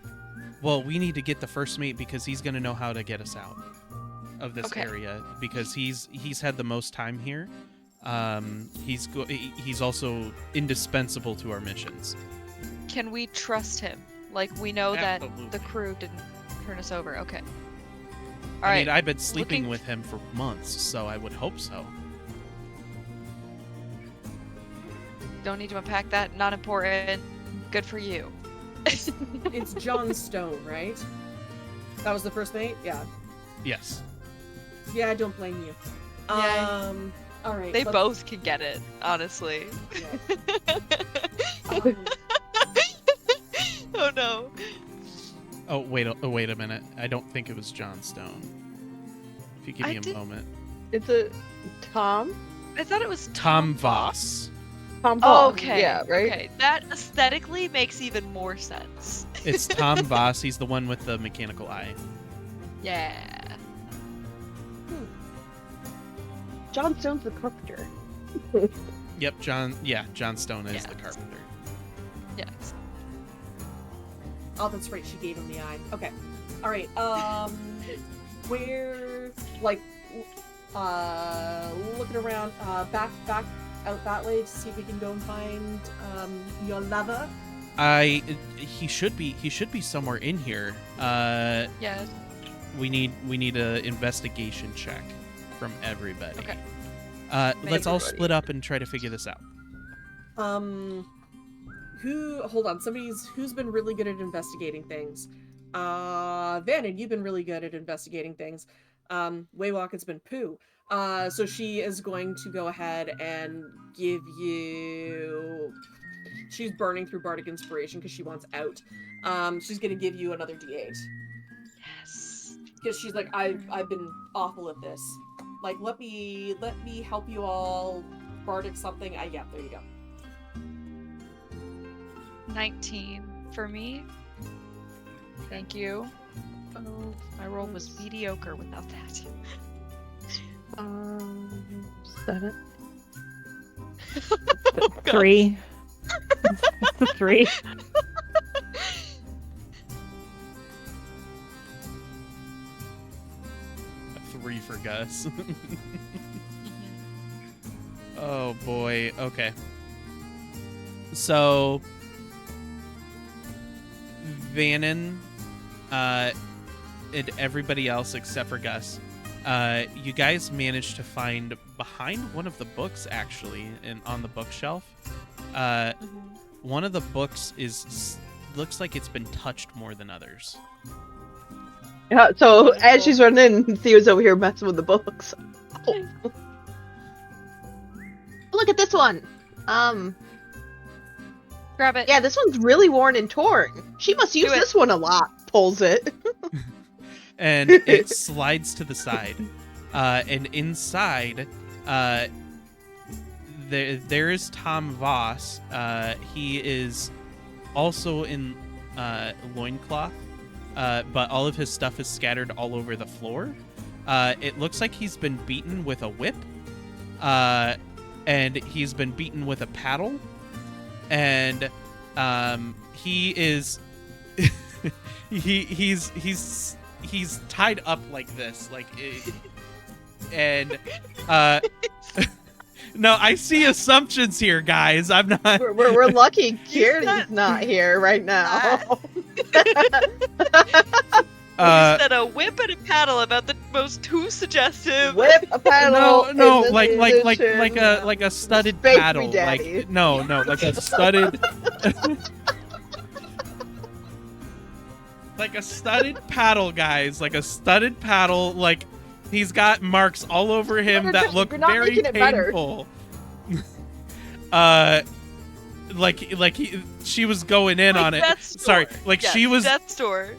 Well, we need to get the first mate because he's gonna know how to get us out of this Okay. area because he's had the most time here. He's also indispensable to our missions. Can we trust him? Like, we know that Absolutely. the crew didn't turn us over. Okay. All I right. mean, I've been sleeping looking- with him for months, so I would hope so. Don't need to unpack that. Not important. Good for you. It's John Stone, right? That was the first mate? Yeah. Yes. Yeah, I don't blame you. Yeah. All right. They let's- both can get it, honestly. yeah. Um, Oh no. Oh wait a minute. I don't think it was John Stone. If you give I me a did- moment. It's a Tom. I thought it was Tom Voss. Tom Oh, Paul. okay. Yeah, right. Okay. That aesthetically makes even more sense. It's Tom Voss. He's the one with the mechanical eye. Yeah. John Stone's the carpenter. Yep, John Stone is Yeah. the carpenter. Yes. Oh, that's right. She gave him the eye. Okay. All right. Where, like, looking around, back out that way to see if we can go and find your lover. He should be somewhere in here. Yes. we need a investigation check from everybody. Okay. Let's all Everybody. split up and try to figure this out. Hold on, who's been really good at investigating things? Vannon, you've been really good at investigating things. Waywalk, it's been Pooh. So she is going to go ahead and give you... She's burning through Bardic Inspiration because she wants out. She's going to give you another D8. Yes. Because she's like, I've been awful at this. Like, let me help you all Bardic something. Yeah, there you go. 19 for me. Thank you. Oh, my roll was mediocre without that. 7. 3. It's a 3. A 3 for Gus. Oh boy. Okay. So Vannon, and everybody else except for Gus, you guys managed to find behind one of the books, actually, on the bookshelf. One of the books looks like it's been touched more than others. Yeah, so as she's running in, Theo's over here messing with the books. Oh. Look at this one. Grab it. Yeah, this one's really worn and torn. She must use it. this one a lot. Pulls it. And it slides to the side. And inside, there is Tom Voss. He is also in loincloth, but all of his stuff is scattered all over the floor. It looks like he's been beaten with a whip, and he's been beaten with a paddle, and he is he's tied up like this, and no, I see assumptions here, guys. I'm not. We're lucky Kieran's not here right now. You said a whip and a paddle about the most two suggestive. Whip a paddle. No, in like this edition. like a studded Spank me, paddle. Daddy. Like no, like a studded. Like a studded paddle, guys. Like a studded paddle. Like he's got marks all over him that look You're not very making it better. painful. She was going in on it. Sorry, Yes, she was. Death store.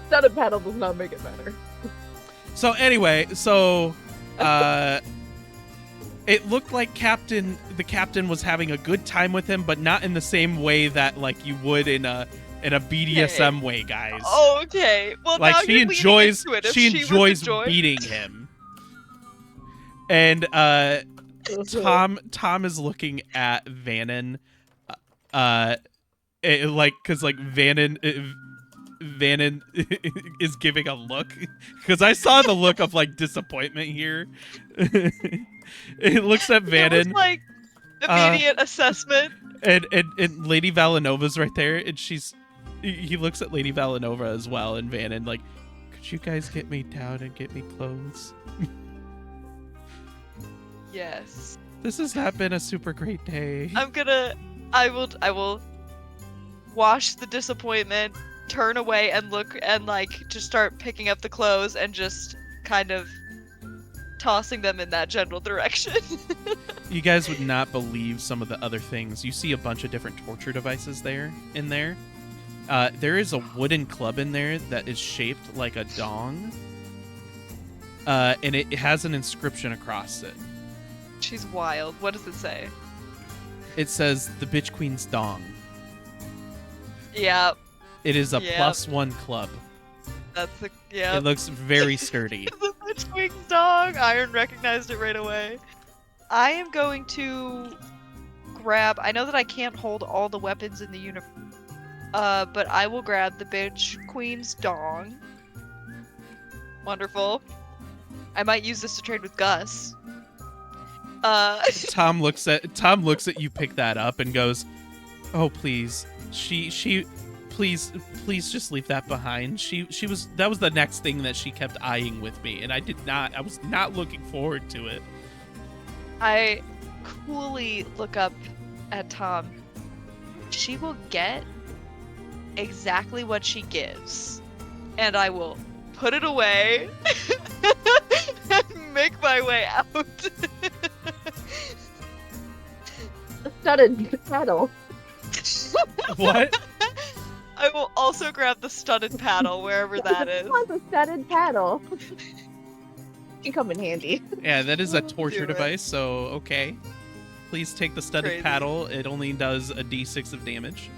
Studded paddle does not make it better. So anyway, it looked like the captain was having a good time with him, but not in the same way that like you would in a BDSM way, guys. Okay. Well, Like now she you're enjoys leaning into it. If she was enjoys enjoying- beating him. And Tom is looking at Vannon, because like Vannon is giving a look, because I saw the look of like disappointment here. It looks at That was Vannon, like immediate assessment. and Lady Vallanova's right there, and he looks at Lady Vallanova as well, and Vannon like, could you guys get me down and get me clothes? Yes. This has not been a super great day. I will wash the disappointment, turn away and look and like just start picking up the clothes and just kind of tossing them in that general direction. You guys would not believe some of the other things. You see a bunch of different torture devices in there. There is a wooden club in there that is shaped like a dong. And it has an inscription across it. She's wild. What does it say? It says, the Bitch Queen's Dong. Yeah, It is a Yep. +1 club. that's the yeah. It looks very sturdy. The Witch Queen's dog. Iron recognized it right away. I am going to grab. I know that I can't hold all the weapons in the universe, but I will grab the Bitch Queen's dong. Wonderful. I might use this to trade with Gus. Tom looks at you, pick that up, and goes, "Oh please, she please just leave that behind. That was the next thing that she kept eyeing with me, and I was not looking forward to it. I coolly look up at Tom. She will get exactly what she gives, and I will put it away and make my way out. A studded paddle. What? I will also grab the studded paddle wherever that is. What's a studded paddle? Can come in handy. Yeah, that is a torture Do it. device, so okay. Please take the studded Crazy. paddle. It only does a d6 of damage.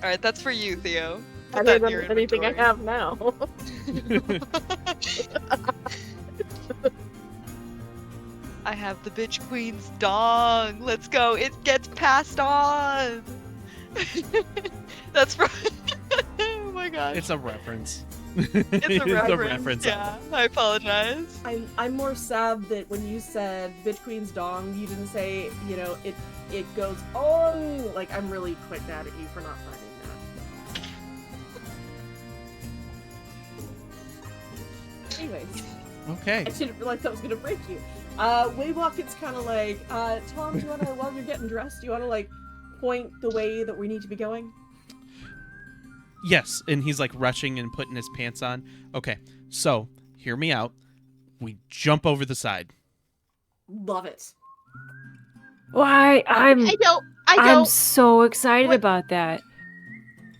Alright, that's for you, Theo. Put Other that in your than anything I inventory. have now. I have the bitch queen's dong. Let's go. It gets passed on. That's for. Oh my gosh. It's a reference. It's a reference. Yeah, I apologize. I'm more sad that when you said bitch queen's dong, you didn't say, you know, it goes oh. Like, I'm really quite mad at you for not finding that. Anyways, Okay. I didn't realize that was gonna break you. Waywalk, it's kind of like, Tom, do you wanna, while you're getting dressed, do you wanna like point the way that we need to be going? Yes, and he's like rushing and putting his pants on. Okay, so hear me out. We jump over the side. Love it. Why? I'm I I'm don't. so excited What? about that.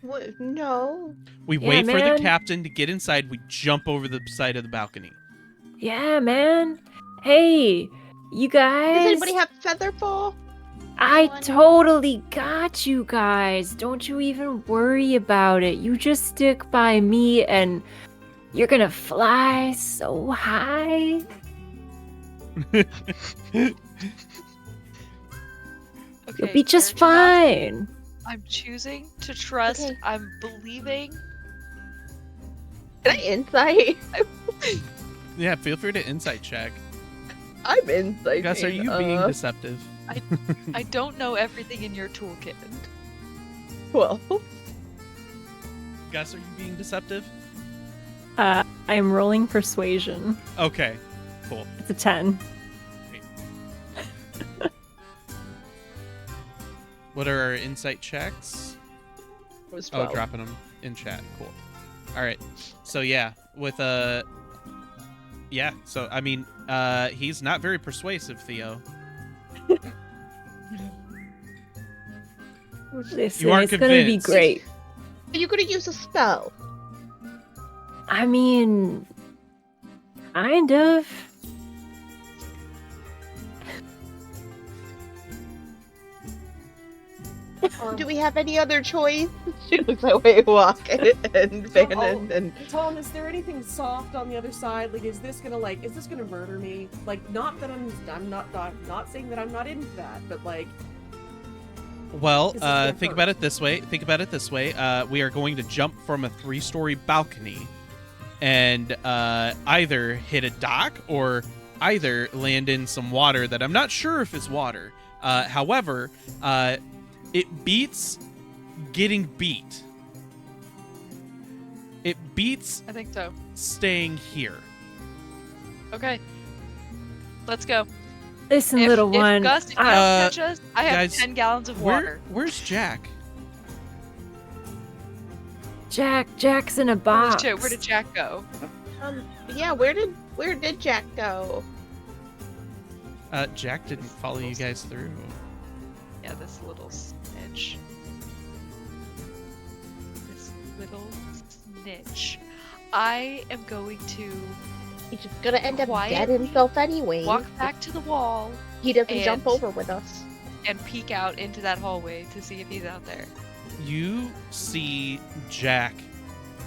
What? No. We Yeah, wait for the man. captain to get inside. We jump over the side of the balcony. Yeah, man. Hey, you guys. Does anybody have featherfall? I Anyone? totally got you guys. Don't you even worry about it. You just stick by me and you're gonna fly so high. Okay, You'll be just character fine. I'm choosing to trust. Okay. I'm believing. Can I insight? Yeah, feel free to insight check. I'm insight. Gus, are you being deceptive? I don't know everything in your toolkit. Well, Gus, are you being deceptive? I'm rolling persuasion. Okay, cool. It's a 10. What are our insight checks? it was Oh, 12. dropping them in chat. Cool. All right. So yeah, with yeah. So I mean, he's not very persuasive, Theo. Listen, You aren't it's gonna be convinced. great. Are you gonna use a spell? I mean, kind of. Do we have any other choice? She looks at Waywalk and So, Bannon and Tom, is there anything soft on the other side? Like, is this gonna murder me? Like, not that I'm not saying that I'm not into that, but like, Well, This is gonna think hurt. about it this way. We are going to jump from a 3-story balcony, and either hit a dock or either land in some water that I'm not sure if is water. However, it beats getting beat. It beats I think so. staying here. Okay. Let's go. Listen, If, little if one. Gus, if you I- don't catch us, I have guys, 10 gallons of water. Where's Jack? Jack's in a box. Where did Jack go? yeah, where did Jack go? Jack didn't follow you guys through. Yeah, this little snitch. This little snitch. I am going to He's just gonna end up dead Quietly himself anyway. walk back to the wall He doesn't and- jump over with us. and peek out into that hallway to see if he's out there. You see Jack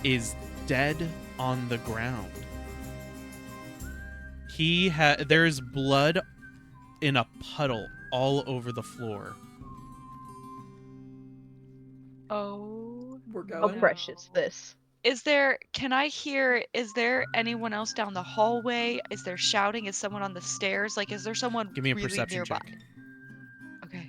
is dead on the ground. There's blood in a puddle all over the floor. Oh. we're How going. fresh is this? Is there anyone else down the hallway? Is there shouting? Is someone on the stairs? Like, is there someone Give me a really perception nearby? check. Okay.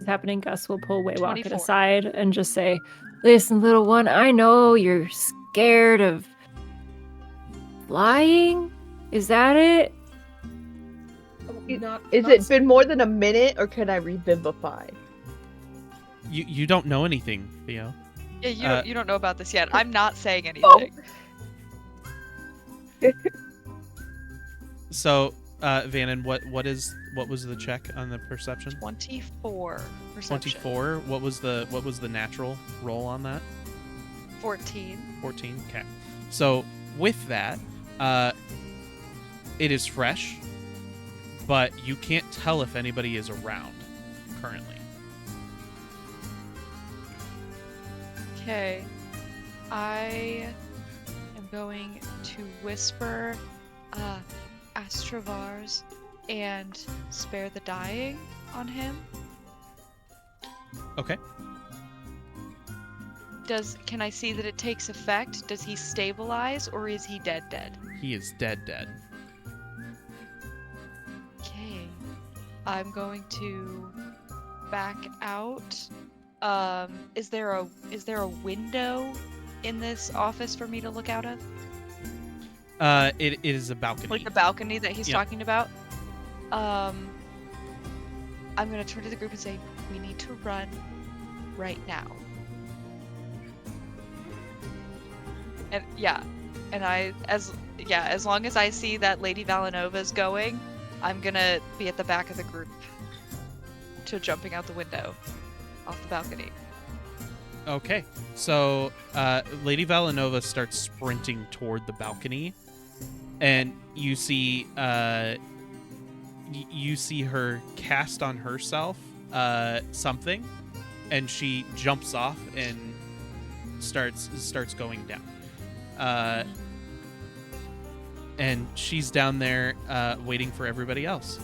is happening, Gus will pull Waywalk 24. aside and just say, "Listen, little one, I know you're scared of flying. Is that it?" Is it been more than a minute, or can I revivify? You don't know anything, Theo. Yeah, you don't know about this yet. I'm not saying Oh. anything. So, Vannon, what was the check on the perception? 24 perception. 24. What was the natural roll on that? 14. 14. Okay. So with that, it is fresh, but you can't tell if anybody is around currently. Okay. I am going to whisper Astravars and spare the dying on him. Okay. Can I see that it takes effect? Does he stabilize, or is he dead? He is dead. Okay. I'm going to back out. Is there a window in this office for me to look out of? It is a balcony. Like the balcony that he's Yeah. talking about? I'm gonna turn to the group and say, we need to run right now. And as long as I see that Lady Valenova's going, I'm gonna be at the back of the group to jumping out the window off the balcony. Okay. So, Lady Valenova starts sprinting toward the balcony, and you see her cast on herself something, and she jumps off and starts going down. And she's down there waiting for everybody else.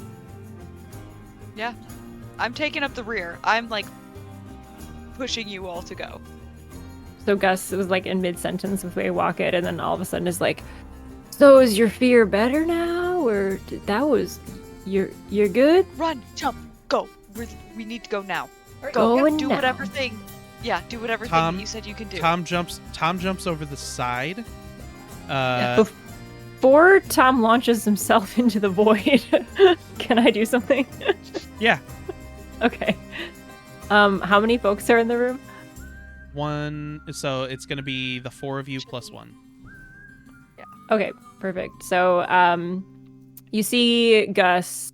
Yeah. I'm taking up the rear. I'm like pushing you all to go. So Gus was like in mid-sentence with Waywalk it, and then all of a sudden is like, "So is your fear better now, or you're good?" Run, jump, go. We need to go now. Go. Going do now. whatever thing. Yeah, do whatever thing that you said you can do. Tom jumps over the side. Before Tom launches himself into the void, can I do something? Yeah. Okay. How many folks are in the room? One. So it's gonna be the four of you plus one. Okay, perfect. So, you see Gus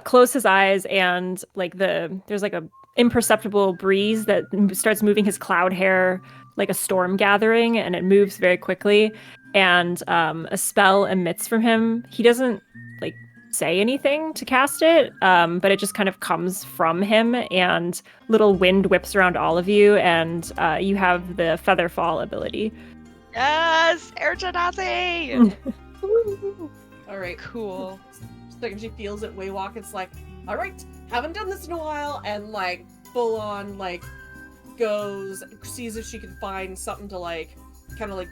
close his eyes, and like there's like a imperceptible breeze that starts moving his cloud hair like a storm gathering, and it moves very quickly, and a spell emits from him. He doesn't like say anything to cast it, but it just kind of comes from him, and little wind whips around all of you, and you have the feather fall ability. Yes, Air Genasi! All right, Cool. Second she feels it, Waywalk, it's like, all right, haven't done this in a while, and like full on like goes, sees if she can find something to like kind of like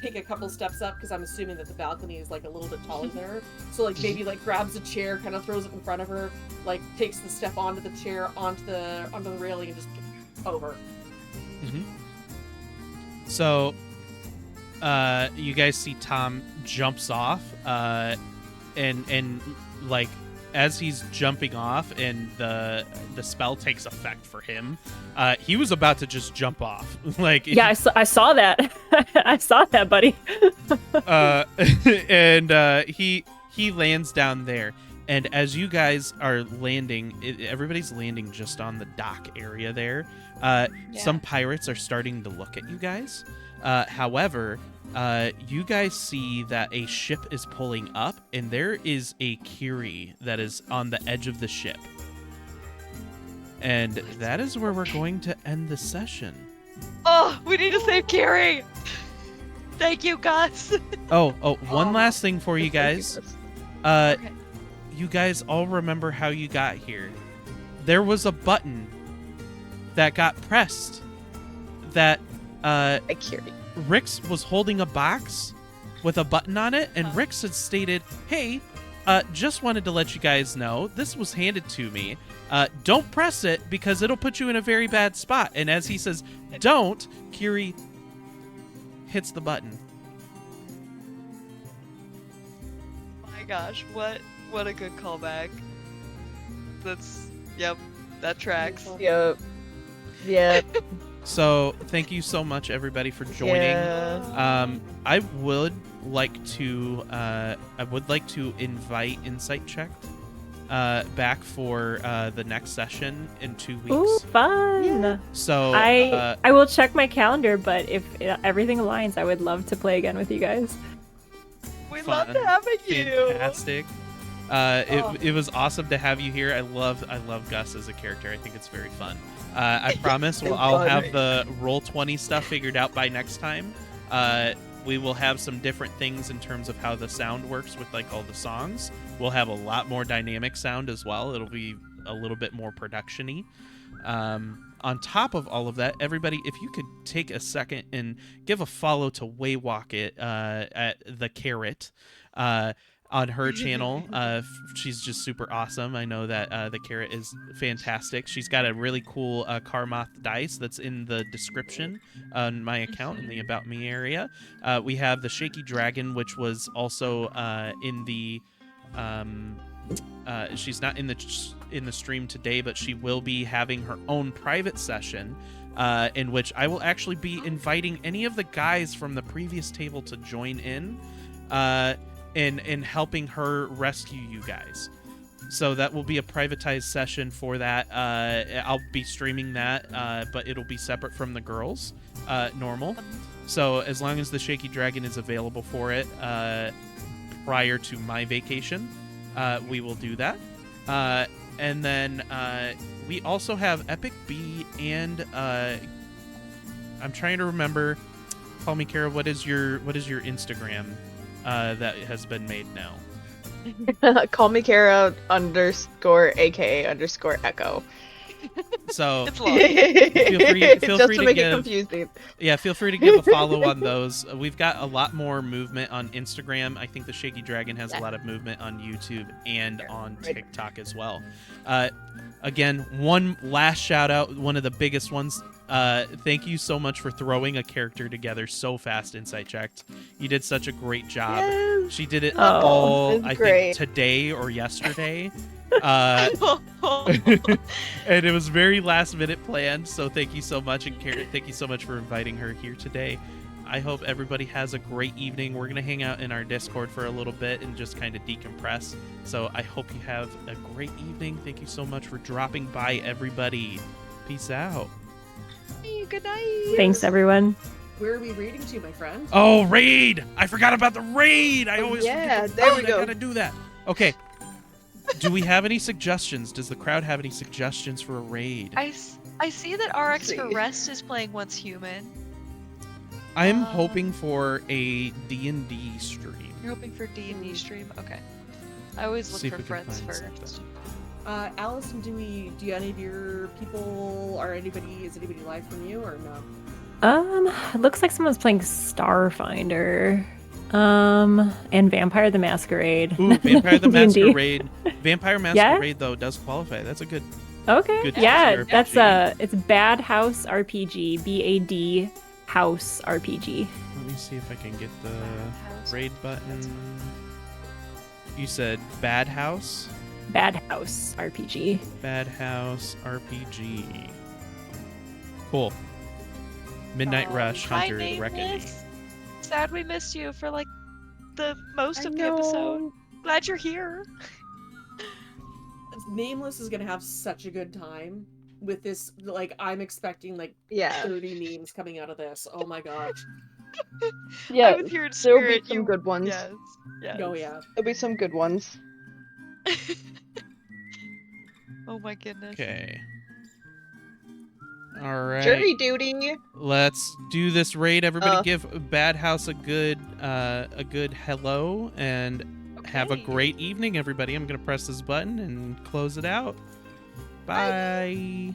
take a couple steps up, because I'm assuming that the balcony is like a little bit taller there. So like maybe like grabs a chair, kind of throws it in front of her, like takes the step onto the chair, onto the railing, and just over. Mm-hmm. So, you guys see Tom jumps off, and like as he's jumping off, and the spell takes effect for him, he was about to just jump off. Like Yeah, I saw that. I saw that, buddy. and he lands down there. And as you guys are landing, everybody's landing just on the dock area there. Some pirates are starting to look at you guys. However, you guys see that a ship is pulling up, and there is a Kiri that is on the edge of the ship. And that is where we're going to end the session. Oh, we need to save Kiri! Thank you, Gus! One last thing for you guys. Okay. You guys all remember how you got here. There was a button that got pressed that Kiri. Rix was holding a box with a button on it, and Rix had stated, "Hey, just wanted to let you guys know this was handed to me. Don't press it because it'll put you in a very bad spot. And as he says, don't, Kiri hits the button. My gosh, what a good callback. Yep, that tracks. Yep. Yep. So thank you so much, everybody, for joining. Yeah. I would like to invite Insight Check back for the next session in 2 weeks. Ooh, fun! Yeah. So I will check my calendar, but if everything aligns, I would love to play again with you guys. We Fun. loved having you. Fantastic. It was awesome to have you here. I love Gus as a character. I think it's very fun. I promise I'll have the Roll20 stuff figured out by next time. We will have some different things in terms of how the sound works with like all the songs. We'll have a lot more dynamic sound as well. It'll be a little bit more production-y. On top of all of that, everybody, if you could take a second and give a follow to Waywalk It at the Carrot on her channel. She's just super awesome. I know that the Carrot is fantastic. She's got a really cool Karmoth dice that's in the description on my account in the About Me area. We have the Shaky Dragon, which was also in the... she's not in the stream today, but she will be having her own private session in which I will actually be inviting any of the guys from the previous table to join in and helping her rescue you guys. So that will be a privatized session for that. I'll be streaming that, but it'll be separate from the girls, normal. So as long as the Shaky Dragon is available for it prior to my vacation, we will do that. And then we also have Epic B and I'm trying to remember. Call me, Kara. What is your Instagram that has been made now? Call me Kara _ AKA _ Echo. So It's long. feel Just free to to make give, it confusing. yeah, feel free to give a follow on those. We've got a lot more movement on Instagram. I think the Shaky Dragon has a lot of movement on YouTube and on TikTok as well. Again, one last shout out, one of the biggest ones. Thank you so much for throwing a character together so fast, Insight Checked. You did such a great job. Yes. She did it Oh, all, it's I great. think, today or yesterday. And it was very last minute planned, so thank you so much. And Karen, thank you so much for inviting her here today. I hope everybody has a great evening. We're going to hang out in our Discord for a little bit and just kind of decompress. So I hope you have a great evening. Thank you so much for dropping by, everybody. Peace out. Hey, good night. Thanks, everyone. Where are we reading to, my friend? Oh, raid! I forgot about the raid! I always yeah, forget the there we raid. I go. gotta do that. Okay. Do we have any suggestions? Does the crowd have any suggestions for a raid? I see that RX for see. Rest is playing Once Human. I'm hoping for a D&D stream. You're hoping for D&D stream? Okay. I always See look if for we can friends find first. something. Allison, do any of your people is anybody live from you or no? It looks like someone's playing Starfinder. And Vampire the Masquerade. Ooh, Vampire the D&D. Masquerade. Vampire Masquerade, though, does qualify. That's a good... Okay. Good Yeah, RPG. that's it's Bad House RPG. BAD House RPG. Let me see if I can get the raid button. You said Bad House? Bad House RPG. Bad House RPG. Cool. Midnight Rush, Hi, Hunter, Reckoning. Nameless. Sad we missed you for like the most I of the episode. know. Glad you're here. Nameless is gonna have such a good time with this. Like, I'm expecting like Yeah. 30 memes coming out of this. Oh my gosh. Yeah. I was here in There'll be spirit. some good ones. Yes. Yes. Oh yeah. There'll be some good ones. Oh my goodness. Okay. All right. Jury duty. Let's do this raid. Everybody, Uh. give Bad House a good hello and have a Okay. great evening, everybody. I'm gonna press this button and close it out. Bye.